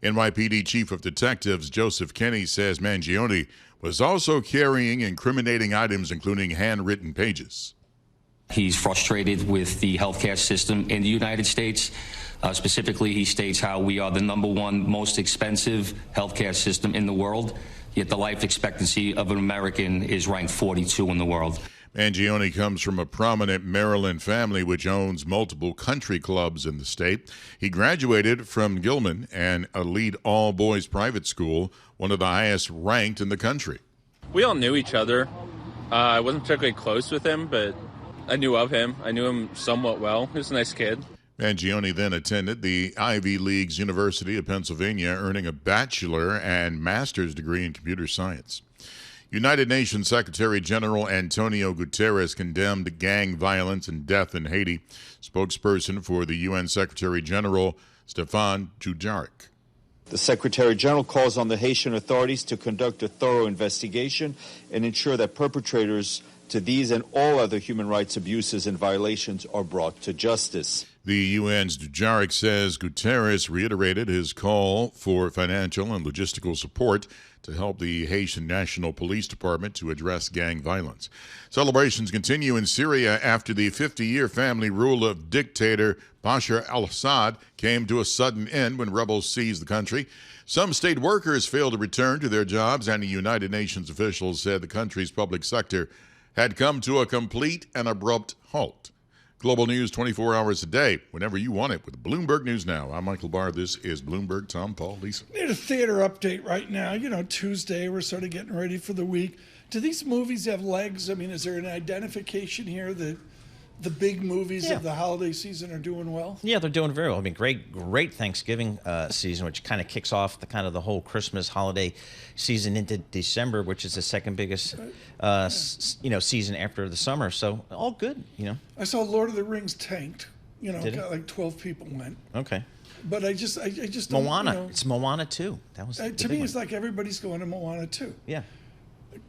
NYPD Chief of Detectives Joseph Keene says Mangione was also carrying incriminating items, including handwritten pages. He's frustrated with the healthcare system in the United States. Specifically, he states how we are the #1 most expensive healthcare system in the world, yet the life expectancy of an American is ranked 42 in the world. Mangione comes from a prominent Maryland family which owns multiple country clubs in the state. He graduated from Gilman, an elite all-boys private school, one of the highest ranked in the country. We all knew each other. I wasn't particularly close with him, but I knew of him. I knew him somewhat well. He was a nice kid. Mangione then attended the Ivy League's University of Pennsylvania, earning a bachelor and master's degree in computer science. United Nations Secretary General Antonio Guterres condemned gang violence and death in Haiti. Spokesperson for the UN Secretary General, Stéphane Dujarric. The Secretary General calls on the Haitian authorities to conduct a thorough investigation and ensure that perpetrators to these and all other human rights abuses and violations are brought to justice. The UN's Dujarric says Guterres reiterated his call for financial and logistical support to help the Haitian National Police Department to address gang violence. Celebrations continue in Syria after the 50-year family rule of dictator Bashar Al-Assad came to a sudden end when rebels seized the country. Some state workers failed to return to their jobs, and the United Nations officials said the country's public sector had come to a complete and abrupt halt. Global news 24 hours a day, whenever you want it, with Bloomberg News Now. I'm Michael Barr. This is Bloomberg. Tom, Paul, Lisa. Need a theater update right now. You know, Tuesday, we're sort of getting ready for the week. Do these movies have legs? I mean, is there an identification here that the big movies of the holiday season are doing well? Yeah, they're doing very well. I mean, great Thanksgiving season, which kind of kicks off the whole Christmas holiday season into December, which is the second biggest season after the summer. So all good, I saw Lord of the Rings tanked. Did got like 12 people went. Okay. But I just Moana. Don't, It's Moana 2. That was to me. It's like everybody's going to Moana 2. Yeah.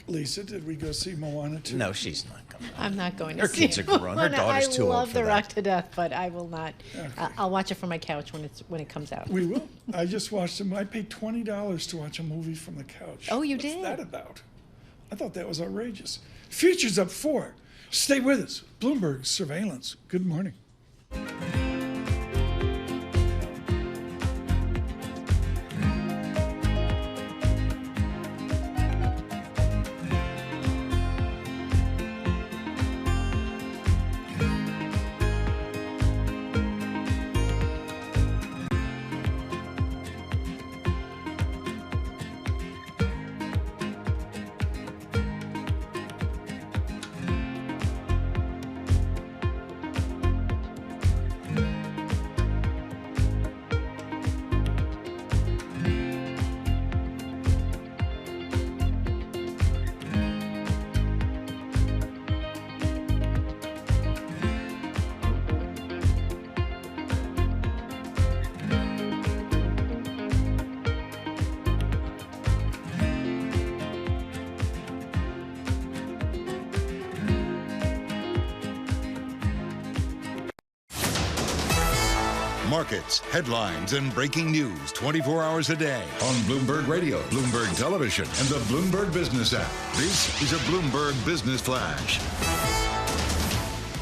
Lisa, did we go see Moana 2? No, she's not going. I'm not going to Her see kids are grown. Her daughter's too old for that. I love The Rock to death, but I will not. Okay. I'll watch it from my couch when it comes out. We will. I just watched them. I paid $20 to watch a movie from the couch. Oh, you did? What's that about? I thought that was outrageous. Futures up 4. Stay with us. Bloomberg Surveillance. Good morning. Markets, headlines, and breaking news 24 hours a day on Bloomberg Radio, Bloomberg Television, and the Bloomberg Business app. This is a Bloomberg Business Flash.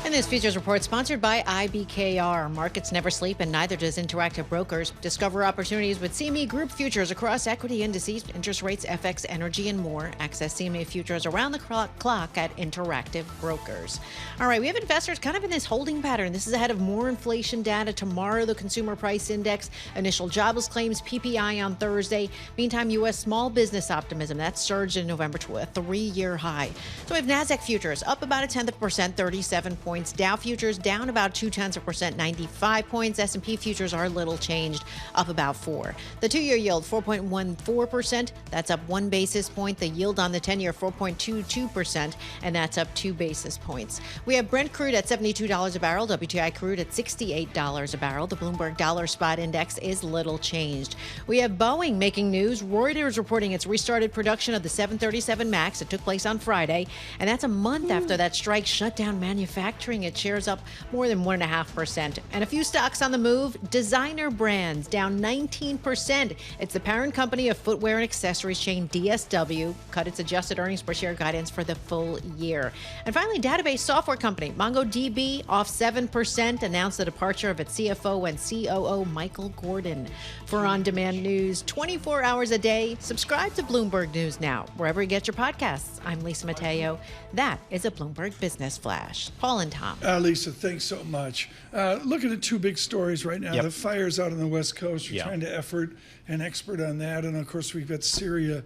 And this Futures Report sponsored by IBKR. Markets never sleep, and neither does Interactive Brokers. Discover opportunities with CME Group futures across equity indices, interest rates, FX, energy, and more. Access CME futures around the clock at Interactive Brokers. All right, we have investors kind of in this holding pattern. This is ahead of more inflation data tomorrow, the Consumer Price Index, initial jobless claims, PPI on Thursday. Meantime, U.S. small business optimism, that surged in November to a 3-year high. So we have NASDAQ futures up about 0.1%, 37 points. Dow futures down about 0.2%, 95 points. S&P futures are little changed, up about 4. The 2-year yield, 4.14%. That's up 1 basis point. The yield on the 10-year, 4.22%, and that's up 2 basis points. We have Brent crude at $72 a barrel, WTI crude at $68 a barrel. The Bloomberg Dollar Spot Index is little changed. We have Boeing making news. Reuters reporting it's restarted production of the 737 MAX. It took place on Friday, and that's a month after that strike shut down manufacturing filtering its shares up more than 1.5%. And a few stocks on the move. Designer Brands down 19%. It's the parent company of footwear and accessories chain DSW, cut its adjusted earnings per share guidance for the full year. And finally, database software company MongoDB off 7%, announced the departure of its CFO and COO Michael Gordon. For on-demand news 24 hours a day, subscribe to Bloomberg News Now, wherever you get your podcasts. I'm Lisa Mateo. That is a Bloomberg Business Flash. Paul and Tom. Lisa, thanks so much. Look at the two big stories right now. The fires out on the West Coast. We're trying to effort an expert on that. And, of course, we've got Syria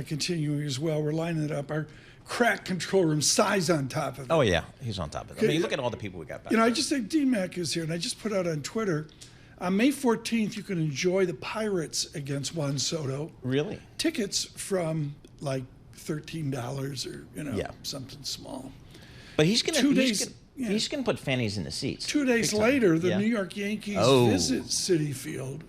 continuing as well. We're lining it up. Our crack control room, size on top of it. Oh, yeah. He's on top of it. I mean, look at all the people we got back. I just think Dean Maki is here, and I just put out on Twitter, on May 14th, you can enjoy the Pirates against Juan Soto. Really? Tickets from like $13 or something small. But he's gonna he's gonna put fannies in the seats. 2 days later, the New York Yankees visit Citi Field.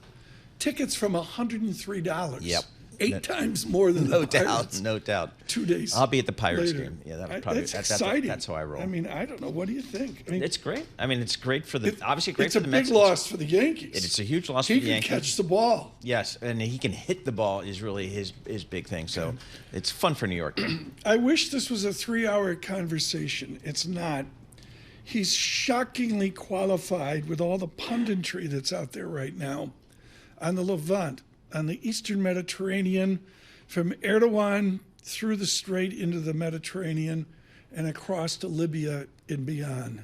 Tickets from $103. Yep. 8 times more than the Pirates. No doubt. 2 days. I'll be at the Pirates later. game. Yeah, that'll probably that's exciting. That's how I roll. I mean, I don't know. What do you think? I mean, it's great. I mean, it's great for the obviously great for the Mets. It's a big loss for the Yankees. It's a huge loss for the Yankees. He can catch the ball. Yes, and he can hit the ball is really his big thing. So it's fun for New York. I wish this was a 3-hour conversation. It's not. He's shockingly qualified with all the punditry that's out there right now on the Levant, on the Eastern Mediterranean, from Erdogan through the Strait into the Mediterranean and across to Libya and beyond.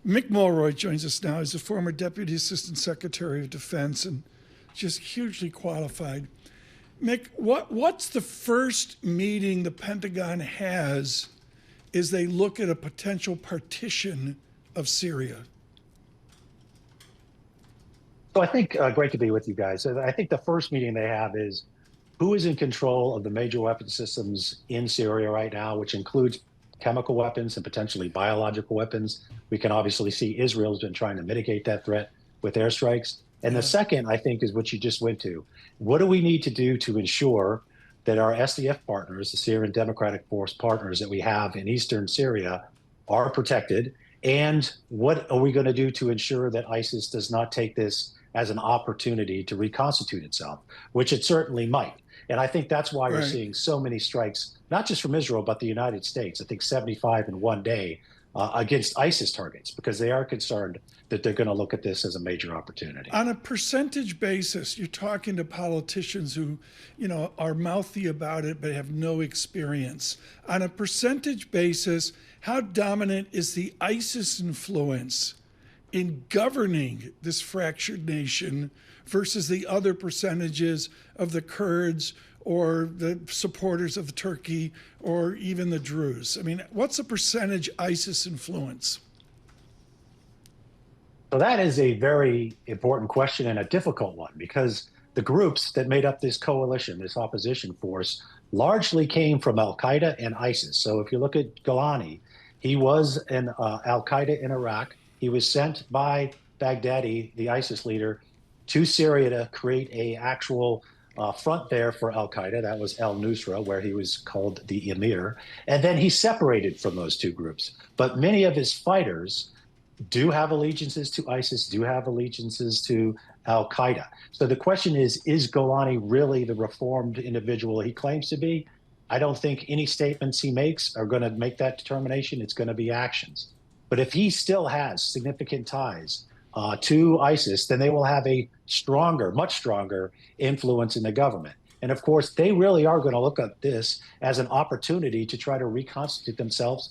Mick Mulroy joins us now. He's a former Deputy Assistant Secretary of Defense and just hugely qualified. Mick, what's the first meeting the Pentagon has as they look at a potential partition of Syria? So I think great to be with you guys. I think the first meeting they have is who is in control of the major weapon systems in Syria right now, which includes chemical weapons and potentially biological weapons. We can obviously see Israel's been trying to mitigate that threat with airstrikes. And the second, I think, is what you just went to. What do we need to do to ensure that our SDF partners, the Syrian Democratic Force partners that we have in eastern Syria, are protected? And what are we going to do to ensure that ISIS does not take this as an opportunity to reconstitute itself, which it certainly might. And I think that's why we're seeing so many strikes, not just from Israel, but the United States. I think 75 in one day against ISIS targets, because they are concerned that they're going to look at this as a major opportunity. On a percentage basis, you're talking to politicians who, are mouthy about it but have no experience. On a percentage basis, how dominant is the ISIS influence in governing this fractured nation versus the other percentages of the Kurds or the supporters of Turkey or even the Druze? I mean, what's the percentage ISIS influence? So that is a very important question and a difficult one, because the groups that made up this coalition, this opposition force, largely came from Al-Qaeda and ISIS. So if you look at Golani, he was in Al-Qaeda in Iraq. He was sent by Baghdadi, the ISIS leader, to Syria to create a actual front there for Al-Qaeda. That was al-Nusra, where he was called the emir. And then he separated from those two groups. But many of his fighters do have allegiances to ISIS, do have allegiances to Al-Qaeda. So the question is Golani really the reformed individual he claims to be? I don't think any statements he makes are going to make that determination. It's going to be actions. But if he still has significant ties to ISIS, then they will have a stronger, much stronger influence in the government. And of course, they really are going to look at this as an opportunity to try to reconstitute themselves.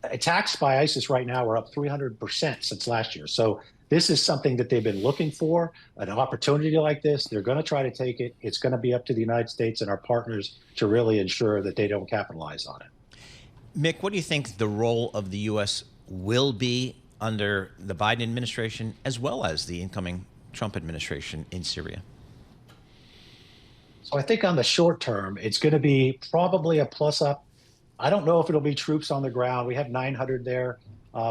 Attacks by ISIS right now are up 300% since last year. So this is something that they've been looking for, an opportunity like this. They're going to try to take it. It's going to be up to the United States and our partners to really ensure that they don't capitalize on it. Mick, what do you think the role of the U.S. will be under the Biden administration as well as the incoming Trump administration in Syria? So I think on the short term, it's going to be probably a plus up. I don't know if it'll be troops on the ground. We have 900 there.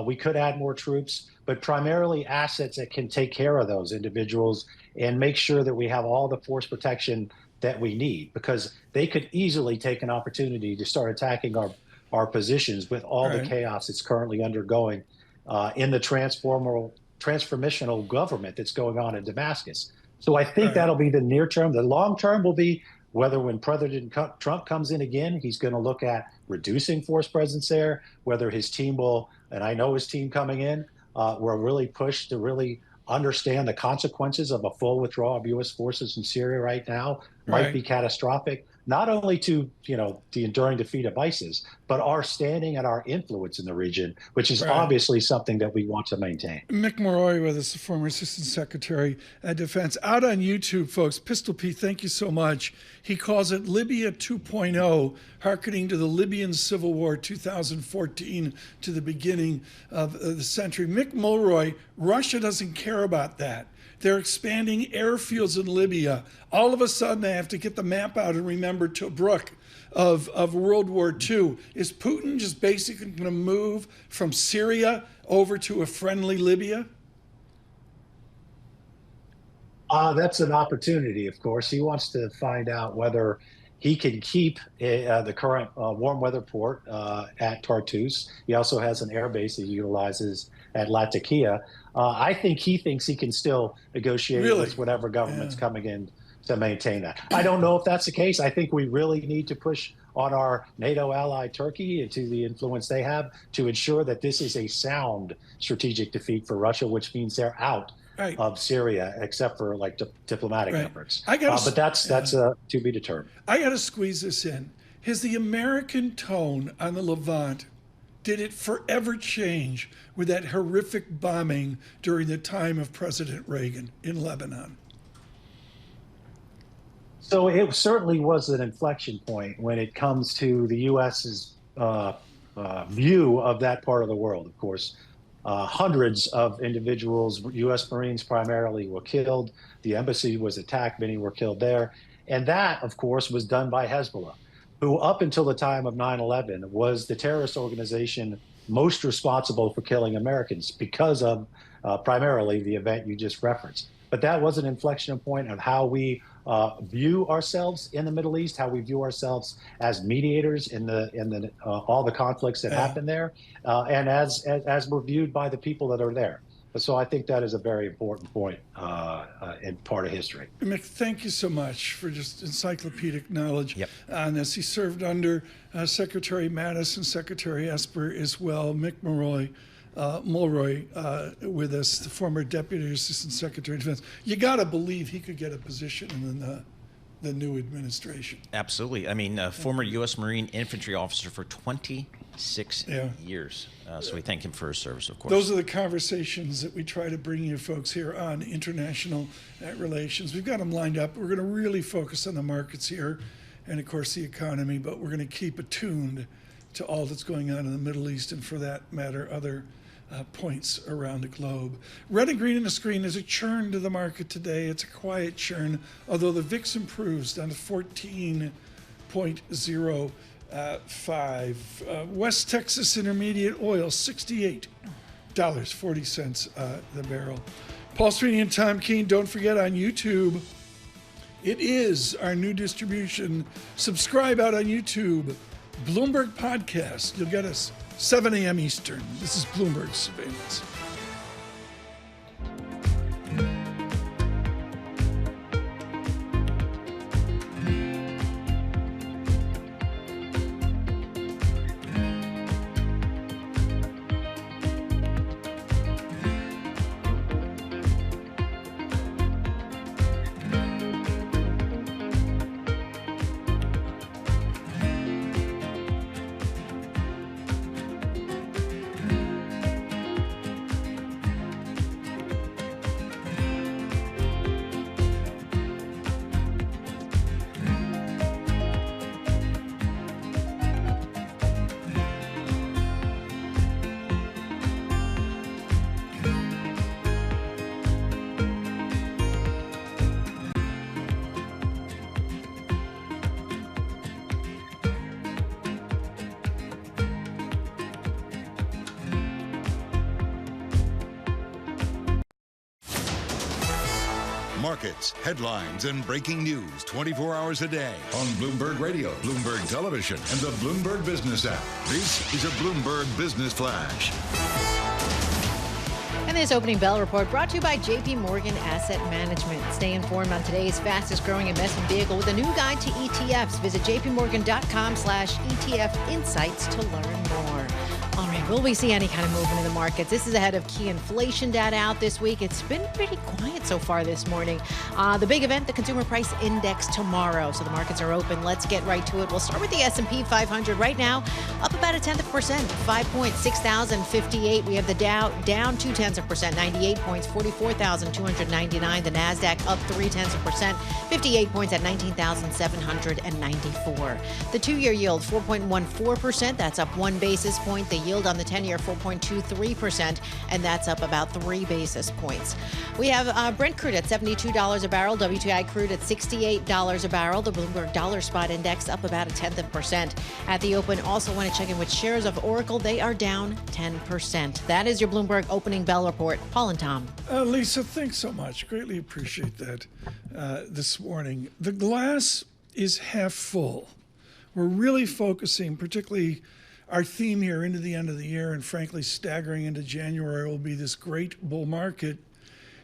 We could add more troops, but primarily assets that can take care of those individuals and make sure that we have all the force protection that we need, because they could easily take an opportunity to start attacking our positions with all the chaos it's currently undergoing in the transformational government that's going on in Damascus. So I think that'll be the near term. The long term will be whether when President Trump comes in again, he's going to look at reducing force presence there, whether his team will, and I know his team coming in, will really push to really understand the consequences of a full withdrawal of U.S. forces from Syria right now might be catastrophic, not only to, the enduring defeat of ISIS, but our standing and our influence in the region, which is obviously something that we want to maintain. Mick Mulroy with us, the former Assistant Secretary of Defense. Out on YouTube, folks, Pistol Pete, thank you so much. He calls it Libya 2.0, hearkening to the Libyan Civil War 2014 to the beginning of the century. Mick Mulroy, Russia doesn't care about that. They're expanding airfields in Libya. All of a sudden, they have to get the map out and remember Tobruk of World War II. Is Putin just basically going to move from Syria over to a friendly Libya? That's an opportunity, of course. He wants to find out whether he can keep the current warm weather port at Tartus. He also has an air base he utilizes at Latakia. I think he thinks he can still negotiate with whatever government's coming in to maintain that. I don't know if that's the case. I think we really need to push on our NATO ally Turkey and to the influence they have to ensure that this is a sound strategic defeat for Russia, which means they're out of Syria, except for diplomatic efforts. But that's to be determined. I got to squeeze this in. Has the American tone on the Levant, did it forever change with that horrific bombing during the time of President Reagan in Lebanon? So it certainly was an inflection point when it comes to the U.S.'s view of that part of the world. Of course, hundreds of individuals, U.S. Marines primarily, were killed. The embassy was attacked. Many were killed there. And that, of course, was done by Hezbollah, who up until the time of 9/11 was the terrorist organization most responsible for killing Americans because of primarily the event you just referenced. But that was an inflection point of how we view ourselves in the Middle East, how we view ourselves as mediators in the all the conflicts that happen there, and as we're viewed by the people that are there. So I think that is a very important point and part of history. Mick, thank you so much for just encyclopedic knowledge on this. He served under Secretary Mattis and Secretary Esper as well. Mick Mulroy with us, the former Deputy Assistant Secretary of Defense. You got to believe he could get a position in the new administration. Absolutely. I mean, former U.S. Marine infantry officer for 26 years. So we thank him for his service, of course. Those are the conversations that we try to bring you folks here on international relations. We've got them lined up. We're going to really focus on the markets here and, of course, the economy, but we're going to keep attuned to all that's going on in the Middle East and, for that matter, other points around the globe. Red and green on the screen is a churn to the market today. It's a quiet churn, although the VIX improves down to 14.05. West Texas Intermediate oil, $68.40 the barrel. Paul Sweeney and Tom Keene, don't forget on YouTube, it is our new distribution. Subscribe out on YouTube. Bloomberg Podcast. You'll get us 7 a.m. Eastern. This is Bloomberg Surveillance. Markets, headlines, and breaking news 24 hours a day on Bloomberg Radio, Bloomberg Television, and the Bloomberg Business app. This is a Bloomberg Business Flash. And this opening bell report brought to you by JP Morgan Asset Management. Stay informed on today's fastest growing investment vehicle with a new guide to ETFs. Visit jpmorgan.com/ETF insights to learn more. All right, will we see any kind of movement in the markets? This is ahead of key inflation data out this week. It's been pretty quiet so far this morning. The big event, the Consumer Price Index tomorrow. So the markets are open. Let's get right to it. We'll start with the S&P 500 right now, up about 0.1%, 5.6058. We have the Dow down 0.2%, 98 points, 44,299. The Nasdaq up 0.3%, 58 points at 19,794. The two-year yield 4.14%. That's up 1 basis point. The yield on the 10-year 4.23%, and that's up about 3 basis points. We have Brent crude at $72 a barrel, WTI crude at $68 a barrel. The Bloomberg Dollar Spot Index up about 0.1%. At the open, also want to check in with shares of Oracle. They are down 10%. That is your Bloomberg opening bell report. Paul and Tom. Lisa, thanks so much. Greatly appreciate that this morning. The glass is half full. We're really focusing, particularly our theme here into the end of the year, and frankly, staggering into January, will be this great bull market.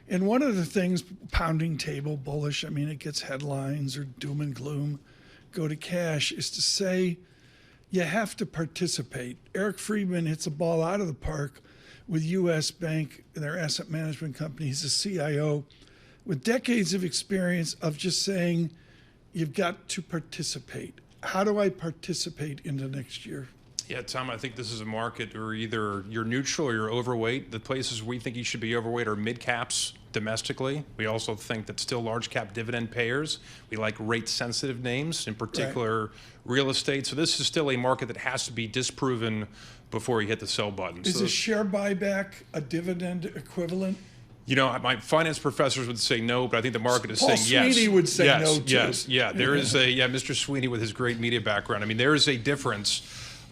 And one of the things, pounding table bullish, I mean, it gets headlines or doom and gloom, go to cash, is to say you have to participate. Eric Friedman hits a ball out of the park with U.S. Bank, their asset management company. He's a CIO with decades of experience of just saying, you've got to participate. How do I participate into next year? Yeah, Tom, I think this is a market where either you're neutral or you're overweight. The places we think you should be overweight are mid-caps domestically. We also think that still large-cap dividend payers. We like rate-sensitive names, in particular real estate. So this is still a market that has to be disproven before you hit the sell button. Is a share buyback a dividend equivalent? You know, my finance professors would say no, but I think the market is saying yes. Sweeney would say no, too. Yes, yeah. There is Mr. Sweeney with his great media background. I mean, there is a difference.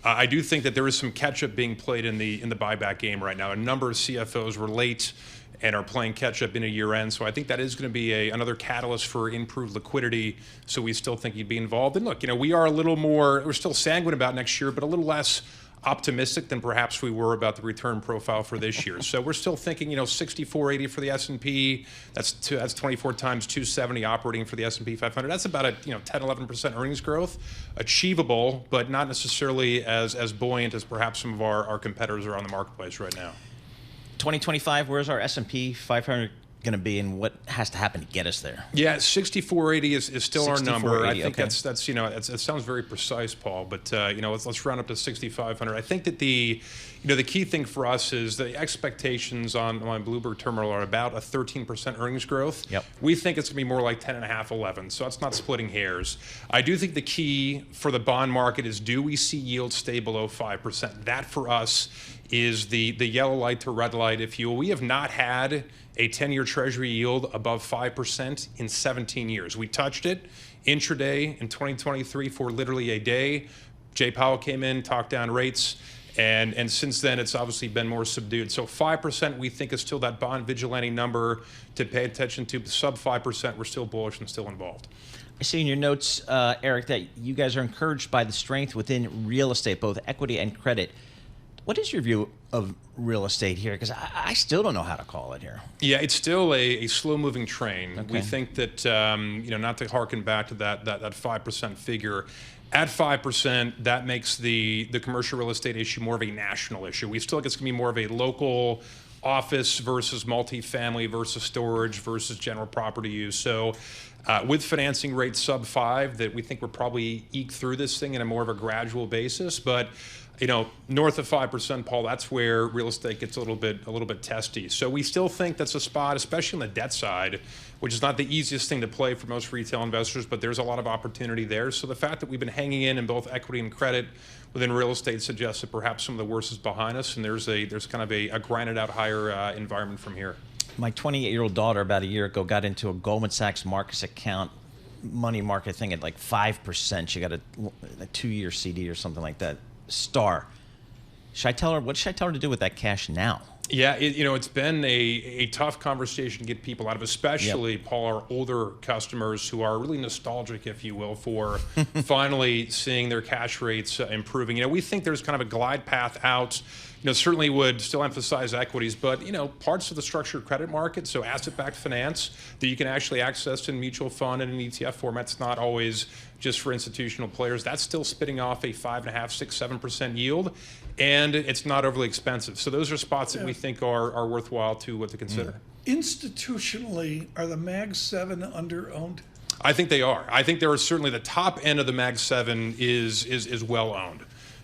I do think that there is some catch-up being played in the buyback game right now. A number of CFOs were late and are playing catch-up in a year-end. So I think that is going to be another catalyst for improved liquidity. So we still think he'd be involved. And look, you know, we're still sanguine about next year, but a little less optimistic than perhaps we were about the return profile for this year. So we're still thinking, 64.80 for the S&P. That's 24 times 270 operating for the S&P 500. That's about a 10-11% earnings growth, achievable, but not necessarily as buoyant as perhaps some of our competitors are on the marketplace right now. 2025, where's our S&P 500 going to be, and what has to happen to get us there? Yeah, 64.80 is still our number. I think okay. that's it sounds very precise, Paul, but let's round up to 6,500. I think that the key thing for us is the expectations on Bloomberg Terminal are about a 13% earnings growth. Yep. We think it's going to be more like 10.5, 11. So that's not splitting hairs. I do think the key for the bond market is, do we see yields stay below 5%? That for us is the yellow light to red light, if you will. We have not had a 10-year Treasury yield above 5% in 17 years. We touched it intraday in 2023 for literally a day. Jay Powell came in, talked down rates, and since then it's obviously been more subdued. So 5% we think is still that bond vigilante number to pay attention to. Sub 5%, we're still bullish and still involved. I see in your notes, Eric, that you guys are encouraged by the strength within real estate, both equity and credit. What is your view of real estate here? Because I still don't know how to call it here. Yeah, it's still a slow-moving train. Okay. We think that, not to harken back to that 5% figure, at 5%, that makes the commercial real estate issue more of a national issue. We still think it's going to be more of a local office versus multifamily versus storage versus general property use. So with financing rates sub 5, that we think we're probably eke through this thing in a more of a gradual basis. But north of 5%, Paul, that's where real estate gets a little bit testy. So we still think that's a spot, especially on the debt side, which is not the easiest thing to play for most retail investors, but there's a lot of opportunity there. So the fact that we've been hanging in both equity and credit within real estate suggests that perhaps some of the worst is behind us, and there's kind of a grinded out higher environment from here. My 28-year-old daughter about a year ago got into a Goldman Sachs Marcus account money market thing at like 5%. She got a 2-year CD or something like that. Star. What should I tell her to do with that cash now? Yeah, it's been a tough conversation to get people out of, especially, Paul, our older customers who are really nostalgic, if you will, for finally seeing their cash rates improving. We think there's kind of a glide path out. Certainly would still emphasize equities, but, parts of the structured credit market, so asset-backed finance that you can actually access in mutual fund and in ETF format, it's not always just for institutional players. That's still spitting off a 5.5%, 6%, 7% yield, and it's not overly expensive. So those are spots that we think are worthwhile to consider. Institutionally, are the Mag 7 under-owned? I think they are. I think there are certainly the top end of the Mag 7 is well owned.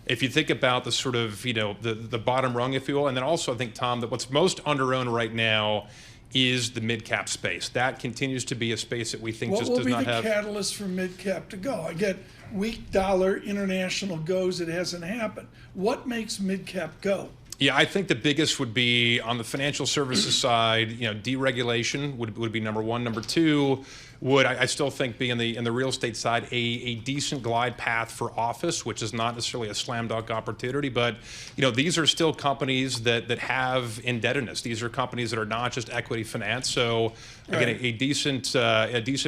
If you think about the sort of, the bottom rung, if you will, and then also I think, Tom, that what's most under-owned right now is the mid-cap space. That continues to be a space that we think just does not have... What will be the catalyst for mid-cap to go? I get weak dollar, international goes, it hasn't happened. What makes mid-cap go? Yeah, I think the biggest would be on the financial services side, deregulation would be number one. Number two would, I still think, be in the real estate side, a decent glide path for office, which is not necessarily a slam dunk opportunity, but these are still companies that have indebtedness. These are companies that are not just equity finance. So again, a decent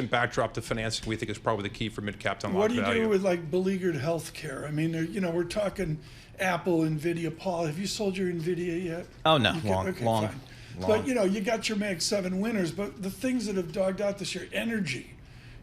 backdrop to financing we think is probably the key for mid-cap to unlock value. What do you do with like beleaguered healthcare? I mean, we're talking Apple, Nvidia. Paul, have you sold your Nvidia yet? Oh no, long. But you got your Mag 7 winners, but the things that have dogged out this year, energy,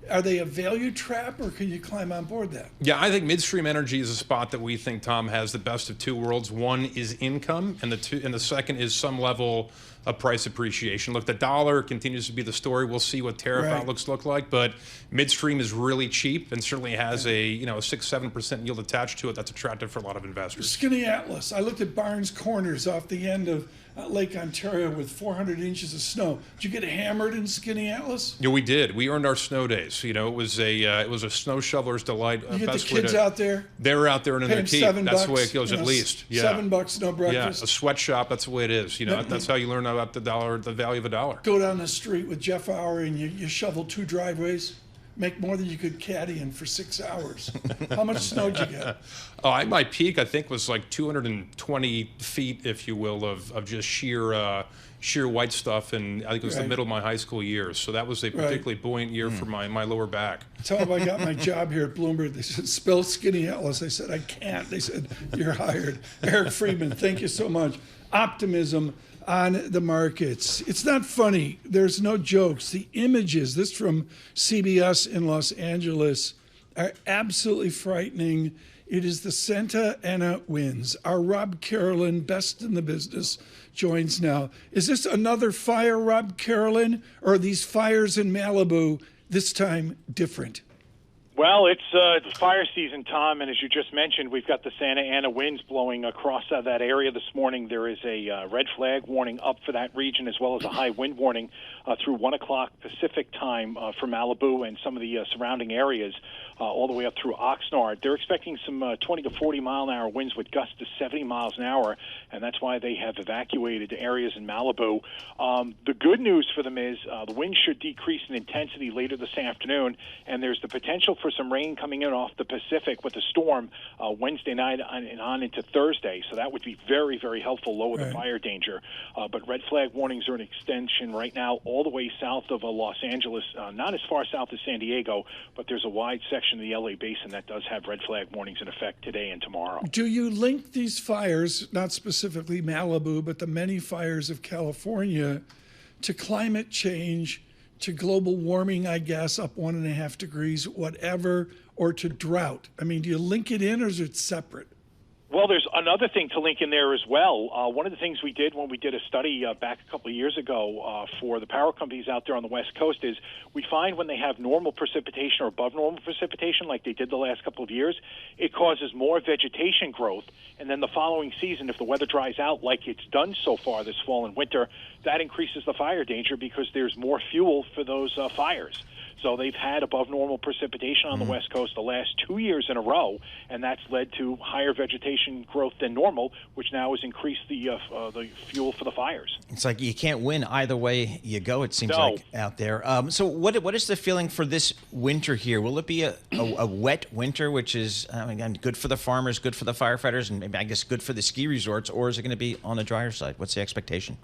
are they a value trap, or can you climb on board that? Yeah, I think midstream energy is a spot that we think, Tom, has the best of two worlds. One is income, and the second is some level of price appreciation. Look, the dollar continues to be the story. We'll see what tariff outlooks look like, but midstream is really cheap and certainly has a 6-7% yield attached to it. That's attractive for a lot of investors. Skinny Atlas. I looked at Barnes Corners off the end of Lake Ontario with 400 inches of snow. Did you get hammered in Skinny Atlas? Yeah, we did. We earned our snow days. It was a snow shoveler's delight. You get the kids out there? They were out there in their keep. That's the way it goes, at least. Yeah. $7, no breakfast. Yeah, a sweatshop. That's the way it is. That's how you learn about the dollar, the value of a dollar. Go down the street with Jeff Auer and you shovel 2 driveways. Make more than you could caddy in for 6 hours. How much snow did you get? My peak, I think, was like 220 feet, if you will, of just sheer white stuff, and I think it was the middle of my high school years. So that was a particularly buoyant year for my lower back. That's how I got my job here at Bloomberg. They said, spell Skinny Atlas. I said, I can't. They said, you're hired. Eric Friedman, thank you so much. Optimism on the markets. It's not funny. There's no jokes. The images, this from CBS in Los Angeles, are absolutely frightening. It is the Santa Ana winds. Our Rob Carolyn, best in the business, joins now. Is this another fire, Rob Carolyn, or are these fires in Malibu this time different? Well, it's fire season, Tom, and as you just mentioned, we've got the Santa Ana winds blowing across that area this morning. There is a red flag warning up for that region, as well as a high wind warning through 1 o'clock Pacific time for Malibu and some of the surrounding areas, all the way up through Oxnard. They're expecting some 20 to 40 mile an hour winds with gusts to 70 miles an hour, and that's why they have evacuated areas in Malibu. The good news for them is the winds should decrease in intensity later this afternoon, and there's the potential for some rain coming in off the Pacific with a storm Wednesday night and on into Thursday. So that would be very, very helpful, lower the fire danger. But red flag warnings are an extension right now all the way south of Los Angeles, not as far south as San Diego, but there's a wide section of the LA basin that does have red flag warnings in effect today and tomorrow. Do you link these fires, not specifically Malibu, but the many fires of California, to climate change, to global warming, I guess, up 1.5 degrees, whatever, or to drought? I mean, do you link it in, or is it separate? Well, there's another thing to link in there as well. One of the things we did when we did a study back a couple of years ago for the power companies out there on the West Coast is we find when they have normal precipitation or above normal precipitation like they did the last couple of years, it causes more vegetation growth. And then the following season, if the weather dries out like it's done so far this fall and winter, that increases the fire danger because there's more fuel for those fires. So they've had above normal precipitation on the West Coast the last 2 years in a row, and that's led to higher vegetation growth than normal, which now has increased the fuel for the fires. It's like you can't win either way you go, it seems like, out there. So what is the feeling for this winter here? Will it be a wet winter, which is, again, good for the farmers, good for the firefighters, and maybe, I guess, good for the ski resorts, or is it going to be on the drier side? What's the expectation?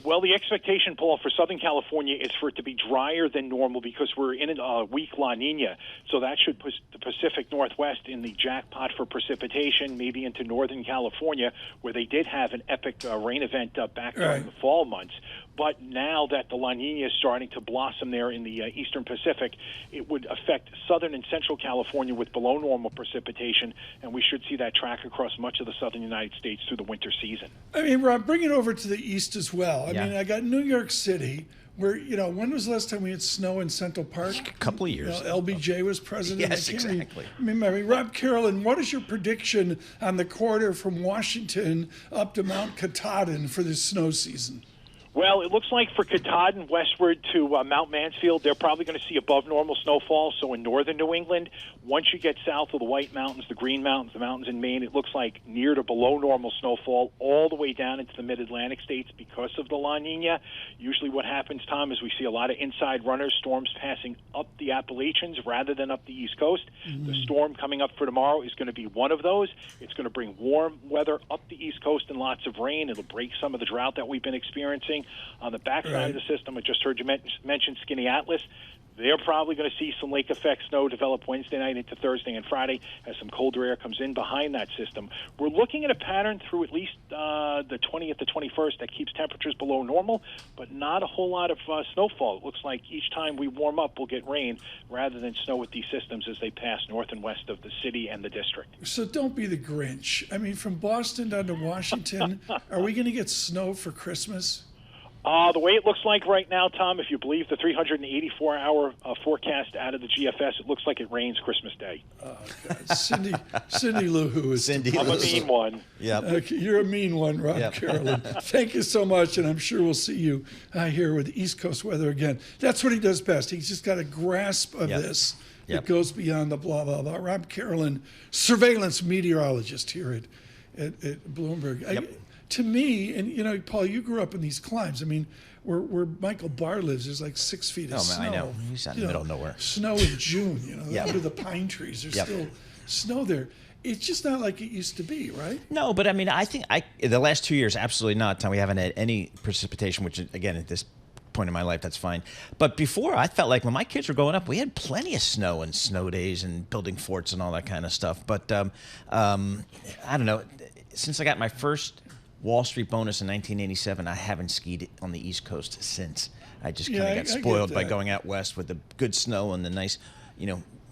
Well, the expectation, Paul, for Southern California is for it to be drier than normal because we're in a weak La Nina. So that should put the Pacific Northwest in the jackpot for precipitation, maybe into Northern California, where they did have an epic rain event back during the fall months. But now that the La Nina is starting to blossom there in the eastern Pacific, it would affect southern and central California with below normal precipitation, and we should see that track across much of the southern United States through the winter season. I mean, Rob, bring it over to the east as well. I mean, I got New York City, where, when was the last time we had snow in Central Park? A couple of years. LBJ was president. Yes, exactly. I mean, Rob Carolyn, what is your prediction on the corridor from Washington up to Mount Katahdin for this snow season? Well, it looks like for Katahdin westward to Mount Mansfield, they're probably going to see above normal snowfall. So in northern New England, once you get south of the White Mountains, the Green Mountains, the mountains in Maine, it looks like near to below normal snowfall all the way down into the mid-Atlantic states because of the La Nina. Usually what happens, Tom, is we see a lot of inside runners, storms passing up the Appalachians rather than up the East Coast. The storm coming up for tomorrow is going to be one of those. It's going to bring warm weather up the East Coast and lots of rain. It'll break some of the drought that we've been experiencing. On the backside of the system, I just heard you mention Skinny Atlas. They're probably going to see some lake effect snow develop Wednesday night into Thursday and Friday as some colder air comes in behind that system. We're looking at a pattern through at least the 20th to 21st that keeps temperatures below normal, but not a whole lot of snowfall. It looks like each time we warm up, we'll get rain rather than snow with these systems as they pass north and west of the city and the district. So don't be the Grinch. I mean, from Boston down to Washington, are we going to get snow for Christmas? The way it looks like right now, Tom, if you believe the 384-hour forecast out of the GFS, it looks like it rains Christmas Day. Oh, God. Cindy Lou Who is Cindy I'm a mean one. Yep. Okay, you're a mean one, Rob Carolyn. Thank you so much, and I'm sure we'll see you here with East Coast weather again. That's what he does best. He's just got a grasp of this. It goes beyond the blah, blah, blah. Rob Carolyn, surveillance meteorologist here at Bloomberg. To me, and Paul, you grew up in these climes. I mean, where Michael Barr lives, there's like 6 feet of snow. I know. He's out in the middle of nowhere. Snow in June, under the pine trees. There's still snow there. It's just not like it used to be, right? No, but I mean, I think the last 2 years, absolutely not, Tom. We haven't had any precipitation, which, again, at this point in my life, that's fine. But before, I felt like when my kids were growing up, we had plenty of snow and snow days and building forts and all that kind of stuff. But I don't know. Since I got my first Wall Street bonus in 1987, I haven't skied on the East Coast since. I just kind of got spoiled by going out west with the good snow and the nice,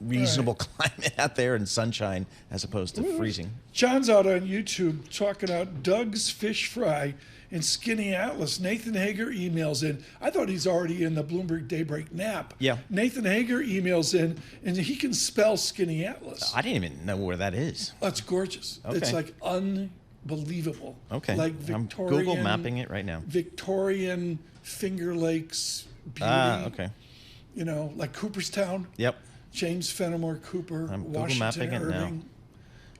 reasonable climate out there and sunshine as opposed to freezing. John's out on YouTube talking about Doug's Fish Fry and Skinny Atlas. Nathan Hager emails in. I thought he's already in the Bloomberg Daybreak nap. Yeah. Nathan Hager emails in, and he can spell Skinny Atlas. I didn't even know where that is. That's gorgeous. Okay. It's like unbelievable. Okay. Like Victorian. I'm Google mapping it right now. Victorian Finger Lakes beauty. Okay. Like Cooperstown. Yep. James Fenimore Cooper. I'm Washington Google mapping Irving,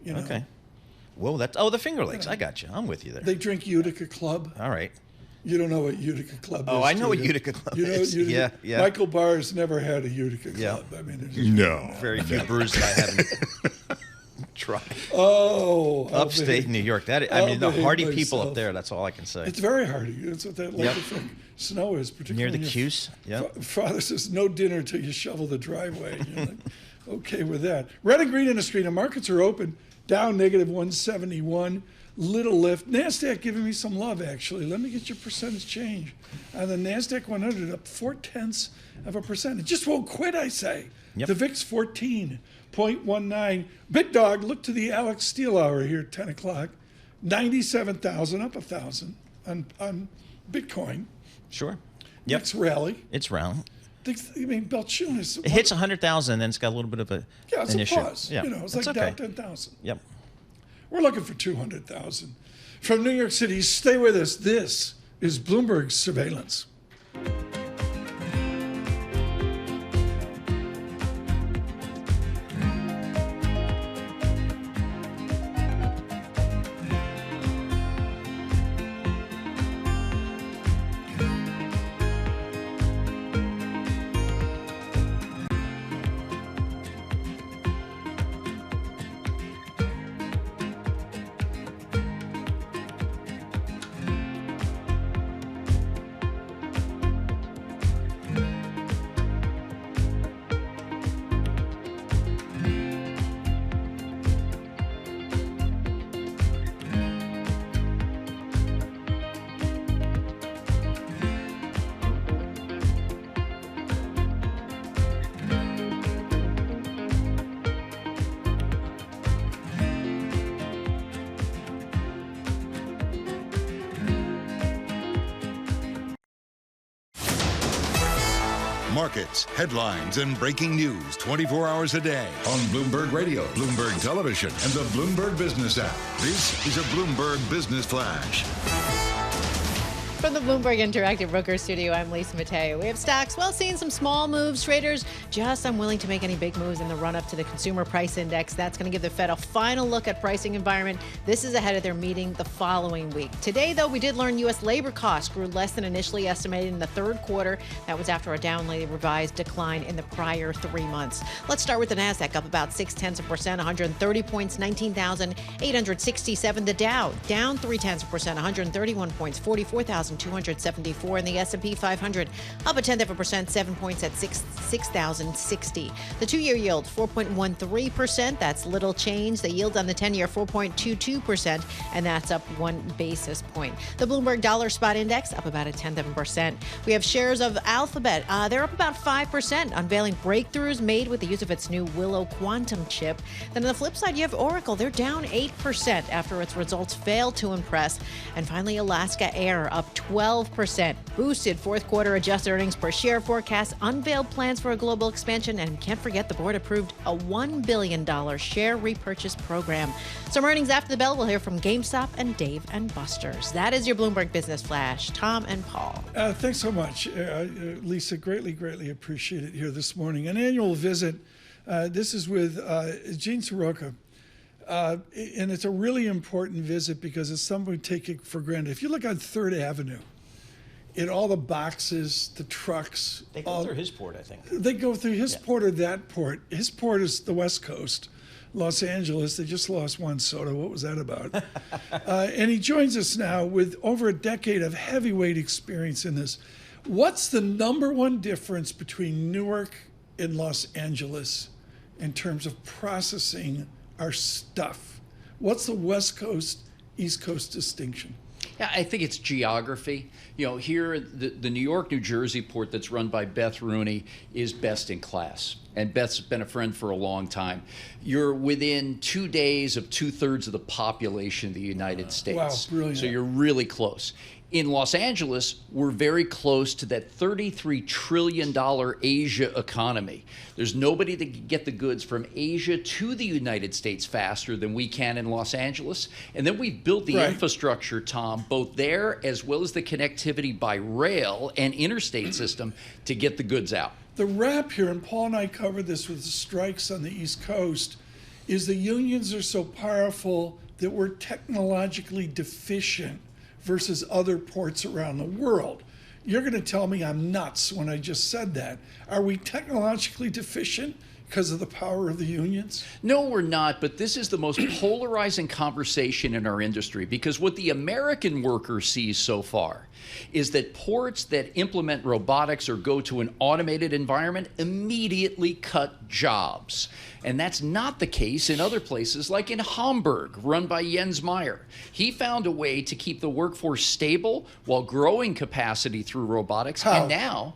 it now. Okay. Whoa, the Finger Lakes. I got you. I'm with you there. They drink Utica Club. All right. You don't know what Utica Club is. Oh, I know what Utica Club is. Utica? Yeah. Michael Barr's never had a Utica Club. I mean, no. Very few brews that I haven't tried. Oh. Upstate New York. The hardy people up there, that's all I can say. It's very hardy. That's what that lake of snow is, particularly. Near the Cuse. Yep. Father says, no dinner till you shovel the driveway. You're like, okay with that. Red and green industry. The markets are open. Down negative 171. Little lift. NASDAQ giving me some love, actually. Let me get your percentage change. On the NASDAQ 100, up 0.4%. It just won't quit, I say. Yep. The VIX 14.19. Big dog, look to the Alex Steele hour here at 10 o'clock. 97,000, up 1,000 on Bitcoin. Sure. Yep. Next rally. It's round. I mean, Belchun is... It hits 100,000, then it's got a little bit of an it's issue. A pause. Yeah. It's like down 10,000. Yep. We're looking for 200,000. From New York City, stay with us. This is Bloomberg Surveillance. Markets, headlines, and breaking news 24 hours a day on Bloomberg Radio, Bloomberg Television, and the Bloomberg Business app. This is a Bloomberg Business Flash. From the Bloomberg Interactive Brokers Studio, I'm Lisa Mateo. We have stocks, well, seeing some small moves. Traders just unwilling to make any big moves in the run-up to the Consumer Price Index. That's going to give the Fed a final look at pricing environment. This is ahead of their meeting the following week. Today, though, we did learn U.S. labor costs grew less than initially estimated in the third quarter. That was after a downwardly revised decline in the prior 3 months. Let's start with the Nasdaq, up about 0.6%, 130 points, 19,867. The Dow, down 0.3%, 131 points, 44,274. And the S&P 500 up 0.1%, 7 points at 6,060. The 2-year yield 4.13%. That's little change. The yield on the 10-year 4.22%, and that's up 1 basis point. The Bloomberg Dollar Spot Index up about 0.1%. We have shares of Alphabet. They're up about 5%, unveiling breakthroughs made with the use of its new Willow quantum chip. Then on the flip side, you have Oracle. They're down 8% after its results failed to impress. And finally, Alaska Air up 12%. Boosted fourth quarter adjusted earnings per share forecast, unveiled plans for a global expansion, and can't forget the board approved a $1 billion share repurchase program. Some earnings after the bell. We'll hear from GameStop and Dave & Buster's. That is your Bloomberg Business Flash. Tom and Paul. Thanks so much, Lisa. Greatly appreciate it here this morning. An annual visit. This is with Gene Soroka. And it's a really important visit because it's something we take it for granted. If you look on 3rd Avenue, in all the boxes, the trucks. They go through his port, I think. They go through his port or that port. His port is the West Coast, Los Angeles. They just lost one soda. What was that about? And he joins us now with over a decade of heavyweight experience in this. What's the number one difference between Newark and Los Angeles in terms of processing our stuff? What's the West Coast, East Coast distinction? Yeah, I think it's geography. You know, here, the New York, New Jersey port that's run by Beth Rooney is best in class. And Beth's been a friend for a long time. You're within 2 days of 2/3 of the population of the United States. Wow, brilliant. So you're really close. In Los Angeles, we're very close to that $33 trillion Asia economy. There's nobody that can get the goods from Asia to the United States faster than we can in Los Angeles. And then we've built the infrastructure, Tom, both there as well as the connectivity by rail and interstate system to get the goods out. The wrap here, and Paul and I covered this with the strikes on the East Coast, is the unions are so powerful that we're technologically deficient versus other ports around the world. You're going to tell me I'm nuts when I just said that. Are we technologically deficient because of the power of the unions? No, we're not, but this is the most polarizing conversation in our industry because what the American worker sees so far is that ports that implement robotics or go to an automated environment immediately cut jobs. And that's not the case in other places like in Hamburg, run by Jens Meyer. He found a way to keep the workforce stable while growing capacity through robotics. How? And now,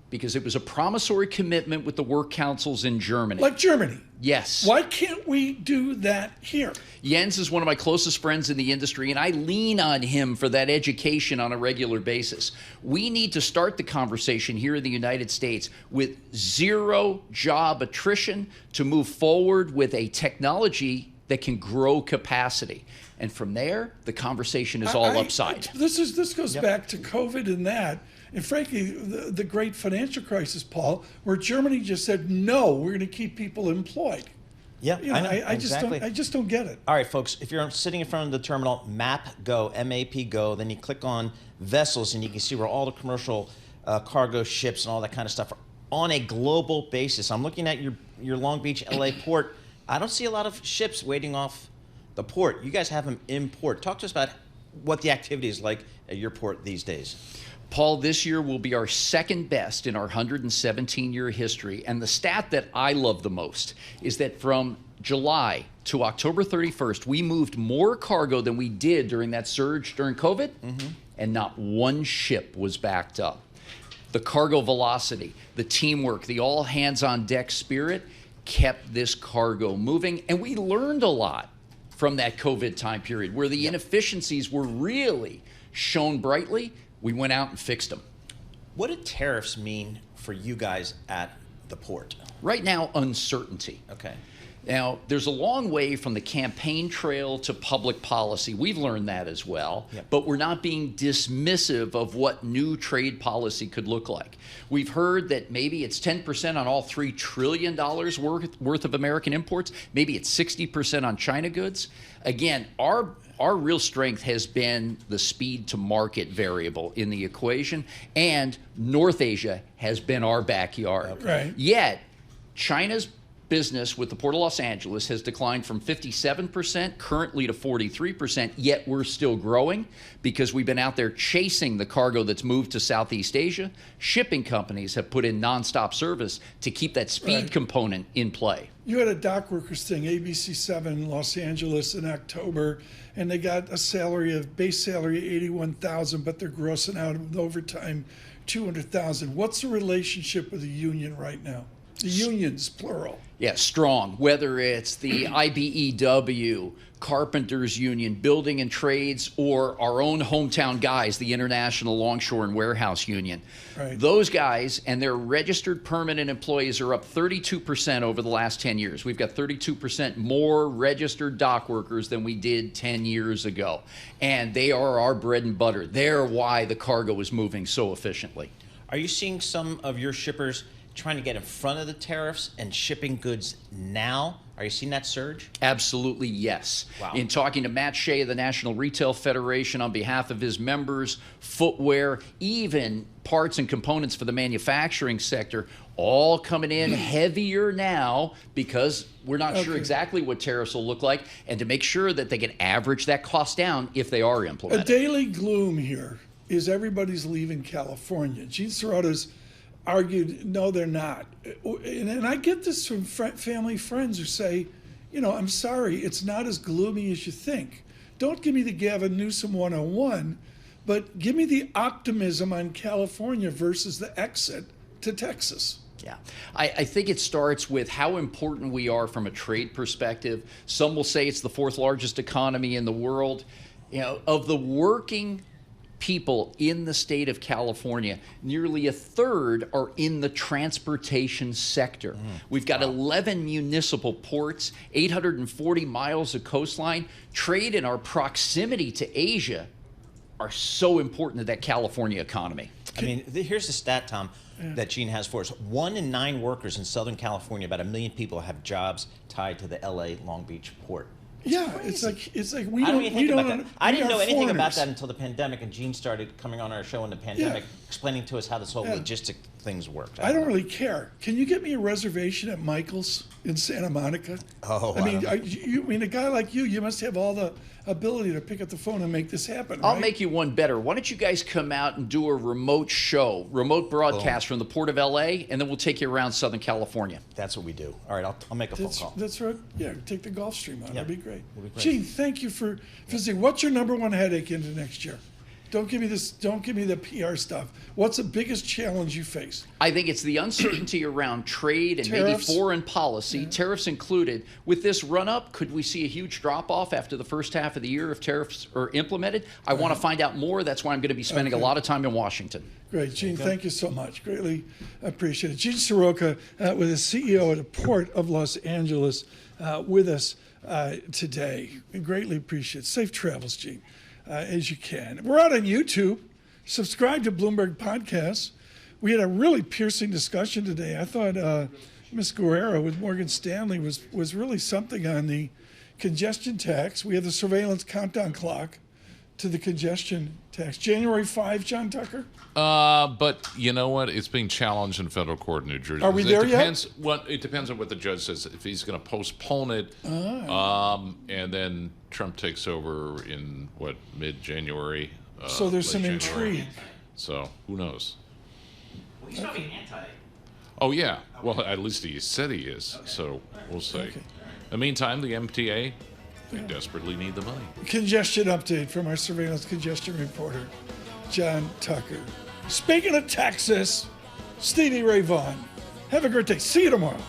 because it was a promissory commitment with the work councils in Germany. Like Germany? Yes. Why can't we do that here? Jens is one of my closest friends in the industry, and I lean on him for that education on a regular basis. We need to start the conversation here in the United States with zero job attrition to move forward with a technology that can grow capacity. And from there, the conversation is all upside. This goes back to COVID and that. And frankly, the great financial crisis, Paul, where Germany just said, no, we're going to keep people employed. Yeah, you know, I just don't get it. All right, folks, if you're sitting in front of the terminal, MAP Go, M-A-P Go, then you click on vessels and you can see where all the commercial cargo ships and all that kind of stuff are on a global basis. I'm looking at your Long Beach, LA port. I don't see a lot of ships waiting off the port. You guys have them in port. Talk to us about what the activity is like at your port these days. Paul, this year will be our second best in our 117-year history. And the stat that I love the most is that from July to October 31st, we moved more cargo than we did during that surge during COVID, and not one ship was backed up. The cargo velocity, the teamwork, the all-hands-on-deck spirit kept this cargo moving. And we learned a lot from that COVID time period where the inefficiencies were really shown brightly. We went out and fixed them. What do tariffs mean for you guys at the port? Right now, uncertainty. Okay. Now, there's a long way from the campaign trail to public policy. We've learned that as well, but we're not being dismissive of what new trade policy could look like. We've heard that maybe it's 10% on all $3 trillion worth of American imports. Maybe it's 60% on China goods. Again, our real strength has been the speed to market variable in the equation, and North Asia has been our backyard. Right. Yet, China's business with the Port of Los Angeles has declined from 57% currently to 43%, yet we're still growing because we've been out there chasing the cargo that's moved to Southeast Asia. Shipping companies have put in nonstop service to keep that speed component in play. You had a dock workers thing, ABC7 Los Angeles in October, and they got a base salary of $81,000, but they're grossing out with overtime $200,000. What's the relationship with the union right now? The unions, plural. Yeah, strong. Whether it's the IBEW, Carpenters Union, Building and Trades, or our own hometown guys, the International Longshore and Warehouse Union. Right. Those guys and their registered permanent employees are up 32% over the last 10 years. We've got 32% more registered dock workers than we did 10 years ago. And they are our bread and butter. They're why the cargo is moving so efficiently. Are you seeing some of your shippers trying to get in front of the tariffs and shipping goods now? Are you seeing that surge? Absolutely, yes. Wow. In talking to Matt Shea of the National Retail Federation on behalf of his members, footwear, even parts and components for the manufacturing sector, all coming in heavier now because we're not sure exactly what tariffs will look like, and to make sure that they can average that cost down if they are implemented. A daily gloom here is everybody's leaving California. Gene Sirota's argued, no, they're not. And I get this from family friends who say, you know, I'm sorry, it's not as gloomy as you think. Don't give me the Gavin Newsom 101, but give me the optimism on California versus the exit to Texas. Yeah, I think it starts with how important we are from a trade perspective. Some will say it's the fourth largest economy in the world. You know, of the working people in the state of California, nearly a third are in the transportation sector. We've got 11 municipal ports, 840 miles of coastline. Trade and our proximity to Asia are so important to that California economy. I mean, here's the stat, Tom, that Gene has for us. 1 in 9 workers in Southern California, about 1 million people, have jobs tied to the LA Long Beach port. Yeah, it's like we I don't know I didn't know anything about foreigners. that until the pandemic, and Gene started coming on our show in the pandemic, explaining to us how this whole logistic things worked. I don't really care. Can you get me a reservation at Michael's in Santa Monica? Oh, I mean, a guy like you must have all the ability to pick up the phone and make this happen. I'll right? make you one better. Why don't you guys come out and do a remote broadcast from the Port of LA, and then we'll take you around Southern California. That's what we do. All right, I'll make a phone call. That's right. Yeah, take the Gulfstream on. Yeah. That'd be great. That'd be great. Gene, thank you for visiting. What's your #1 headache into next year? Don't give me this. Don't give me the PR stuff. What's the biggest challenge you face? I think it's the uncertainty around trade and Tariffs. maybe foreign policy, tariffs included. With this run-up, could we see a huge drop-off after the first half of the year if tariffs are implemented? I want to find out more. That's why I'm going to be spending a lot of time in Washington. Great, Gene. Thank you so much. Greatly appreciate it. Gene Soroka, with the CEO at the Port of Los Angeles, with us today. We greatly appreciate it. Safe travels, Gene, as you can. We're out on YouTube. Subscribe to Bloomberg Podcasts. We had a really piercing discussion today. I thought Ms. Guerra with Morgan Stanley was really something on the congestion tax. We have the surveillance countdown clock to the congestion tax. January 5, John Tucker? But you know what? It's being challenged in federal court in New Jersey. Are we there yet? It depends on what the judge says. If he's going to postpone it, and then Trump takes over in, mid-January? So there's some January. intrigue. So who knows? Well, he's not being anti. Oh, yeah. Well, at least he said he is. So we'll see. In the meantime, the MTA, they desperately need the money. Congestion update from our surveillance congestion reporter, John Tucker. Speaking of Texas, Stevie Ray Vaughan. Have a great day. See you tomorrow.